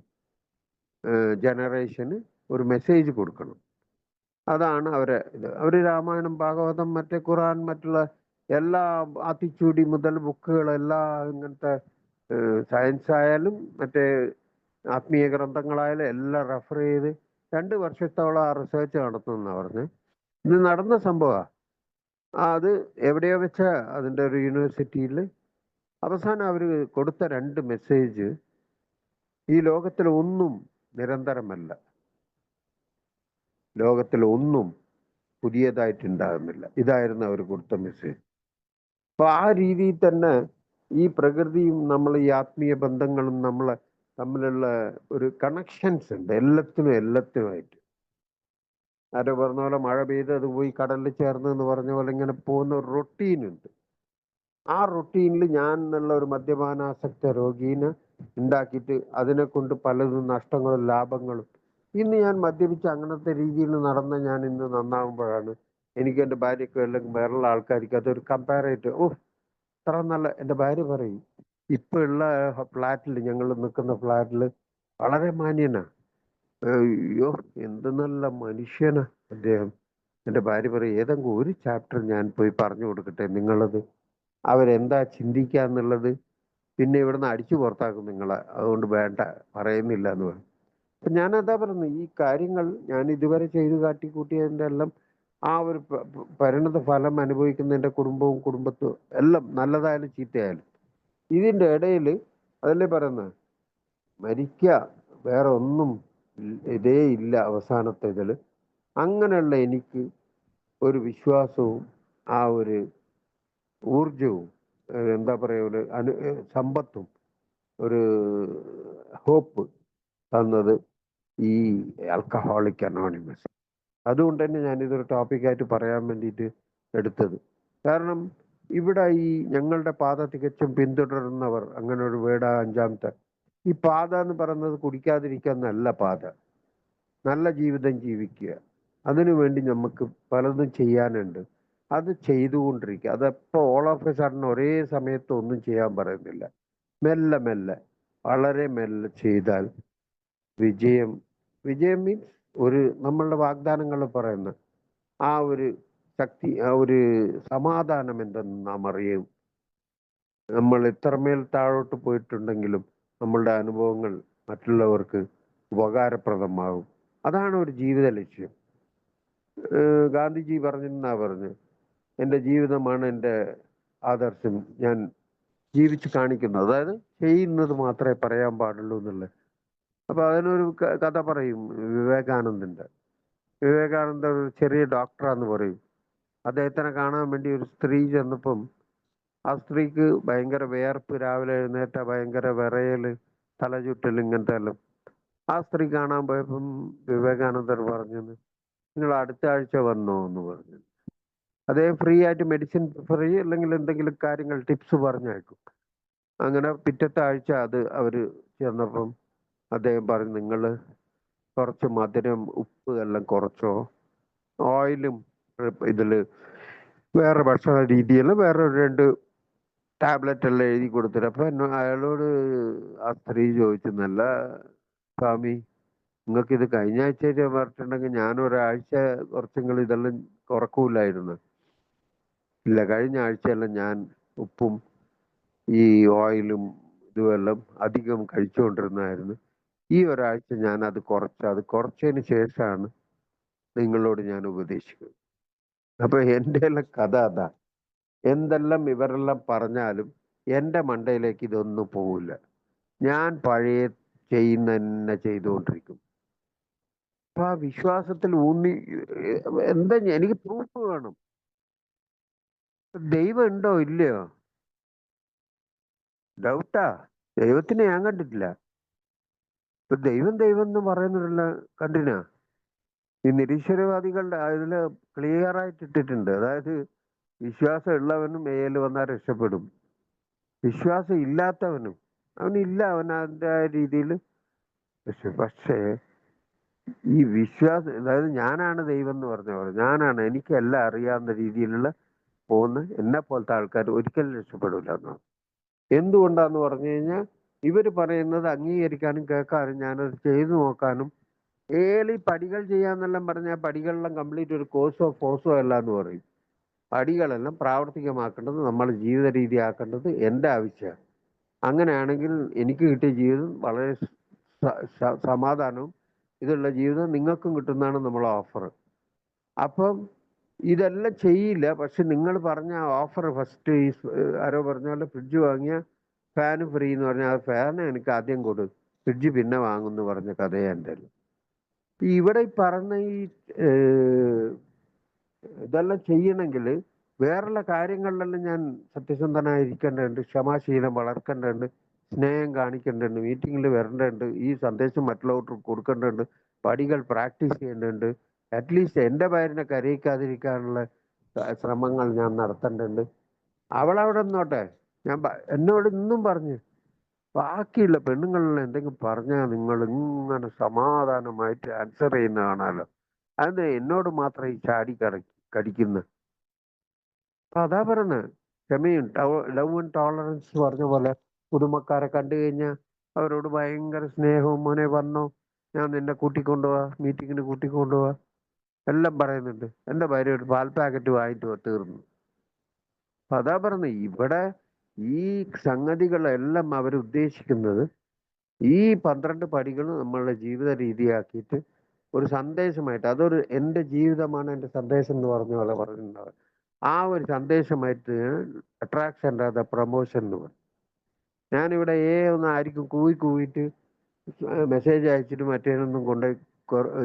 ജനറേഷന് ഒരു മെസ്സേജ് കൊടുക്കണം. അതാണ് അവരെ ഇത്. അവർ രാമായണം, ഭാഗവതം, മറ്റേ ഖുറാൻ, മറ്റുള്ള എല്ലാ ആത്തിച്ചൂടി മുതൽ ബുക്കുകളെല്ലാം ഇങ്ങനത്തെ സയൻസ് ആയാലും മറ്റേ ആത്മീയ ഗ്രന്ഥങ്ങളായാലും എല്ലാം റെഫർ ചെയ്ത് 2 വർഷത്തോളം ആ റിസർച്ച് നടത്തുമെന്നാണ് പറഞ്ഞ്. ഇത് നടന്ന സംഭവമാണ്. അത് എവിടെയോ വെച്ച അതിൻ്റെ ഒരു യൂണിവേഴ്സിറ്റിയിൽ അവസാനം അവർ കൊടുത്ത 2 മെസ്സേജ്, ഈ ലോകത്തിൽ ഒന്നും നിരന്തരമല്ല, ലോകത്തിൽ ഒന്നും പുതിയതായിട്ടുണ്ടാകുന്നില്ല. ഇതായിരുന്നു അവർ കൊടുത്ത മെസ്സേജ്. അപ്പൊ ആ രീതിയിൽ തന്നെ ഈ പ്രകൃതിയും നമ്മൾ ഈ ആത്മീയ ബന്ധങ്ങളും നമ്മളെ തമ്മിലുള്ള ഒരു കണക്ഷൻസ് ഉണ്ട് എല്ലാത്തിനുമായിട്ട്. ആരോ പറഞ്ഞ പോലെ മഴ പെയ്ത് അത് പോയി കടലിൽ ചേർന്ന് എന്ന് പറഞ്ഞ പോലെ ഇങ്ങനെ പോകുന്ന ഒരു റൊട്ടീനുണ്ട്. ആ റൊട്ടീനിൽ ഞാൻ എന്നുള്ള ഒരു മദ്യപാനാസക്ത രോഗീനെ ഉണ്ടാക്കിയിട്ട് അതിനെ കൊണ്ട് പലതും നഷ്ടങ്ങളും ലാഭങ്ങളും. ഇന്ന് ഞാൻ മദ്യപിച്ച് അങ്ങനത്തെ രീതിയിൽ നടന്ന ഞാൻ ഇന്ന് നന്നാകുമ്പോഴാണ് എനിക്ക് എൻ്റെ ഭാര്യയ്ക്കോ അല്ലെങ്കിൽ വേറുള്ള ആൾക്കാർക്ക് അതൊരു കമ്പാരേറ്റ്, ഇത്ര നല്ല. എൻ്റെ ഭാര്യ പറയും, ഇപ്പൊ ഉള്ള ഫ്ലാറ്റിൽ, ഞങ്ങൾ നിൽക്കുന്ന ഫ്ലാറ്റിൽ വളരെ മാന്യനാ, അയ്യോ എന്ത് നല്ല മനുഷ്യനാ അദ്ദേഹം. എൻ്റെ ഭാര്യ പറയും, ഏതെങ്കിലും ഒരു ചാപ്റ്റർ ഞാൻ പോയി പറഞ്ഞു കൊടുക്കട്ടെ, നിങ്ങളത് അവരെന്താ ചിന്തിക്കാന്നുള്ളത് പിന്നെ ഇവിടുന്ന് അടിച്ചു പുറത്താക്കും നിങ്ങളെ, അതുകൊണ്ട് വേണ്ട, പറയുന്നില്ല എന്ന് പറയും. അപ്പൊ ഞാൻ അതാ പറഞ്ഞു, ഈ കാര്യങ്ങൾ ഞാൻ ഇതുവരെ ചെയ്തു കാട്ടിക്കൂട്ടിയതിൻ്റെ എല്ലാം ആ ഒരു പരിണത ഫലം അനുഭവിക്കുന്നതിൻ്റെ കുടുംബത്തും എല്ലാം നല്ലതായാലും ചീത്തയായാലും ഇതിൻ്റെ ഇടയിൽ അതല്ലേ പറയുന്നത്, മരിക്കുക, വേറെ ഒന്നും ഇതേ ഇല്ല അവസാനത്തെ ഇതിൽ. അങ്ങനെയുള്ള എനിക്ക് ഒരു വിശ്വാസവും ആ ഒരു ഊർജവും എന്താ പറയുക, ഒരു സമ്പത്തും ഒരു ഹോപ്പ് തന്നത് ഈ ആൽക്കഹോളിക് അനോണിമസ്. അതുകൊണ്ട് തന്നെ ഞാനിതൊരു ടോപ്പിക്കായിട്ട് പറയാൻ വേണ്ടിയിട്ട് എടുത്തത്. കാരണം ഇവിടെ ഈ ഞങ്ങളുടെ പാത തികച്ചും പിന്തുടരുന്നവർ, അങ്ങനെ ഒരു വേട 5ാമത്തെ, ഈ പാത എന്ന് പറയുന്നത് കുടിക്കാതിരിക്കുക എന്നല്ല പാത, നല്ല ജീവിതം ജീവിക്കുക. അതിനുവേണ്ടി നമുക്ക് പലതും ചെയ്യാനുണ്ട്, അത് ചെയ്തുകൊണ്ടിരിക്കുക. അതെപ്പോൾ ഓൾ ഓഫ് എ സഡൻ ഒരേ സമയത്ത് ഒന്നും ചെയ്യാൻ പറയുന്നില്ല, മെല്ലെ മെല്ലെ, വളരെ മെല്ലെ ചെയ്താൽ വിജയം. വിജയം മീൻസ് ഒരു നമ്മളുടെ വാഗ്ദാനങ്ങൾ പറയുന്ന ആ ഒരു ശക്തി, ആ ഒരു സമാധാനം എന്തെന്ന് നാം അറിയും. നമ്മൾ ഇത്രമേൽ താഴോട്ട് പോയിട്ടുണ്ടെങ്കിലും നമ്മളുടെ അനുഭവങ്ങൾ മറ്റുള്ളവർക്ക് ഉപകാരപ്രദമാകും. അതാണ് ഒരു ജീവിത ലക്ഷ്യം. ഗാന്ധിജി പറഞ്ഞു, എൻ്റെ ജീവിതമാണ് എൻ്റെ ആദർശം, ഞാൻ ജീവിച്ച് കാണിക്കുന്നത്, അതായത് ചെയ്യുന്നത് മാത്രമേ പറയാൻ പാടുള്ളൂ എന്നുള്ളത്. അപ്പൊ അതിനൊരു കഥ പറയും വിവേകാനന്ദന്റെ. വിവേകാനന്ദ ഒരു ചെറിയ ഡോക്ടറാന്ന് പറയും. അദ്ദേഹത്തിനെ കാണാൻ വേണ്ടി ഒരു സ്ത്രീ ചെന്നപ്പം ആ സ്ത്രീക്ക് ഭയങ്കര വിയർപ്പ്, രാവിലെ എഴുന്നേറ്റ ഭയങ്കര വിറയല്, തലചുറ്റൽ, ഇങ്ങനത്തെ എല്ലാം. ആ സ്ത്രീ കാണാൻ പോയപ്പം വിവേകാനന്ദർ പറഞ്ഞത്, നിങ്ങൾ അടുത്ത ആഴ്ച വന്നോ എന്ന് പറഞ്ഞു. അദ്ദേഹം ഫ്രീ ആയിട്ട് മെഡിസിൻ പ്രിഫർ ചെയ്യും, അല്ലെങ്കിൽ എന്തെങ്കിലും കാര്യങ്ങൾ ടിപ്സ് പറഞ്ഞയക്കും. അങ്ങനെ പിറ്റത്തെ ആഴ്ച അത് അവര് ചെന്നപ്പം അദ്ദേഹം പറഞ്ഞു, നിങ്ങൾ കുറച്ച് മധുരം, ഉപ്പ് എല്ലാം കുറച്ചോ, ഓയിലും ഇതില് വേറെ ഭക്ഷണ രീതിയെല്ലാം വേറെ 2 ടാബ്ലറ്റ് എല്ലാം എഴുതി കൊടുത്തിട്ട്. അപ്പൊ അയാളോട് ആ സ്ത്രീ ചോദിച്ചു, നല്ല സ്വാമി, നിങ്ങൾക്ക് ഇത് കഴിഞ്ഞ ആഴ്ച പറഞ്ഞിട്ടുണ്ടെങ്കിൽ ഞാൻ ഒരാഴ്ച കുറച്ചെങ്കിലും ഇതെല്ലാം കുറക്കൂലായിരുന്നു. ഇല്ല, കഴിഞ്ഞ ആഴ്ചയെല്ലാം ഞാൻ ഉപ്പും ഈ ഓയിലും ഇതുമെല്ലാം അധികം കഴിച്ചുകൊണ്ടിരുന്നായിരുന്നു. ഈ ഒരാഴ്ച ഞാൻ അത് കുറച്ചതിന് ശേഷമാണ് നിങ്ങളോട് ഞാൻ ഉപദേശിക്കുന്നത്. അപ്പൊ എൻ്റെ എല്ലാം കഥ അതാ. എന്തെല്ലാം ഇവരെല്ലാം പറഞ്ഞാലും എൻ്റെ മണ്ടയിലേക്ക് ഇതൊന്നും പോവില്ല. ഞാൻ പഴയ ചെയ്യുന്ന തന്നെ ചെയ്തുകൊണ്ടിരിക്കും. അപ്പൊ ആ വിശ്വാസത്തിൽ ഊന്നി, എന്താ എനിക്ക് പ്രൂഫ് വേണം. ദൈവം ഉണ്ടോ ഇല്ലയോ, ഡൗട്ടാ. ദൈവത്തിനെ ഞാൻ കണ്ടിട്ടില്ല. ഇപ്പൊ ദൈവം ദൈവം എന്ന് പറയുന്നില്ല, കണ്ടിനാ? ഈ നിരീശ്വരവാദികളുടെ അതില് ക്ലിയർ ആയിട്ട് ഇട്ടിട്ടുണ്ട്. അതായത് വിശ്വാസം ഉള്ളവനും മേല് വന്നാൽ രക്ഷപ്പെടും, വിശ്വാസം ഇല്ലാത്തവനും അവനില്ല, അവൻ അതിൻ്റെ രീതിയിൽ. പക്ഷേ ഈ വിശ്വാസം, അതായത് ഞാനാണ് ദൈവം എന്ന് പറഞ്ഞ പോലെ ഞാനാണ്, എനിക്കെല്ലാം അറിയാവുന്ന രീതിയിലുള്ള പോകുന്ന എന്നെ പോലത്തെ ആൾക്കാർ ഒരിക്കലും രക്ഷപ്പെടില്ല എന്നാണ്. എന്തുകൊണ്ടാന്ന് പറഞ്ഞു കഴിഞ്ഞാൽ ഇവർ പറയുന്നത് അംഗീകരിക്കാനും കേൾക്കാനും ഞാനത് ചെയ്തു നോക്കാനും ഈ പടികൾ ചെയ്യാന്നെല്ലാം പറഞ്ഞാൽ പടികളെല്ലാം കംപ്ലീറ്റ് ഒരു കോഴ്സോ ഫോഴ്സോ അല്ല എന്ന് പറയും. പടികളെല്ലാം പ്രാവർത്തികമാക്കേണ്ടത് നമ്മൾ ജീവിത രീതി ആക്കേണ്ടത് എൻ്റെ ആവശ്യമാണ്. അങ്ങനെയാണെങ്കിൽ എനിക്ക് കിട്ടിയ ജീവിതം വളരെ സമാധാനവും ഇതുള്ള ജീവിതം നിങ്ങൾക്കും കിട്ടുന്നതാണ് നമ്മളെ ഓഫർ. അപ്പം ഇതെല്ലാം ചെയ്യില്ല. പക്ഷെ നിങ്ങൾ പറഞ്ഞ ഓഫർ ഫസ്റ്റ് ഈ ആരോ പറഞ്ഞ പോലെ ഫ്രിഡ്ജ് വാങ്ങിയ ഫാന് ഫ്രീ എന്ന് പറഞ്ഞാൽ ആ ഫാൻ എനിക്ക് ആദ്യം കൊടു, ഫ്രിഡ്ജ് പിന്നെ വാങ്ങുമെന്ന് പറഞ്ഞ കഥയാണ് എൻ്റെ. ഇവിടെ ഈ പറഞ്ഞ ഈ ഏഹ്, ഇതെല്ലാം ചെയ്യണമെങ്കിൽ വേറുള്ള കാര്യങ്ങളിലെല്ലാം ഞാൻ സത്യസന്ധനായിരിക്കേണ്ടതുണ്ട്, ക്ഷമാശീലം വളർത്തേണ്ടതുണ്ട്, സ്നേഹം കാണിക്കേണ്ടതുണ്ട്, മീറ്റിങ്ങിൽ വരേണ്ടതുണ്ട്, ഈ സന്ദേശം മറ്റുള്ളവർക്ക് കൊടുക്കേണ്ടതുണ്ട്, പടികൾ പ്രാക്ടീസ് ചെയ്യേണ്ടതുണ്ട്, അറ്റ്ലീസ്റ്റ് എൻ്റെ ഭാര്യനെ കരയിക്കാതിരിക്കാനുള്ള ശ്രമങ്ങൾ ഞാൻ നടത്തേണ്ടതുണ്ട്. അവളവിടെ നിന്നോട്ടെ. എന്നോട് ഇന്നും പറഞ്ഞു ബാക്കിയുള്ള പെണ്ണുങ്ങളെല്ലാം എന്തെങ്കിലും പറഞ്ഞാൽ നിങ്ങൾ ഇങ്ങനെ സമാധാനമായിട്ട് ആൻസർ ചെയ്യുന്ന കാണാലോ, അത് എന്നോട് മാത്രം ഈ ചാടി കടിക്കുന്ന. അപ്പൊ അതാ പറയുന്നത്, ക്ഷമയും ലവ് ആൻഡ് ടോളറൻസ് പറഞ്ഞ പോലെ കുടുംബക്കാരെ കണ്ടു കഴിഞ്ഞാൽ അവരോട് ഭയങ്കര സ്നേഹവും, മോനെ വന്നോ, ഞാൻ നിന്നെ കൂട്ടിക്കൊണ്ടുപോവാ, മീറ്റിങ്ങിന് കൂട്ടിക്കൊണ്ടുപോവാ എല്ലാം പറയുന്നുണ്ട്. എൻ്റെ ഭാര്യ ഒരു പാൽ പാക്കറ്റ് വാങ്ങിട്ട് തീർന്നു. അപ്പൊ അതാ പറഞ്ഞത്, ഇവിടെ ഈ സംഗതികളെല്ലാം അവരുദ്ദേശിക്കുന്നത് ഈ 12 പടികൾ നമ്മളുടെ ജീവിത രീതിയാക്കിയിട്ട് ഒരു സന്ദേശമായിട്ട്, അതൊരു എൻ്റെ ജീവിതമാണ് എൻ്റെ സന്ദേശം എന്ന് പറഞ്ഞ പോലെ പറഞ്ഞിട്ടുണ്ടാവും. ആ ഒരു സന്ദേശമായിട്ട് അട്രാക്ഷൻ അല്ലാതെ പ്രൊമോഷൻ എന്ന് പറയും. ഞാനിവിടെ ഒന്നും ആയിരിക്കും കൂവിയിട്ട് മെസ്സേജ് അയച്ചിട്ട് മറ്റേതൊന്നും കൊണ്ട്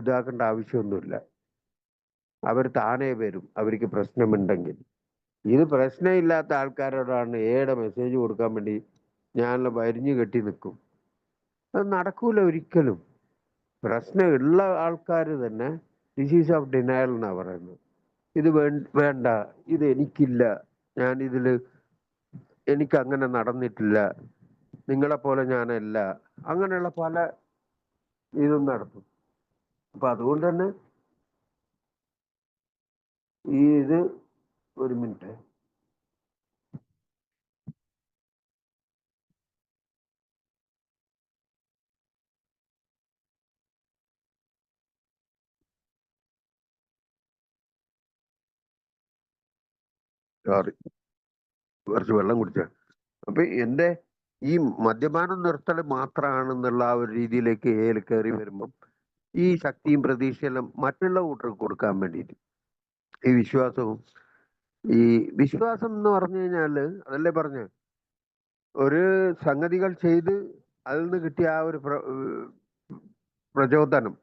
ഇതാക്കേണ്ട ആവശ്യമൊന്നുമില്ല. അവർ താനേ വരും അവർക്ക് പ്രശ്നമുണ്ടെങ്കിൽ. ഇത് പ്രശ്നമില്ലാത്ത ആൾക്കാരോടാണ് മെസ്സേജ് കൊടുക്കാൻ വേണ്ടി ഞാനെല്ലാം വരിഞ്ഞു കെട്ടി നിൽക്കും. അത് നടക്കൂല ഒരിക്കലും. പ്രശ്നമുള്ള ആൾക്കാർ തന്നെ ഡിസീസ് ഓഫ് ഡിനയൽ എന്നാണ് പറയുന്നത്. ഇത് വേണ്ട, ഇത് എനിക്കില്ല, ഞാൻ എനിക്ക് അങ്ങനെ നടന്നിട്ടില്ല, നിങ്ങളെപ്പോലെ ഞാനല്ല, അങ്ങനെയുള്ള പല ഇതും നടത്തും. അപ്പൊ അതുകൊണ്ട് തന്നെ ഇത് ഒരു മിനിറ്റ്. സോറി, കുറച്ച് വെള്ളം കുടിച്ച. അപ്പൊ എന്റെ ഈ മദ്യപാനം നിർത്തൽ മാത്രമാണെന്നുള്ള ആ ഒരു രീതിയിലേക്ക് കയറി വരുമ്പം ഈ ശക്തിയും പ്രതീക്ഷയെല്ലാം മറ്റുള്ള കൂട്ടർക്ക് കൊടുക്കാൻ വേണ്ടിയിട്ട് ഈ വിശ്വാസവും, ഈ വിശ്വാസം എന്ന് പറഞ്ഞു കഴിഞ്ഞാല് അതല്ലേ പറഞ്ഞ ഒരു സംഗതികൾ ചെയ്ത് അതിൽ നിന്ന് കിട്ടിയ ആ ഒരു പ്രചോദനം,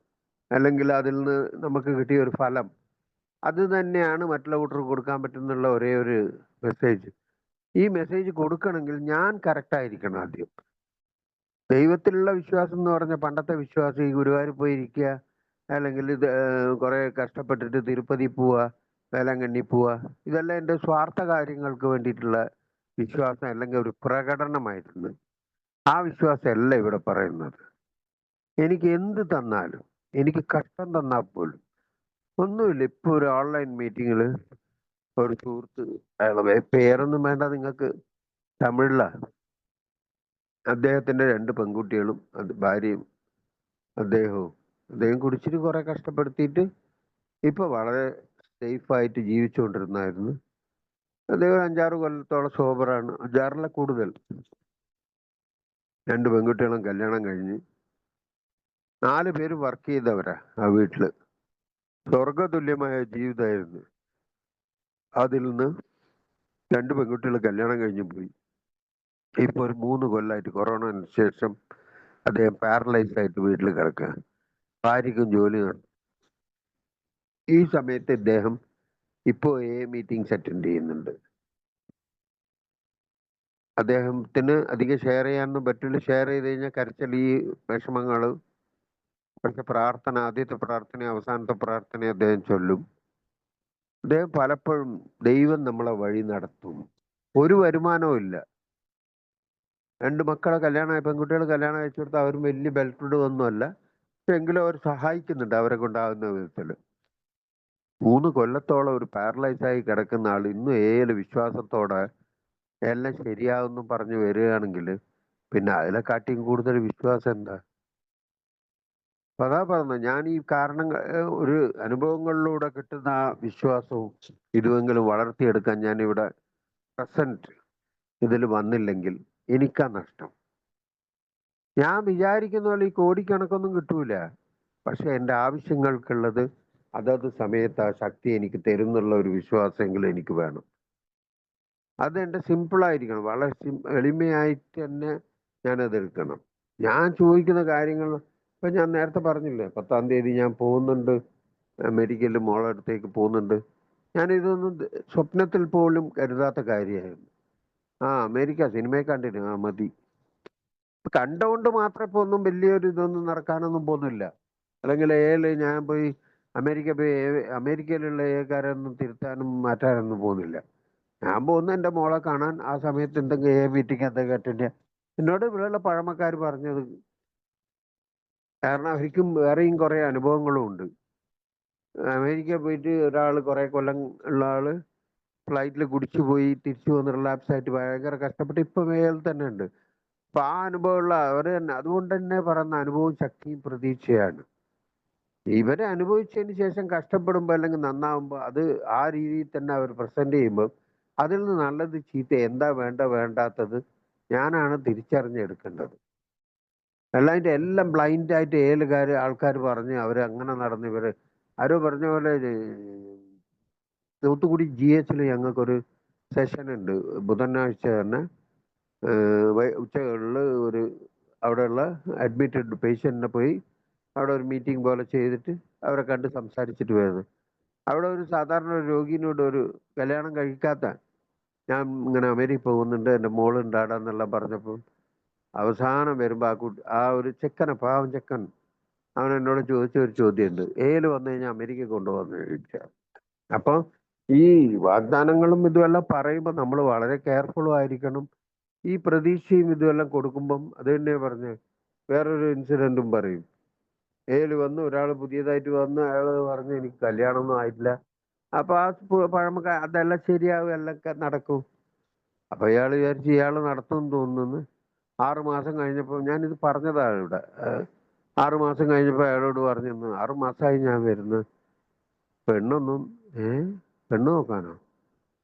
അല്ലെങ്കിൽ അതിൽ നിന്ന് നമുക്ക് കിട്ടിയ ഒരു ഫലം, അത് തന്നെയാണ് മറ്റുള്ള കൂട്ടർക്ക് കൊടുക്കാൻ പറ്റുന്നുള്ള ഒരേ ഒരു മെസ്സേജ്. ഈ മെസ്സേജ് കൊടുക്കണമെങ്കിൽ ഞാൻ കറക്റ്റ് ആയിരിക്കണം ആദ്യം. ദൈവത്തിലുള്ള വിശ്വാസം എന്ന് പറഞ്ഞ പണ്ടത്തെ വിശ്വാസം ഈ ഗുരുവായൂർ പോയിരിക്കുക, അല്ലെങ്കിൽ ഇത് കുറെ കഷ്ടപ്പെട്ടിട്ട് തിരുപ്പതി പോവുക, വേളാങ്കണ്ണി പോവുക, ഇതെല്ലാം എൻ്റെ സ്വാർത്ഥ കാര്യങ്ങൾക്ക് വേണ്ടിയിട്ടുള്ള വിശ്വാസം, അല്ലെങ്കിൽ ഒരു പ്രകടനമായിരുന്നു. ആ വിശ്വാസം അല്ല ഇവിടെ പറയുന്നത്. എനിക്ക് എന്ത് തന്നാലും, എനിക്ക് കഷ്ടം തന്നാൽ പോലും ഒന്നുമില്ല. ഇപ്പൊ ഒരു ഓൺലൈൻ മീറ്റിങ്ങിൽ ഒരു സുഹൃത്ത്, അയാളെ പേരൊന്നും വേണ്ട നിങ്ങൾക്ക്, തമിഴിലാ, അദ്ദേഹത്തിന്റെ 2 പെൺകുട്ടികളും ഭാര്യയും അദ്ദേഹം കുടിച്ചിട്ട് കുറെ കഷ്ടപ്പെടുത്തിയിട്ട് ഇപ്പൊ വളരെ സേഫായിട്ട് ജീവിച്ചുകൊണ്ടിരുന്നായിരുന്നു. അദ്ദേഹം ഒരു 5-6 കൊല്ലത്തോളം സോബറാണ്, 5-6 കൂടുതൽ. 2 പെൺകുട്ടികളും കല്യാണം കഴിഞ്ഞ് 4 പേര് വർക്ക് ചെയ്തവരാ ആ വീട്ടില്. സ്വർഗതുല്യമായ ജീവിതമായിരുന്നു. അതിൽ നിന്ന് 2 പെൺകുട്ടികൾ കല്യാണം കഴിഞ്ഞു പോയി. ഇപ്പൊ ഒരു 3 കൊല്ലമായിട്ട് കൊറോണന് ശേഷം അദ്ദേഹം പാരലൈസ്ഡ് ആയിട്ട് വീട്ടിൽ കിടക്കുക. ഭാര്യയ്ക്കും ജോലി നടന്നു. ഈ സമയത്ത് ഇദ്ദേഹം ഇപ്പോ മീറ്റിംഗ്സ് അറ്റൻഡ് ചെയ്യുന്നുണ്ട്. അദ്ദേഹത്തിന് അധികം ഷെയർ ചെയ്യാനൊന്നും പറ്റില്ല. ഷെയർ ചെയ്ത് കഴിഞ്ഞാൽ കരച്ചൽ, ഈ വിഷമങ്ങള്. പക്ഷെ പ്രാർത്ഥന, ആദ്യത്തെ പ്രാർത്ഥന അവസാനത്തെ പ്രാർത്ഥന അദ്ദേഹം ചൊല്ലും. അദ്ദേഹം പലപ്പോഴും ദൈവം നമ്മളെ വഴി നടത്തും. ഒരു വരുമാനവും ഇല്ല. 2 മക്കളെ കല്യാണം, പെൺകുട്ടികൾ കല്യാണം അയച്ചു കൊടുത്താൽ അവരും വലിയ ബെൽറ്റഡ് ഒന്നുമല്ല. എങ്കിലും അവർ സഹായിക്കുന്നുണ്ട് അവരെ കൊണ്ടാകുന്ന വിധത്തിൽ. 3 കൊല്ലത്തോളം ഒരു പാരലൈസ് ആയി കിടക്കുന്ന ആൾ ഇന്നും ഏത് വിശ്വാസത്തോടെ എല്ലാം ശരിയാവുന്നു പറഞ്ഞു വരികയാണെങ്കിൽ പിന്നെ അതിനെക്കാട്ടിയും കൂടുതൽ വിശ്വാസം എന്താ? അപ്പൊ അതാ പറഞ്ഞത്, ഞാൻ ഈ കാരണങ്ങൾ ഒരു അനുഭവങ്ങളിലൂടെ കിട്ടുന്ന ആ വിശ്വാസവും ഇതുമെങ്കിലും വളർത്തിയെടുക്കാൻ ഞാൻ ഇവിടെ പ്രസന്റ് ഇതിൽ വന്നില്ലെങ്കിൽ എനിക്കാ നഷ്ടം. ഞാൻ വിചാരിക്കുന്ന പോലെ ഈ കോടിക്കണക്കൊന്നും കിട്ടൂല. പക്ഷെ എൻ്റെ ആവശ്യങ്ങൾക്കുള്ളത് അതത് സമയത്ത് ആ ശക്തി എനിക്ക് തരുന്നുള്ള ഒരു വിശ്വാസമെങ്കിലും എനിക്ക് വേണം. അത് എൻ്റെ സിമ്പിളായിരിക്കണം, വളരെ എളിമയായിട്ട് തന്നെ ഞാനത് എടുക്കണം. ഞാൻ ചോദിക്കുന്ന കാര്യങ്ങൾ ഇപ്പം ഞാൻ നേരത്തെ പറഞ്ഞില്ലേ, 10-ാം തീയതി ഞാൻ പോകുന്നുണ്ട്, മെഡിക്കലിൽ മോളെ അടുത്തേക്ക് പോകുന്നുണ്ട്. ഞാനിതൊന്നും സ്വപ്നത്തിൽ പോലും കരുതാത്ത കാര്യമായിരുന്നു. അമേരിക്ക സിനിമയെ കണ്ടിരുന്നു, മതി. കണ്ടുകൊണ്ട് മാത്രം ഇപ്പൊ ഒന്നും വലിയൊരു ഇതൊന്നും നടക്കാനൊന്നും പോകുന്നില്ല. അല്ലെങ്കിൽ ഞാൻ പോയി അമേരിക്ക പോയി അമേരിക്കയിലുള്ള ഏകാരൊന്നും തിരുത്താനും മാറ്റാനൊന്നും പോകുന്നില്ല. ഞാൻ പോകുന്ന എൻ്റെ മോളെ കാണാൻ. ആ സമയത്ത് എന്തെങ്കിലും മീറ്റിംഗ് എന്തെങ്കിലും അറ്റൻഡ് ചെയ്യാൻ എന്നോട് ഇവിടെയുള്ള പഴമക്കാർ പറഞ്ഞത്. കാരണം അവർക്കും വേറെയും കുറെ അനുഭവങ്ങളും ഉണ്ട്. അമേരിക്ക പോയിട്ട് ഒരാൾ കുറെ കൊല്ലം ഉള്ള ആള് ഫ്ലൈറ്റിൽ കുടിച്ചു പോയി തിരിച്ചു വന്ന് റിലാപ്സ് ആയിട്ട് ഭയങ്കര കഷ്ടപ്പെട്ട് ഇപ്പൊ മേൽ തന്നെ ഉണ്ട്. അപ്പൊ ആ അനുഭവമുള്ള അവര് തന്നെ, അതുകൊണ്ട് തന്നെ പറയുന്ന അനുഭവവും ശക്തിയും പ്രതീക്ഷയാണ്. ഇവരെ അനുഭവിച്ചതിന് ശേഷം കഷ്ടപ്പെടുമ്പോൾ അല്ലെങ്കിൽ നന്നാവുമ്പോൾ അത് ആ രീതിയിൽ തന്നെ അവർ പ്രസന്റ് ചെയ്യുമ്പോൾ അതിൽ നിന്ന് നല്ലത് ചീത്ത എന്താ വേണ്ടാത്തത് ഞാനാണ് തിരിച്ചറിഞ്ഞെടുക്കേണ്ടത്. അല്ലാണ്ട് എല്ലാം ബ്ലൈൻഡായിട്ട് ആൾക്കാർ പറഞ്ഞ് അവർ അങ്ങനെ നടന്ന് ഇവര് ആരോ പറഞ്ഞ പോലെ തൂത്തുക്കുടി GH ഞങ്ങൾക്കൊരു സെഷൻ ഉണ്ട് ബുധനാഴ്ച തന്നെ. ഉച്ചകളിൽ ഒരു അവിടെയുള്ള അഡ്മിറ്റഡ് പേഷ്യന്റിനെ പോയി അവിടെ ഒരു മീറ്റിംഗ് പോലെ ചെയ്തിട്ട് അവരെ കണ്ട് സംസാരിച്ചിട്ട് വരുന്നത്. അവിടെ ഒരു സാധാരണ ഒരു രോഗിനോട് ഒരു കല്യാണം കഴിക്കാത്ത ഞാൻ ഇങ്ങനെ അമേരിക്ക പോകുന്നുണ്ട്, എൻ്റെ മോളുണ്ട് അവിടെ എന്നെല്ലാം പറഞ്ഞപ്പോൾ അവസാനം വരുമ്പോൾ ആ ഒരു ചെക്കനെ, പാവം ചെക്കൻ, അവൻ എന്നോട് ചോദിച്ച ഒരു ചോദ്യമുണ്ട്, വന്നു കഴിഞ്ഞാൽ അമേരിക്ക കൊണ്ടുപോകുന്ന ചോദിച്ചാൽ. അപ്പോൾ ഈ വാഗ്ദാനങ്ങളും ഇതുമെല്ലാം പറയുമ്പോൾ നമ്മൾ വളരെ കെയർഫുള്ളും ആയിരിക്കണം. ഈ പ്രതീക്ഷയും ഇതുമെല്ലാം കൊടുക്കുമ്പം അത് തന്നെ പറഞ്ഞ് വേറൊരു ഇൻസിഡന്റും പറയും. വന്നു ഒരാൾ പുതിയതായിട്ട് വന്ന് അയാൾ പറഞ്ഞു എനിക്ക് കല്യാണമൊന്നും ആയിട്ടില്ല. അപ്പൊ ആ പഴമക്കാർ അതെല്ലാം ശരിയാവും, എല്ലാം നടക്കും. അപ്പൊ ഇയാൾ വിചാരിച്ച് ഇയാൾ നടത്തും തോന്നുന്നു. 6 മാസം കഴിഞ്ഞപ്പോൾ ഞാനിത് പറഞ്ഞതാണ് ഇവിടെ. 6 മാസം കഴിഞ്ഞപ്പോൾ അയാളോട് പറഞ്ഞു, 6 മാസമായി ഞാൻ വരുന്നു, പെണ്ണൊന്നും പെണ്ണ് നോക്കാനോ?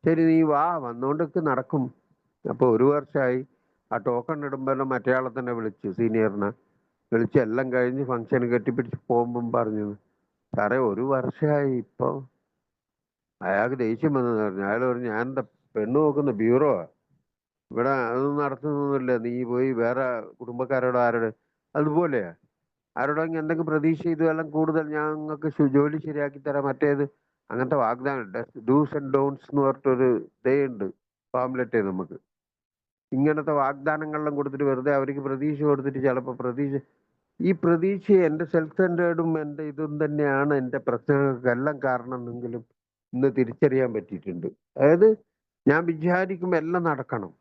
ശരി നീ വാ, വന്നോണ്ടൊക്കെ നടക്കും. അപ്പൊ 1 വർഷമായി. ആ ടോക്കൺ ഇടുമ്പോഴെല്ലാം മറ്റേയാളെ തന്നെ വിളിച്ചു, സീനിയറിനെ വിളിച്ച് എല്ലാം കഴിഞ്ഞ് ഫംഗ്ഷൻ കെട്ടിപ്പിടിച്ച് പോകുമ്പം പറഞ്ഞു, സാറേ 1 വർഷമായി. ഇപ്പൊ അയാൾക്ക് ദേഷ്യം വന്നെന്ന് പറഞ്ഞു. അയാൾ പറഞ്ഞു, ഞാൻ എന്താ പെണ്ണ് നോക്കുന്ന ബ്യൂറോ? ഇവിടെ അതൊന്നും നടത്തുന്നൊന്നുമില്ല, നീ പോയി വേറെ കുടുംബക്കാരോട് ആരോട് അതുപോലെ ആരോടെങ്കിൽ എന്തെങ്കിലും പ്രതീക്ഷ ഇതെല്ലാം കൂടുതൽ ഞങ്ങൾക്ക് ജോലി ശരിയാക്കി തരാം, മറ്റേത് അങ്ങനത്തെ വാഗ്ദാനം ഡൂസ് ആൻഡ് ഡോൺസ് എന്ന് പറഞ്ഞിട്ടൊരു ഡേ ഉണ്ട് പാംലെറ്റേ നമുക്ക്. ഇങ്ങനത്തെ വാഗ്ദാനങ്ങളെല്ലാം കൊടുത്തിട്ട് വെറുതെ അവർക്ക് പ്രതീക്ഷ കൊടുത്തിട്ട് ചിലപ്പോൾ ഈ പ്രതീക്ഷ എൻ്റെ സെൽഫ് സെൻറ്റേർഡും എൻ്റെ ഇതും തന്നെയാണ് എൻ്റെ പ്രശ്നങ്ങൾക്കെല്ലാം കാരണമെന്നെങ്കിലും ഇന്ന് തിരിച്ചറിയാൻ പറ്റിയിട്ടുണ്ട്. അതായത് ഞാൻ വിചാരിക്കുമ്പോൾ എല്ലാം നടക്കണം.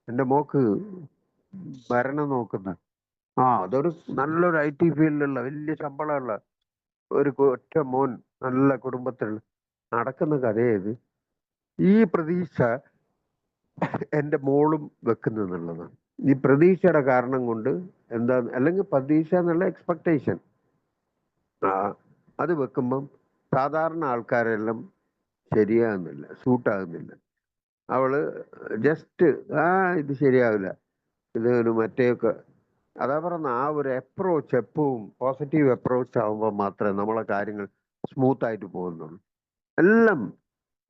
എൻ്റെ മോക്ക് ഭരണം നോക്കുന്ന അതൊരു നല്ലൊരു IT ഫീൽഡിലുള്ള വലിയ ശമ്പളമുള്ള ഒരു ഒറ്റ മോൻ, നല്ല കുടുംബത്തിലുള്ള നടക്കുന്ന കഥയത്. ഈ പ്രതീക്ഷ എൻ്റെ മോളും വെക്കുന്നെന്നുള്ളതാണ്. ഈ പ്രതീക്ഷയുടെ കാരണം കൊണ്ട് എന്താ, അല്ലെങ്കിൽ പ്രതീക്ഷ എന്നുള്ള എക്സ്പെക്ടേഷൻ അത് വെക്കുമ്പം സാധാരണ ആൾക്കാരെല്ലാം ശരിയാകുന്നില്ല, സൂട്ടാകുന്നില്ല. അവള് ജസ്റ്റ് ഇത് ശരിയാവില്ല, ഇത് ഒരു മറ്റേയൊക്കെ അതാ പറയുന്ന ആ ഒരു അപ്രോച്ച് എപ്പോഴും പോസിറ്റീവ് അപ്രോച്ച് ആകുമ്പോൾ മാത്രമേ നമ്മളെ കാര്യങ്ങൾ സ്മൂത്ത് ആയിട്ട് പോകുന്നുള്ളൂ. എല്ലാം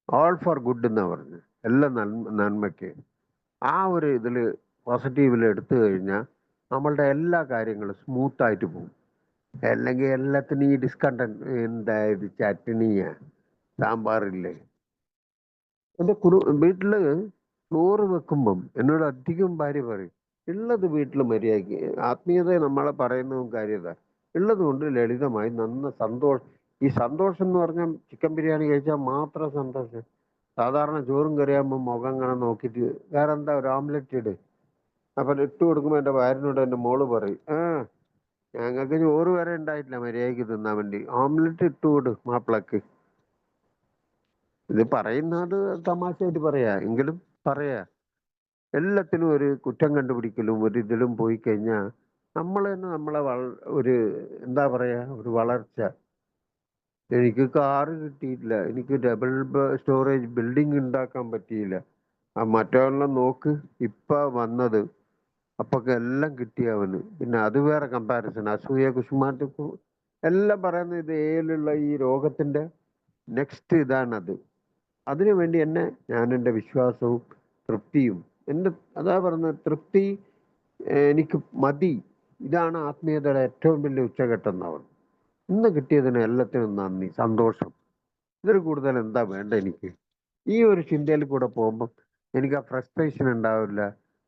ഓൾ ഫോർ ഗുഡ് എന്നാ പറഞ്ഞു, എല്ലാം നന്മയ്ക്ക്. ആ ഒരു ഇതിൽ പോസിറ്റീവിൽ എടുത്തു കഴിഞ്ഞാൽ നമ്മളുടെ എല്ലാ കാര്യങ്ങളും സ്മൂത്ത് ആയിട്ട് പോകും. അല്ലെങ്കിൽ എല്ലാത്തിനും ഈ ഡിസ്കണ്ടന്റ്, എന്താ ഇത് ചട്നിയാ സാമ്പാറില്ലേ. എൻ്റെ വീട്ടില് ചോറ് വെക്കുമ്പം എന്നോട് അധികം ഭാര്യ പറയും, ഉള്ളത് വീട്ടിൽ മര്യാദയ്ക്ക് ആത്മീയത നമ്മളെ പറയുന്നതും കാര്യത ഉള്ളത് കൊണ്ട് ലളിതമായി നന്ന സന്തോഷം. ഈ സന്തോഷം എന്ന് പറഞ്ഞാൽ ചിക്കൻ ബിരിയാണി കഴിച്ചാൽ മാത്രം സന്തോഷം. സാധാരണ ചോറും കറിയാകുമ്പോൾ മുഖം ഇങ്ങനെ നോക്കിയിട്ട് വേറെ എന്താ ഒരു ഓംലെറ്റ് ഇട്. അപ്പം ഇട്ട് കൊടുക്കുമ്പോൾ എൻ്റെ ഭാര്യനോട് എൻ്റെ മോള് പറയും, ഞങ്ങൾക്ക് ചോറ് വരെ ഉണ്ടായിട്ടില്ല മര്യാദയ്ക്ക് തിന്നാൻ വേണ്ടി. ഓംലെറ്റ് ഇട്ടുകൊടു മാപ്പിളക്ക്. ഇത് പറയുന്നത് തമാശയായിട്ട് പറയാ, എങ്കിലും പറയാ. എല്ലാത്തിനും ഒരു കുറ്റം കണ്ടുപിടിക്കലും ഒരു ഇതിലും പോയി കഴിഞ്ഞാൽ നമ്മൾ തന്നെ നമ്മളെ ഒരു എന്താ പറയാ ഒരു വളർച്ച. എനിക്ക് കാറ് കിട്ടിയിട്ടില്ല, എനിക്ക് ഡബിൾ സ്റ്റോറേജ് ബിൽഡിംഗ് ഉണ്ടാക്കാൻ പറ്റിയില്ല. ആ മറ്റവരെല്ലാം നോക്ക് ഇപ്പൊ വന്നത്, അപ്പൊക്കെ എല്ലാം കിട്ടിയവന്. പിന്നെ അത് വേറെ കമ്പാരിസൺ, അസൂയ കുശുമാറ്റ് എല്ലാം പറയുന്നത് ഇത് ഏലുള്ള ഈ രോഗത്തിന്റെ നെക്സ്റ്റ് ഇതാണത്. അതിനു വേണ്ടി എന്നെ ഞാൻ എൻ്റെ വിശ്വാസവും തൃപ്തിയും എൻ്റെ അതാ പറഞ്ഞ തൃപ്തി, എനിക്ക് മതി. ഇതാണ് ആത്മീയതയുടെ ഏറ്റവും വലിയ ഉച്ചഘട്ടം എന്നാണ്. ഇന്ന് കിട്ടിയതിന് എല്ലാത്തിനും നന്ദി, സന്തോഷം. ഇതിൽ കൂടുതൽ എന്താ വേണ്ട എനിക്ക്? ഈ ഒരു ചിന്തയിൽ കൂടെ പോകുമ്പം എനിക്ക് ആ ഫ്രസ്ട്രേഷൻ ഉണ്ടാവില്ല,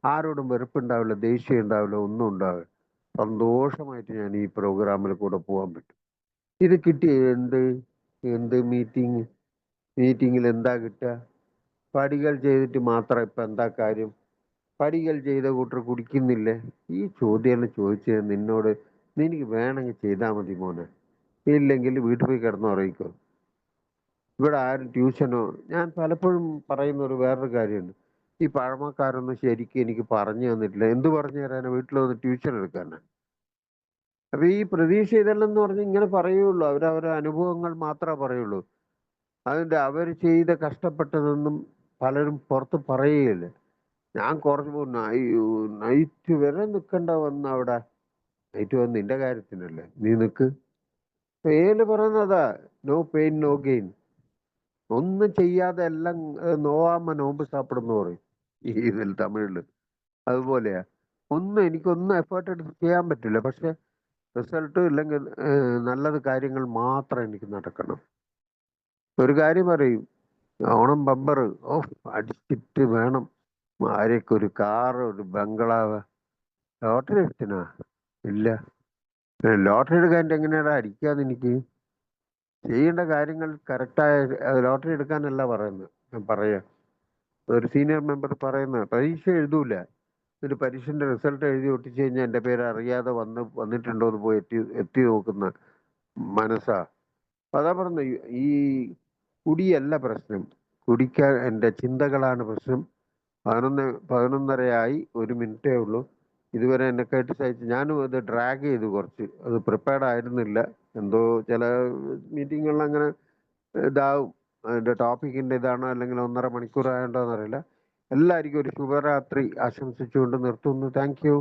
ആരോടും വെറുപ്പുണ്ടാവില്ല, ദേഷ്യം ഉണ്ടാവില്ല, ഒന്നും ഉണ്ടാവില്ല. സന്തോഷമായിട്ട് ഞാൻ ഈ പ്രോഗ്രാമിൽ കൂടെ പോകാൻ പറ്റും. ഇത് കിട്ടിയ എന്ത് എന്ത് മീറ്റിങ്ങിൽ എന്താ കിട്ടുക? പടികൾ ചെയ്തിട്ട് മാത്രം ഇപ്പൊ എന്താ കാര്യം? പടികൾ ചെയ്ത കൂട്ടർ കുടിക്കുന്നില്ലേ? ഈ ചോദ്യമെല്ലാം ചോദിച്ചത് നിന്നോട്. നിനക്ക് വേണമെങ്കിൽ ചെയ്താൽ മതി മോനെ, ഇല്ലെങ്കിൽ വീട്ടിൽ പോയി കിടന്നുറങ്ങിക്കോ. ഇവിടെ ആരും ട്യൂഷനോ, ഞാൻ പലപ്പോഴും പറയുന്ന ഒരു വേറൊരു കാര്യമുണ്ട്. ഈ പഴമക്കാരൊന്നും ശരിക്കും എനിക്ക് പറഞ്ഞു തന്നിട്ടില്ല. എന്ത് പറഞ്ഞു തരാനാ? വീട്ടിൽ വന്ന് ട്യൂഷൻ എടുക്കാനാ? അപ്പൊ ഈ പ്രതീക്ഷ ഇതെല്ലാം എന്ന് പറഞ്ഞ് ഇങ്ങനെ പറയുള്ളൂ, അവരവരുടെ അനുഭവങ്ങൾ മാത്രമേ പറയുള്ളൂ. അതിന്റെ അവർ ചെയ്ത കഷ്ടപ്പെട്ടതൊന്നും പലരും പുറത്ത് പറയുകയില്ല. ഞാൻ കുറച്ച് നൈറ്റ് വരെ നിൽക്കണ്ട വന്ന അവിടെ. നൈറ്റ് വന്ന് നിന്റെ കാര്യത്തിനല്ലേ, നീ നിക്ക്. ഏല് പറയുന്നതാ, നോ പെയിൻ നോ ഗെയിൻ. ഒന്നും ചെയ്യാതെ എല്ലാം നോവാമ നോമ്പ് സാപ്പിടുന്നു പറയും ഈ ഇതിൽ തമിഴില്. അതുപോലെയാ. എനിക്കൊന്നും എഫേർട്ട് എടുത്ത് ചെയ്യാൻ പറ്റില്ല, പക്ഷെ റിസൾട്ട് ഇല്ലെങ്കിൽ നല്ലത് കാര്യങ്ങൾ മാത്രം എനിക്ക് നടക്കണം. ഒരു കാര്യം പറയും, ഓണം ബമ്പർ അടിച്ചിട്ട് വേണം. ആരൊക്കെ ഒരു കാറ്, ഒരു ബംഗ്ലാവ്. ലോട്ടറി എടുത്തിനാ? ഇല്ല. ലോട്ടറി എടുക്കാൻ എങ്ങനെയാടാ അടിക്കാന്ന്? എനിക്ക് ചെയ്യേണ്ട കാര്യങ്ങൾ കറക്റ്റായ ലോട്ടറി എടുക്കാനല്ല പറയുന്നത്. ഞാൻ പറയാ, ഒരു സീനിയർ മെമ്പർ പറയുന്നത് പരീക്ഷ എഴുതൂല, ഒരു പരീക്ഷന്റെ റിസൾട്ട് എഴുതി ഒട്ടിച്ചു കഴിഞ്ഞാൽ എൻ്റെ പേര് അറിയാതെ വന്നിട്ടുണ്ടോ എന്ന് പോയി എത്തി നോക്കുന്ന മനസ്സാ. അതാ പറഞ്ഞ ഈ കുടിയല്ല പ്രശ്നം, കുടിക്കാൻ എൻ്റെ ചിന്തകളാണ് പ്രശ്നം. 11:30 ഒരു മിനിറ്റേ ഉള്ളൂ. ഇതുവരെ എന്നെ കേട്ട് സഹിച്ച് ഞാനും അത് ഡ്രാഗ് ചെയ്തു കുറച്ച്. അത് പ്രിപ്പയർഡ് ആയിരുന്നില്ല. എന്തോ ചില മീറ്റിങ്ങുകളിൽ അങ്ങനെ ഇതാവും. അതിന്റെ ടോപ്പിക്കിന്റെ ഇതാണോ അല്ലെങ്കിൽ 1.5 മണിക്കൂർ ആയതുകൊണ്ടോ എന്നറിയില്ല. എല്ലാവർക്കും ഒരു ശുഭരാത്രി ആശംസിച്ചുകൊണ്ട് നിർത്തുന്നു. Thank you.